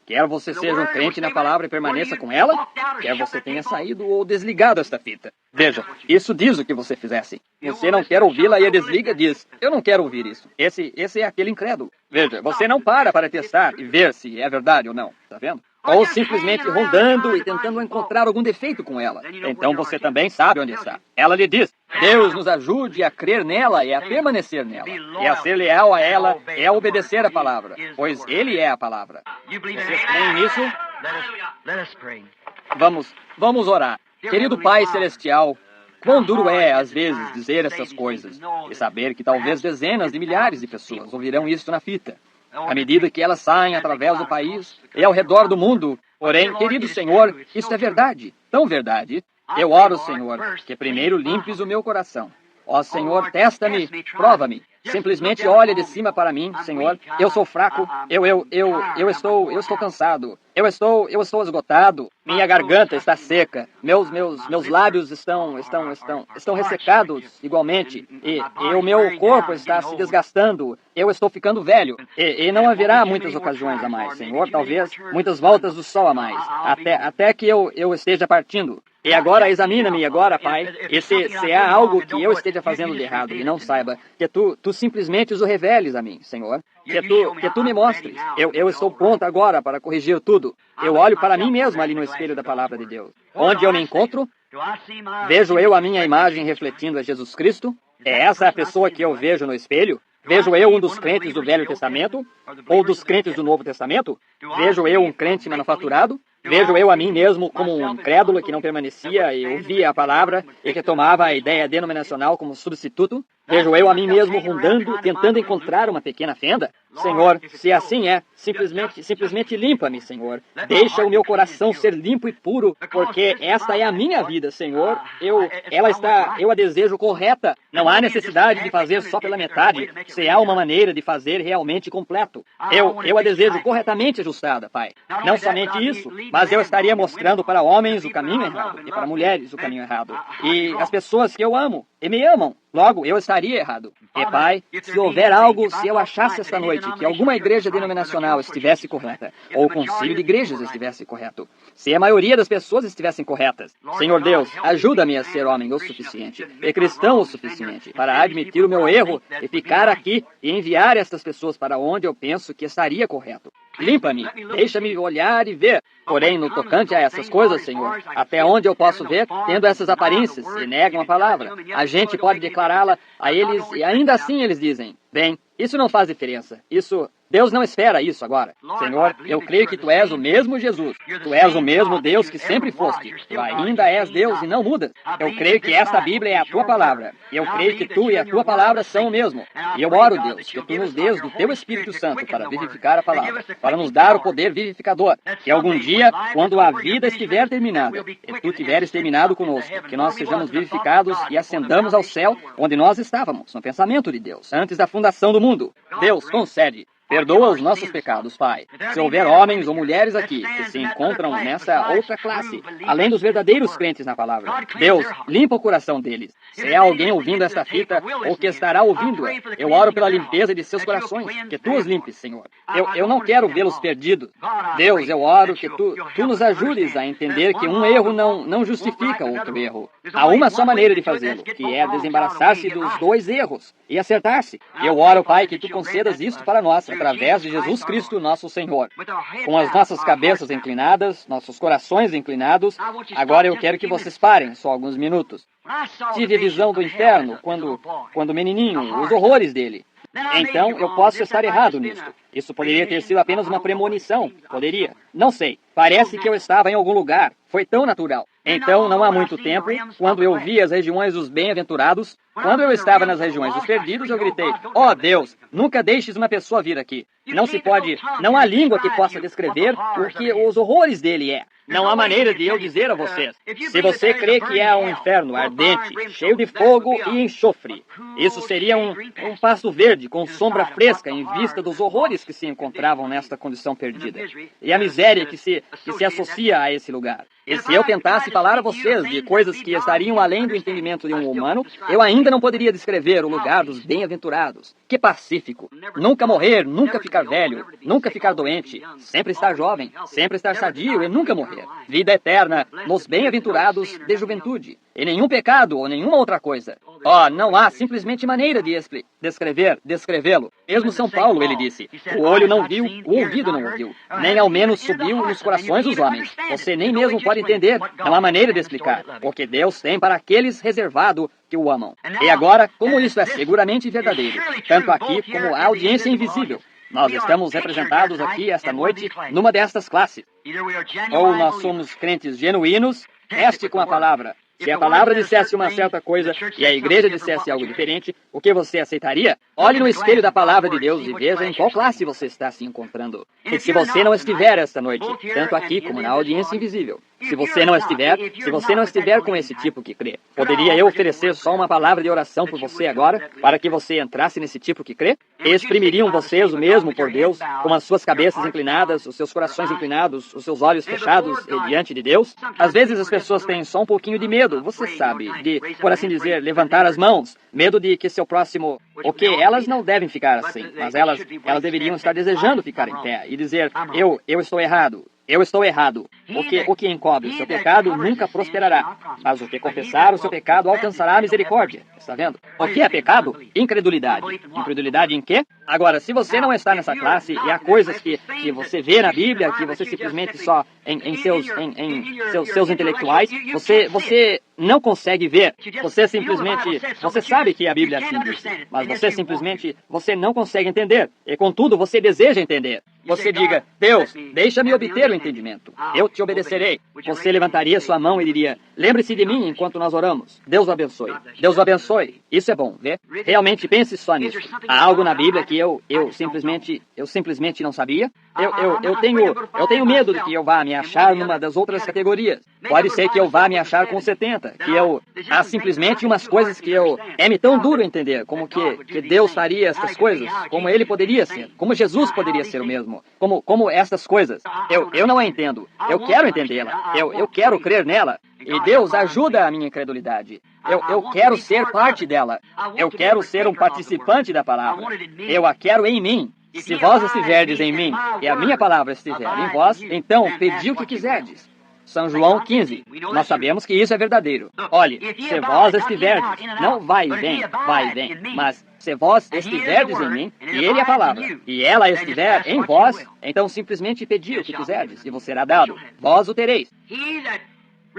Quer você seja um crente na palavra e permaneça com ela, quer você tenha saído ou desligado esta fita. Veja, isso diz o que você fizesse. Você não quer ouvi-la e a desliga diz, eu não quero ouvir isso. Esse é aquele incrédulo. Veja, você não para testar e ver se é verdade ou não. Está vendo? Ou simplesmente rondando e tentando encontrar algum defeito com ela. Então você também sabe onde está. Ela lhe diz, Deus nos ajude a crer nela e a permanecer nela. E a ser leal a ela é a obedecer a palavra, pois Ele é a palavra. Vocês creem nisso? Vamos orar. Querido Pai Celestial, quão duro é, às vezes, dizer essas coisas e saber que talvez dezenas de milhares de pessoas ouvirão isso na fita. À medida que elas saem através do país e ao redor do mundo. Porém, querido Senhor, isso é verdade, tão verdade. Eu oro, Senhor, que primeiro limpes o meu coração. Ó Senhor, testa-me, prova-me. Simplesmente olha de cima para mim, Senhor. Eu sou fraco, eu estou cansado. Eu estou esgotado. Minha garganta está seca. Meus lábios estão ressecados igualmente. E o meu corpo está se desgastando. Eu estou ficando velho. E não haverá muitas ocasiões a mais, Senhor. Talvez muitas voltas do sol a mais. Até que eu esteja partindo. E agora examina-me agora, Pai. E se há algo que eu esteja fazendo de errado e não saiba, que tu simplesmente o reveles a mim, Senhor. Que tu me mostres. Eu estou pronto agora para corrigir tudo. Eu olho para mim mesmo ali no espelho da palavra de Deus. Onde eu me encontro, vejo eu a minha imagem refletindo a Jesus Cristo. É essa a pessoa que eu vejo no espelho? Vejo eu um dos crentes do Velho Testamento? Ou dos crentes do Novo Testamento? Vejo eu um crente manufaturado? Vejo eu a mim mesmo como um incrédulo que não permanecia e ouvia a palavra e que tomava a ideia denominacional como substituto? Vejo eu a mim mesmo rondando, tentando encontrar uma pequena fenda? Senhor, se assim é, simplesmente limpa-me, Senhor. Deixa o meu coração ser limpo e puro, porque esta é a minha vida, Senhor. Eu a desejo correta. Não há necessidade de fazer só pela metade, se há uma maneira de fazer realmente completo. Eu a desejo corretamente ajustada, Pai. Não somente isso, mas eu estaria mostrando para homens o caminho errado e para mulheres o caminho errado. E as pessoas que eu amo, e me amam. Logo, eu estaria errado. E Pai, se houver algo, se eu achasse esta noite que alguma igreja denominacional estivesse correta, ou o concílio de igrejas estivesse correto, se a maioria das pessoas estivessem corretas, Senhor Deus, ajuda-me a ser homem o suficiente, e cristão o suficiente, para admitir o meu erro e ficar aqui e enviar estas pessoas para onde eu penso que estaria correto. Limpa-me, deixa-me olhar e ver. Porém, no tocante a essas coisas, Senhor, até onde eu posso ver, tendo essas aparências, e negam a palavra, a gente pode declará-la a eles, e ainda assim eles dizem, bem, isso não faz diferença. Deus não espera isso agora. Senhor, eu creio que Tu és o mesmo Jesus. Tu és o mesmo Deus que sempre foste. Tu ainda és Deus e não mudas. Eu creio que esta Bíblia é a Tua palavra. Eu creio que Tu e a Tua palavra são o mesmo. E eu oro, Deus, que Tu nos dês do Teu Espírito Santo para vivificar a palavra, para nos dar o poder vivificador. Que algum dia, quando a vida estiver terminada, e Tu tiveres terminado conosco, que nós sejamos vivificados e ascendamos ao céu, onde nós estávamos, no pensamento de Deus, antes da fundação do mundo. Deus, concede. Perdoa os nossos pecados, Pai. Se houver homens ou mulheres aqui que se encontram nessa outra classe, além dos verdadeiros crentes na palavra, Deus, limpa o coração deles. Se há alguém ouvindo esta fita, ou que estará ouvindo-a, eu oro pela limpeza de seus corações, que Tu os limpes, Senhor. Eu não quero vê-los perdidos. Deus, eu oro que Tu nos ajudes a entender que um erro não justifica outro erro. Há uma só maneira de fazê-lo, que é desembaraçar-se dos dois erros e acertar-se. Eu oro, Pai, que Tu concedas isto para nós, através de Jesus Cristo, nosso Senhor. Com as nossas cabeças inclinadas, nossos corações inclinados, agora eu quero que vocês parem só alguns minutos. Tive a visão do inferno quando menininho, os horrores dele. Então, eu posso estar errado nisto. Isso poderia ter sido apenas uma premonição. Poderia. Não sei. Parece que eu estava em algum lugar. Foi tão natural. Então, não há muito tempo, quando eu vi as regiões dos bem-aventurados, quando eu estava nas regiões dos perdidos, eu gritei, ó Deus, nunca deixes uma pessoa vir aqui. Não há língua que possa descrever o que os horrores dele é. Não há maneira de eu dizer a vocês. Se você crê que é um inferno ardente, cheio de fogo e enxofre, isso seria um pasto verde com sombra fresca em vista dos horrores que se encontravam nesta condição perdida. E a miséria que se associa a esse lugar. E se eu tentasse falar a vocês de coisas que estariam além do entendimento de um humano, eu ainda não poderia descrever o lugar dos bem-aventurados. Que pacífico! Nunca morrer, nunca ficar velho, nunca ficar doente, sempre estar jovem, sempre estar sadio e nunca morrer. Vida eterna nos bem-aventurados de juventude. E nenhum pecado ou nenhuma outra coisa. Não há simplesmente maneira de descrevê-lo. Mesmo São Paulo, ele disse, o olho não viu, o ouvido não ouviu, nem ao menos subiu nos corações dos homens. Você nem mesmo pode entender, não há maneira de explicar, porque Deus tem para aqueles reservado que o amam. E agora, como isso é seguramente verdadeiro, tanto aqui como a audiência invisível, nós estamos representados aqui esta noite numa destas classes. Ou nós somos crentes genuínos, este com a palavra. Se a palavra dissesse uma certa coisa e a igreja dissesse algo diferente, o que você aceitaria? Olhe no espelho da palavra de Deus e veja em qual classe você está se encontrando. E se você não estiver esta noite, tanto aqui como na audiência invisível, se você não estiver com esse tipo que crê, poderia eu oferecer só uma palavra de oração por você agora, para que você entrasse nesse tipo que crê? Exprimiriam vocês o mesmo por Deus, com as suas cabeças inclinadas, os seus corações inclinados, os seus olhos fechados e diante de Deus? Às vezes as pessoas têm só um pouquinho de medo, você sabe, de, por assim dizer, levantar as mãos, medo de que seu próximo... Ok, elas não devem ficar assim, mas elas deveriam estar desejando ficar em pé e dizer, eu estou errado. Eu estou errado. O que encobre o seu pecado nunca prosperará. Mas o que confessar o seu pecado alcançará a misericórdia. Está vendo? O que é pecado? Incredulidade. Incredulidade em quê? Agora, se você não está nessa classe e há coisas que você vê na Bíblia, que você simplesmente só em seus intelectuais, você não consegue ver. Você sabe que a Bíblia assim diz, mas você não consegue entender. E contudo, você deseja entender. Você diga, Deus, deixa-me obter o entendimento. Eu te obedecerei. Você levantaria sua mão e diria, lembre-se de mim enquanto nós oramos. Deus o abençoe. Deus o abençoe. Isso é bom, vê? Realmente pense só nisso. Há algo na Bíblia que eu simplesmente não sabia? Eu tenho medo de que eu vá me achar numa das outras categorias. Pode ser que eu vá me achar com 70, há simplesmente umas coisas que é-me tão duro entender, como que Deus faria essas coisas, como Ele poderia ser, como Jesus poderia ser o mesmo, como essas coisas. Eu não a entendo, eu quero entendê-la, eu quero crer nela, e Deus ajuda a minha incredulidade. Eu quero ser parte dela, eu quero ser um participante da palavra, eu a quero em mim. Se vós estiverdes em mim, e a minha palavra estiver em vós, então pedi o que quiserdes. São João 15. Nós sabemos que isso é verdadeiro. Olhe, se vós estiverdes, não vai e vem, mas se vós estiverdes em mim, e Ele é a palavra, e ela estiver em vós, então simplesmente pedi o que quiserdes, e vos será dado. Vós o tereis.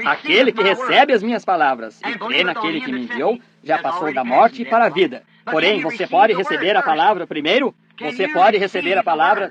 Aquele que recebe as minhas palavras e crê naquele que me enviou, já passou da morte para a vida. Porém, você pode receber a palavra primeiro. Você pode receber a palavra,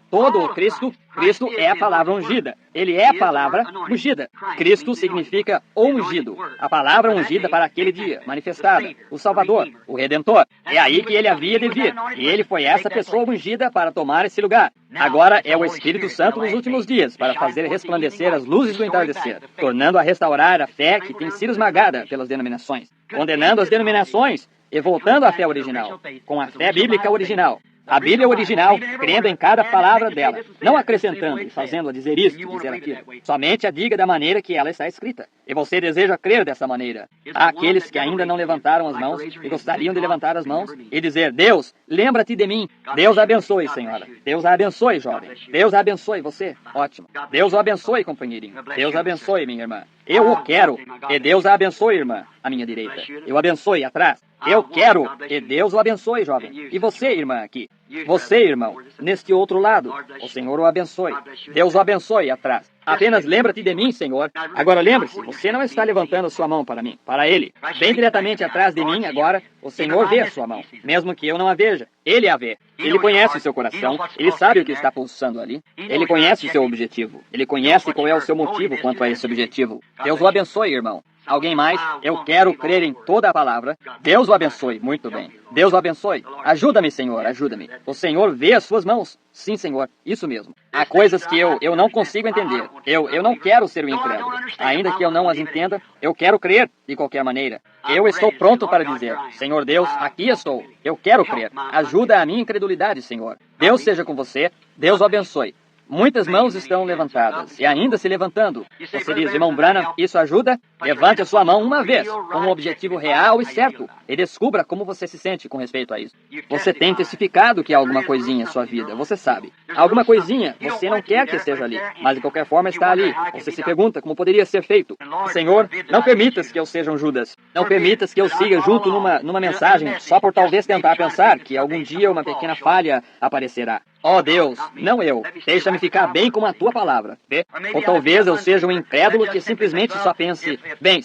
todo o Cristo. Cristo é a palavra ungida. Ele é a palavra ungida. Cristo significa o ungido. A palavra ungida para aquele dia, manifestada. O Salvador, o Redentor. É aí que ele havia de vir. E ele foi essa pessoa ungida para tomar esse lugar. Agora é o Espírito Santo nos últimos dias, para fazer resplandecer as luzes do entardecer, tornando a restaurar a fé que tem sido esmagada pelas denominações, condenando as denominações e voltando à fé original, com a fé bíblica original. A Bíblia original, crendo em cada palavra dela, não acrescentando e fazendo-a dizer isto, dizer aquilo. Somente a diga da maneira que ela está escrita. E você deseja crer dessa maneira. Há aqueles que ainda não levantaram as mãos e gostariam de levantar as mãos e dizer: Deus, lembra-te de mim. Deus a abençoe, senhora. Deus a abençoe, jovem. Deus a abençoe você. Ótimo. Deus o abençoe, companheirinho. Deus a abençoe, minha irmã. Eu o quero. E Deus a abençoe, irmã, à minha direita. Eu abençoe atrás. Eu quero. E Deus o abençoe, jovem. E você, irmã, aqui. Você, irmão, neste outro lado. O Senhor o abençoe. Deus o abençoe atrás. Apenas lembra-te de mim, Senhor. Agora lembre-se, você não está levantando sua mão para mim, para Ele. Bem diretamente atrás de mim, agora, o Senhor vê a sua mão, mesmo que eu não a veja. Ele a vê. Ele conhece o seu coração, Ele sabe o que está pulsando ali. Ele conhece o seu objetivo. Ele conhece qual é o seu motivo quanto a esse objetivo. Deus o abençoe, irmão. Alguém mais? Eu quero crer em toda a palavra. Deus o abençoe. Muito bem. Deus o abençoe. Ajuda-me, Senhor, ajuda-me. O Senhor vê as suas mãos. Sim, Senhor, isso mesmo. Há coisas que eu não consigo entender. Eu não quero ser o incrédulo. Ainda que eu não as entenda, eu quero crer de qualquer maneira. Eu estou pronto para dizer: Senhor Deus, aqui estou. Eu quero crer. Ajuda a minha incredulidade, Senhor. Deus seja com você. Deus o abençoe. Muitas mãos estão levantadas, e ainda se levantando. Você diz: irmão Branham, isso ajuda? Levante a sua mão uma vez, com um objetivo real e certo, e descubra como você se sente com respeito a isso. Você tem testificado que há alguma coisinha em sua vida, você sabe. Alguma coisinha, você não quer que esteja ali, mas de qualquer forma está ali. Você se pergunta como poderia ser feito. Senhor, não permitas que eu seja um Judas. Não permitas que eu siga junto numa mensagem, só por talvez tentar pensar que algum dia uma pequena falha aparecerá. Ó Deus, não eu. Deixa-me ficar bem com a tua palavra. Vê? Ou talvez eu seja um incrédulo que simplesmente só pense: bem,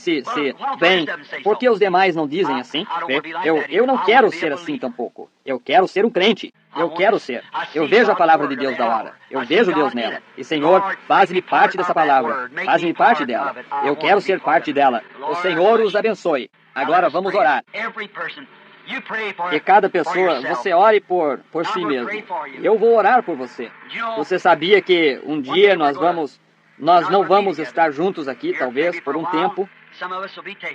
por que os demais não dizem assim? Vê? Eu não quero ser assim tampouco. Eu quero ser um crente. Eu quero ser. Eu vejo a palavra de Deus da hora. Eu vejo Deus nela. E Senhor, faz-me parte dessa palavra. Faz-me parte dela. Eu quero ser parte dela. O Senhor os abençoe. Agora vamos orar. E cada pessoa, você ore por si mesmo. Eu vou orar por você. Você sabia que um dia nós não vamos estar juntos aqui, talvez, por um tempo.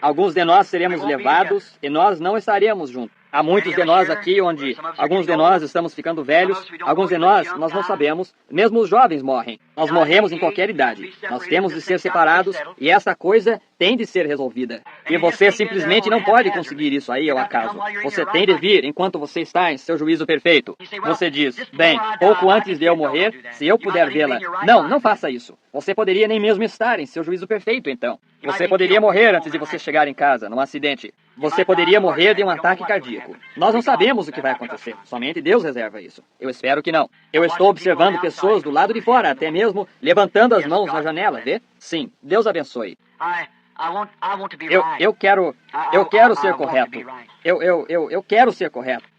Alguns de nós seremos levados e nós não estaremos juntos. Há muitos de nós aqui onde alguns de nós estamos ficando velhos, alguns de nós não sabemos, mesmo os jovens morrem. Nós morremos em qualquer idade. Nós temos de ser separados e essa coisa tem de ser resolvida. E você simplesmente não pode conseguir isso aí ao acaso. Você tem de vir enquanto você está em seu juízo perfeito. Você diz: bem, pouco antes de eu morrer, se eu puder vê-la. Não faça isso. Você poderia nem mesmo estar em seu juízo perfeito, então. Você poderia morrer antes de você chegar em casa, num acidente. Você poderia morrer de um ataque cardíaco. Nós não sabemos o que vai acontecer. Somente Deus reserva isso. Eu espero que não. Eu estou observando pessoas do lado de fora, até mesmo levantando as mãos na janela, vê? Sim, Deus abençoe. Eu quero ser correto. Eu quero ser correto.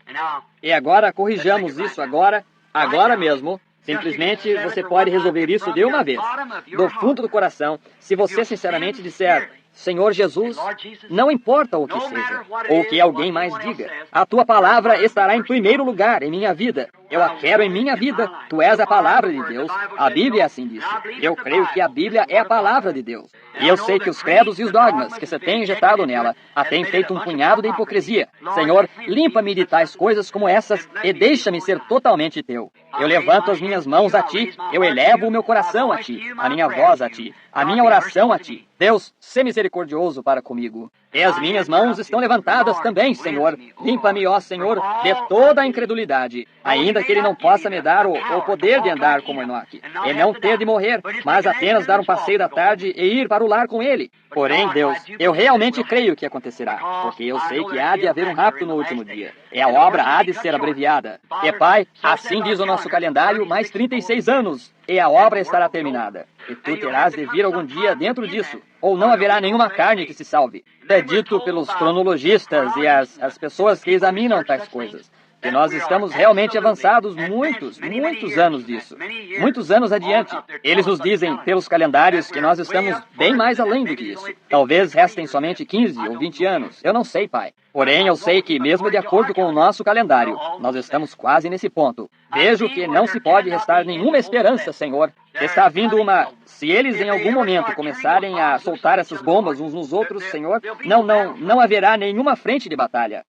E agora corrijamos isso agora mesmo. Simplesmente você pode resolver isso de uma vez. Do fundo do coração, se você sinceramente disser: Senhor Jesus, não importa o que seja, ou o que alguém mais diga, a tua palavra estará em primeiro lugar em minha vida. Eu a quero em minha vida. Tu és a palavra de Deus. A Bíblia assim disse. Eu creio que a Bíblia é a palavra de Deus. E eu sei que os credos e os dogmas que você tem injetado nela a têm feito um punhado de hipocrisia. Senhor, limpa-me de tais coisas como essas e deixa-me ser totalmente teu. Eu levanto as minhas mãos a Ti, eu elevo o meu coração a Ti, a minha voz a Ti, a minha oração a Ti. Deus, sê misericordioso para comigo. E as minhas mãos estão levantadas também, Senhor. Limpa-me, ó Senhor, de toda a incredulidade, ainda que Ele não possa me dar o poder de andar como Enoque, e não ter de morrer, mas apenas dar um passeio da tarde e ir para o lar com Ele. Porém, Deus, eu realmente creio que acontecerá, porque eu sei que há de haver um rapto no último dia, e a obra há de ser abreviada. E, Pai, assim diz o nosso calendário, mais 36 anos, e a obra estará terminada. E tu terás de vir algum dia dentro disso, ou não haverá nenhuma carne que se salve. É dito pelos cronologistas e as pessoas que examinam tais coisas, que nós estamos realmente avançados muitos anos disso. Muitos anos adiante. Eles nos dizem, pelos calendários, que nós estamos bem mais além do que isso. Talvez restem somente 15 ou 20 anos. Eu não sei, Pai. Porém, eu sei que, mesmo de acordo com o nosso calendário, nós estamos quase nesse ponto. Vejo que não se pode restar nenhuma esperança, Senhor. Está vindo uma... Se eles em algum momento começarem a soltar essas bombas uns nos outros, Senhor, não haverá nenhuma frente de batalha.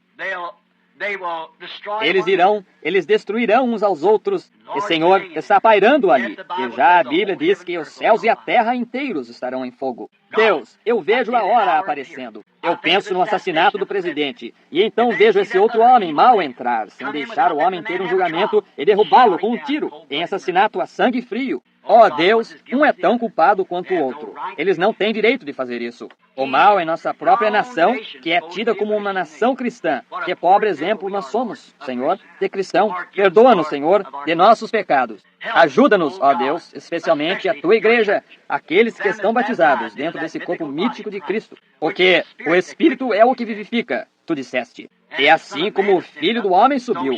Eles destruirão uns aos outros, e Senhor está pairando ali. E já a Bíblia diz que os céus e a terra inteiros estarão em fogo. Deus, eu vejo a hora aparecendo. Eu penso no assassinato do presidente, e então vejo esse outro homem mau entrar, sem deixar o homem ter um julgamento e derrubá-lo com um tiro, em assassinato a sangue frio. Ó Deus, um é tão culpado quanto o outro. Eles não têm direito de fazer isso. O mal é nossa própria nação, que é tida como uma nação cristã. Que pobre exemplo nós somos, Senhor, de cristão. Perdoa-nos, Senhor, de nossos pecados. Ajuda-nos, ó Deus, especialmente a tua igreja, aqueles que estão batizados dentro desse corpo mítico de Cristo. Porque o Espírito é o que vivifica, tu disseste. E assim como o Filho do Homem subiu,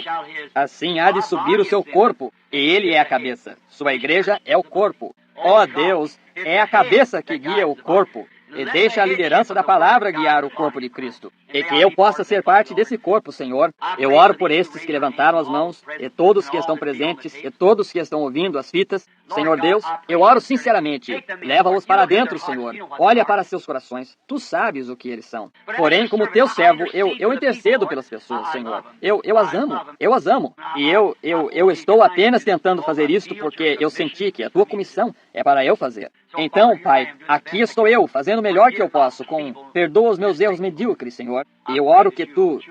assim há de subir o seu corpo, e ele é a cabeça. Sua igreja é o corpo. Ó Deus, é a cabeça que guia o corpo. E deixa a liderança da palavra guiar o corpo de Cristo. E que eu possa ser parte desse corpo, Senhor. Eu oro por estes que levantaram as mãos, e todos que estão presentes, e todos que estão ouvindo as fitas. Senhor Deus, eu oro sinceramente. Leva-os para dentro, Senhor. Olha para seus corações. Tu sabes o que eles são. Porém, como teu servo, eu intercedo pelas pessoas, Senhor. Eu as amo. Eu as amo. E eu estou apenas tentando fazer isto porque eu senti que a tua comissão é para eu fazer. Então, Pai, aqui estou eu, fazendo o melhor que eu posso, perdoa os meus erros medíocres, Senhor. E eu oro que tu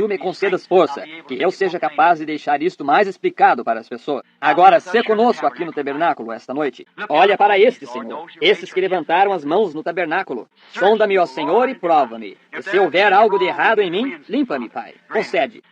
me concedas força, que eu seja capaz de deixar isto mais explicado para as pessoas. Agora, sê conosco aqui no tabernáculo esta noite. Olha para estes, Senhor, esses que levantaram as mãos no tabernáculo. Sonda-me, ó Senhor, e prova-me. E se houver algo de errado em mim, limpa-me, Pai. Concede.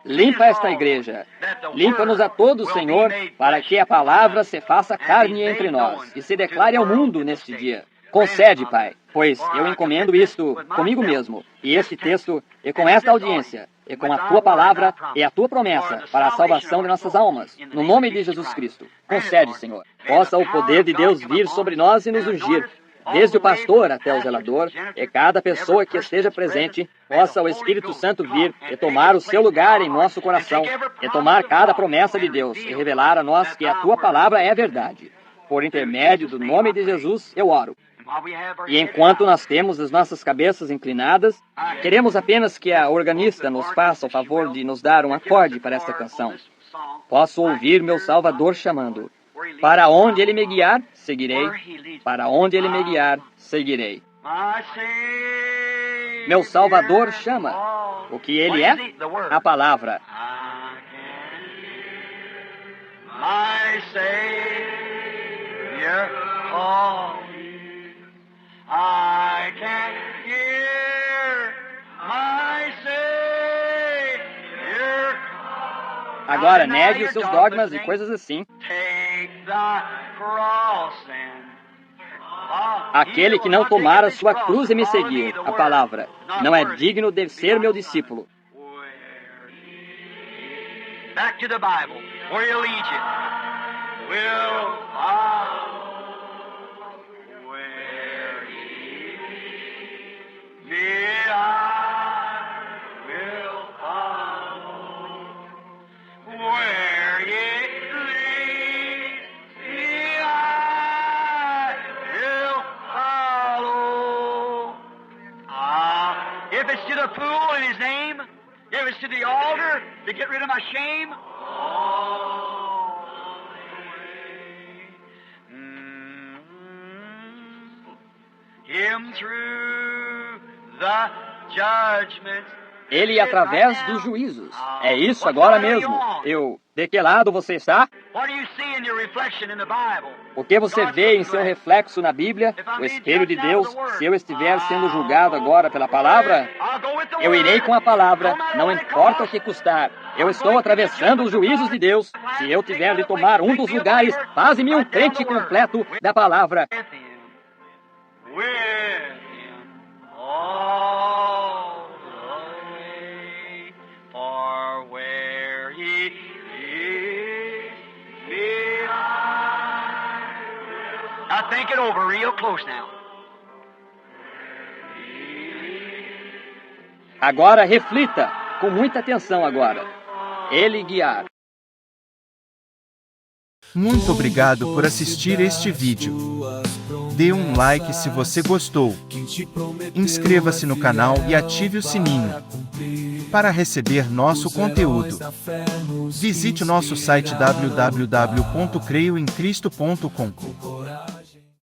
Limpa esta igreja. Limpa-nos a todos, Senhor, para que a palavra se faça carne entre nós e se declare ao mundo neste dia. Concede, Pai, pois eu encomendo isto comigo mesmo, e este texto, e com esta audiência, e com a Tua palavra e a Tua promessa para a salvação de nossas almas, no nome de Jesus Cristo. Concede, Senhor. Possa o poder de Deus vir sobre nós e nos ungir, desde o pastor até o zelador, e cada pessoa que esteja presente, possa o Espírito Santo vir e tomar o seu lugar em nosso coração, e tomar cada promessa de Deus, e revelar a nós que a Tua palavra é verdade. Por intermédio do nome de Jesus, eu oro. E enquanto nós temos as nossas cabeças inclinadas, queremos apenas que a organista nos faça o favor de nos dar um acorde para esta canção. Posso ouvir meu Salvador chamando. Para onde Ele me guiar, seguirei. Para onde Ele me guiar, seguirei. Meu Salvador chama. O que Ele é? A palavra. My Savior, I can hear my Savior. Agora, negue os seus dogmas e coisas assim. Aquele que não tomar a sua cruz e me seguir, a palavra, não é digno de ser meu discípulo. Back to the Bible, where He leads you. Will where He be, I will follow. a pool in his name. Gave us to the altar to get rid of my shame. Him through the judgments. Ele através dos juízos. É isso agora mesmo. De que lado você está? O que você vê em seu reflexo na Bíblia, o Espelho de Deus, se eu estiver sendo julgado agora pela palavra, eu irei com a palavra, não importa o que custar. Eu estou atravessando os juízos de Deus. Se eu tiver de tomar um dos lugares, faze-me um crente completo da palavra. Now think it over real close now. Agora reflita, com muita atenção agora. Ele guiar. Muito obrigado por assistir este vídeo. Dê um like se você gostou. Inscreva-se no canal e ative o sininho para receber nosso conteúdo. Visite o nosso site www.creioemcristo.com.